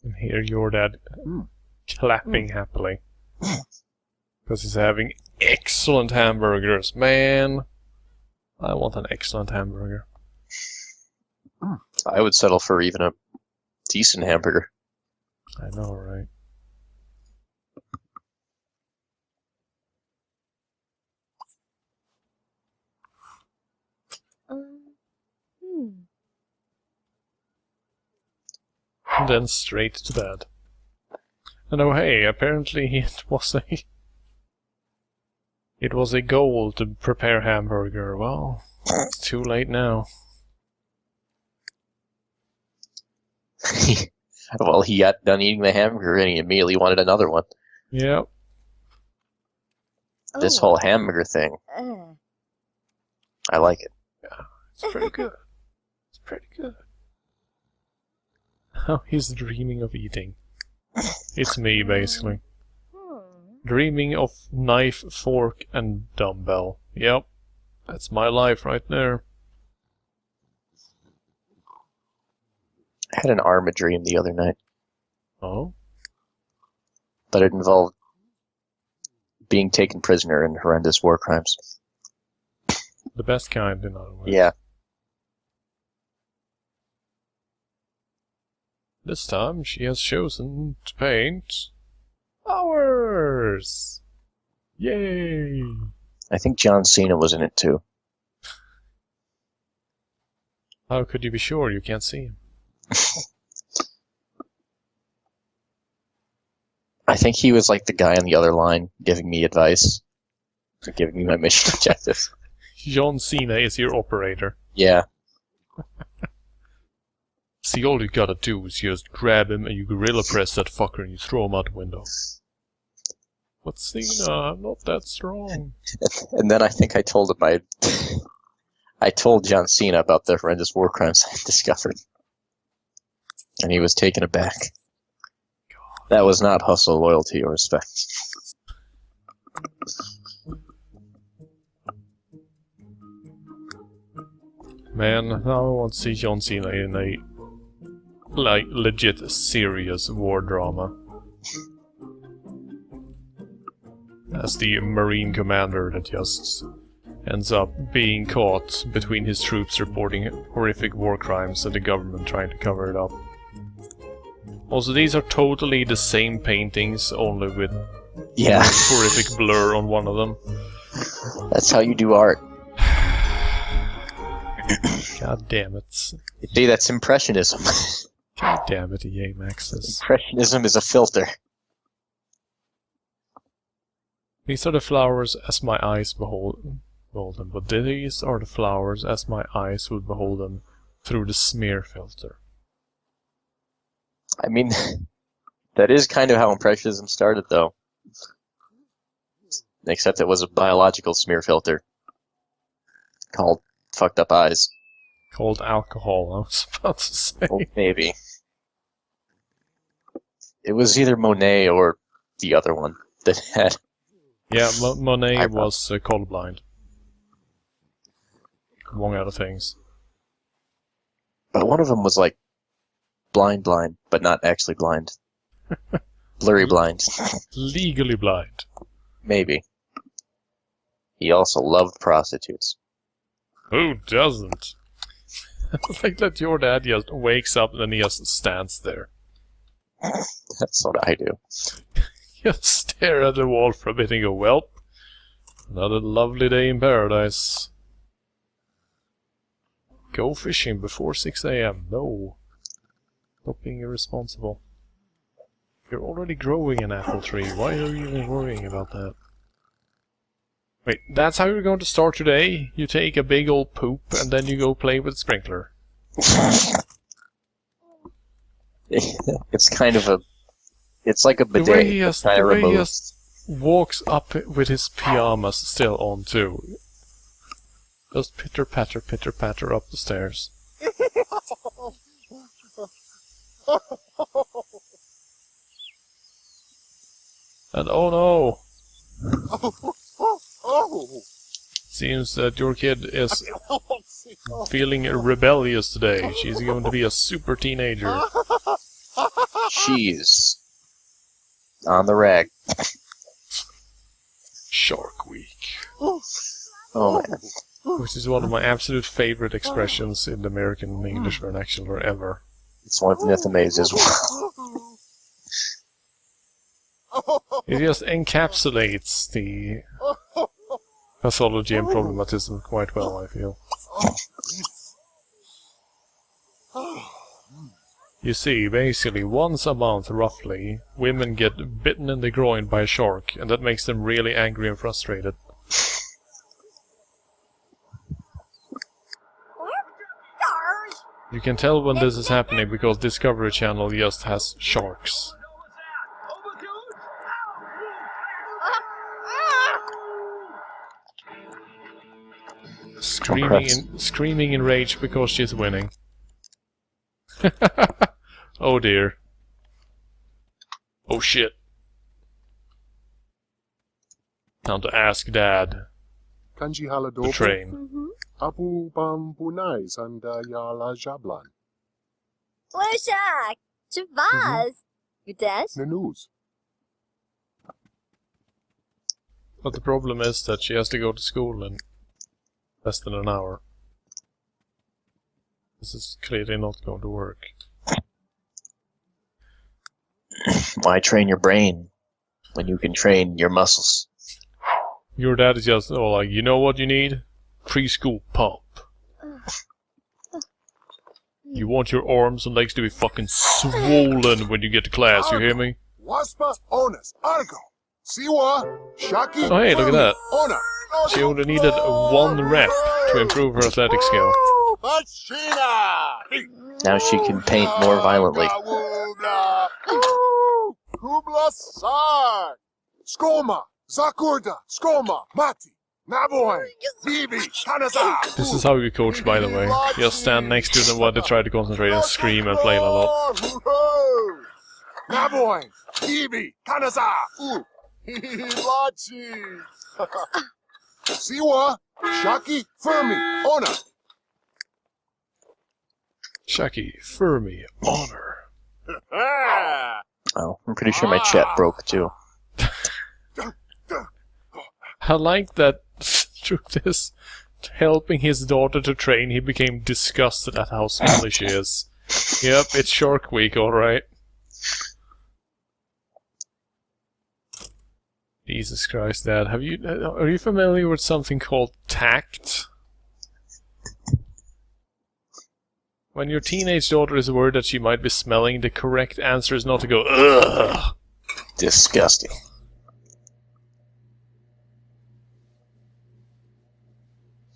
And here your dad clapping happily. Because he's having excellent hamburgers. Man, I want an excellent hamburger. I would settle for even a decent hamburger. I know, right? And then straight to bed. And oh hey, apparently it was a goal to prepare hamburger. Well, it's too late now. Well, he got done eating the hamburger and he immediately wanted another one. Yep. This whole hamburger thing, I like it. Yeah, it's pretty good. It's pretty good. Oh, he's dreaming of eating. It's me, basically. Dreaming of knife, fork, and dumbbell. Yep. That's my life right there. I had an armor dream the other night, Oh? but it involved being taken prisoner in horrendous war crimes. The best kind, in other words. Yeah. This time she has chosen to paint flowers. Yay! I think John Cena was in it too. How could you be sure? You can't see him. I think he was like the guy on the other line giving me advice, giving me my mission objective. John Cena is your operator. Yeah. See, all you gotta do is just grab him and you gorilla press that fucker and you throw him out the window. But Cena, I'm not that strong. And then I think I told him I told John Cena about the horrendous war crimes I discovered. And he was taken aback. God. That was not hustle, loyalty, or respect. Man, now I want to see John Cena in a legit serious war drama. As the Marine commander that just ends up being caught between his troops reporting horrific war crimes and the government trying to cover it up. Also, these are totally the same paintings, only with horrific blur on one of them. That's how you do art. God damn it. See, that's Impressionism. God damn it, EA Maxis. Impressionism is a filter. These are the flowers as my eyes behold them, but these are the flowers as my eyes would behold them through the smear filter. I mean, that is kind of how Impressionism started, though. Except it was a biological smear filter called fucked up eyes. Called alcohol, I was about to say. Oh, maybe. It was either Monet or the other one that had... Yeah, Monet was colorblind. Among other things. But one of them was like blind, but not actually blind. Blurry blind. Legally blind. Maybe. He also loved prostitutes. Who doesn't? Like that your dad just wakes up and then he just stands there. That's what I do. Just stare at the wall for a bit and go, well, another lovely day in paradise. Go fishing before 6 AM. No. Stop being irresponsible. You're already growing an apple tree. Why are you even worrying about that? Wait, that's how you're going to start today? You take a big old poop and then you go play with sprinkler. It's kind of a... It's like a The bidet. way he has, kind the of way he removed. has walks up with his pyjamas still on too. Just pitter patter up the stairs. And oh no! Seems that your kid is feeling rebellious today. She's going to be a super teenager. She's on the rag. Shark Week. Oh man. Which is one of my absolute favorite expressions in the American English vernacular ever. It's one of the Mythamades as well. It just encapsulates the pathology and problematism quite well, I feel. You see, basically, once a month, roughly, women get bitten in the groin by a shark, and that makes them really angry and frustrated. You can tell when this is happening because Discovery Channel just has sharks. Screaming in rage because she's winning. Oh dear. Oh shit. Time to ask Dad Kanji to haladopo. train. Apu bambunai sanda yala jablan. Lishak! Shavaz! Udesh? Nanus. But the problem is that she has to go to school in less than an hour. This is clearly not going to work. Why train your brain when you can train your muscles? Your dad is just, oh, like, you know what you need? Preschool pump. You want your arms and legs to be fucking swollen when you get to class, you hear me? Waspa onus. Argo. Siwa. Shaki. Oh hey, look at that. Ona. She only needed one rep to improve her athletic skill. Machina. Now she can paint more violently. Kubla Sar. Skoma. Zakurda. Skoma. Mati. Navoy. Bibi. Kanaza. This is how you coach, by the way. Just stand next to them while they try to concentrate and scream and flail a lot. Navoy. Bibi. Kanaza. Lachi. Siwa. Shaki. Fermi. Ona. Shaki, Fermi, honor. Oh, I'm pretty sure my chat broke too. I like that through this helping his daughter to train, he became disgusted at how smelly she is. Yep, it's Shark Week, alright. Jesus Christ, Dad, are you familiar with something called tact? When your teenage daughter is worried that she might be smelling, the correct answer is not to go, ugh! Disgusting.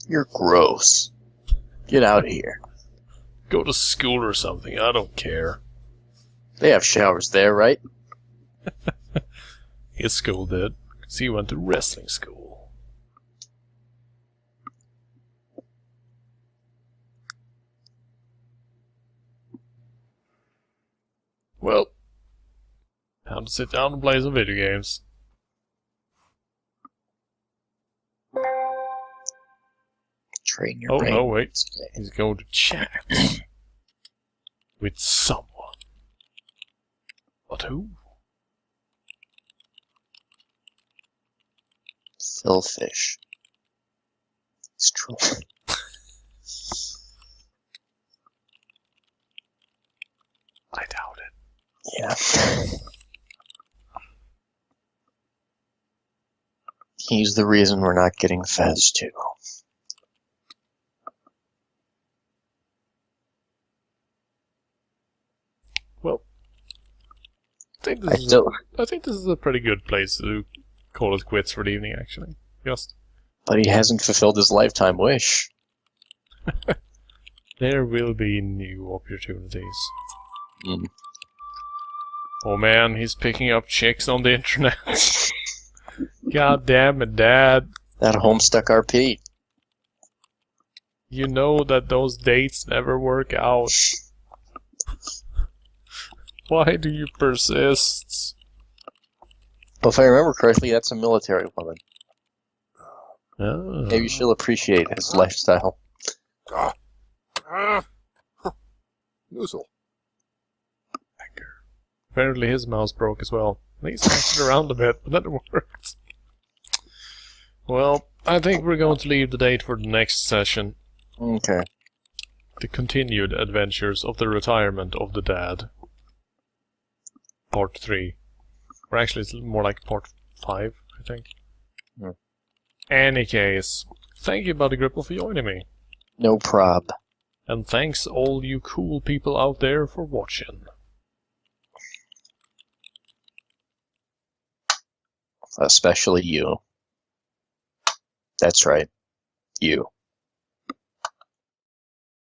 You're gross. Get out of here. Go to school or something, I don't care. They have showers there, right? His school did, because he went to wrestling school. Well, time to sit down and play some video games. Train your Oh, brain. no, wait. He's going to chat with someone. But who? Philfish. It's true. I doubt it. Yeah. He's the reason we're not getting Fez 2. Well, think I this is still, I think this is a pretty good place to call it quits for the evening, actually. Just but he hasn't fulfilled his lifetime wish. there will be new opportunities. Mm. Oh man, he's picking up chicks on the internet. God damn it, Dad. That Homestuck RP. You know that those dates never work out. Why do you persist? Well, if I remember correctly, that's a military woman. Oh. Maybe she'll appreciate his lifestyle. Noozle. Apparently his mouse broke as well. He smashed it around a bit, but that worked. Well, I think we're going to leave the date for the next session. Okay. The continued adventures of the retirement of the dad. Part 3. Or actually it's more like part 5, I think. Hmm. Any case, thank you, Buddy Gripple, for joining me. No prob. And thanks all you cool people out there for watching. Especially you. That's right. You.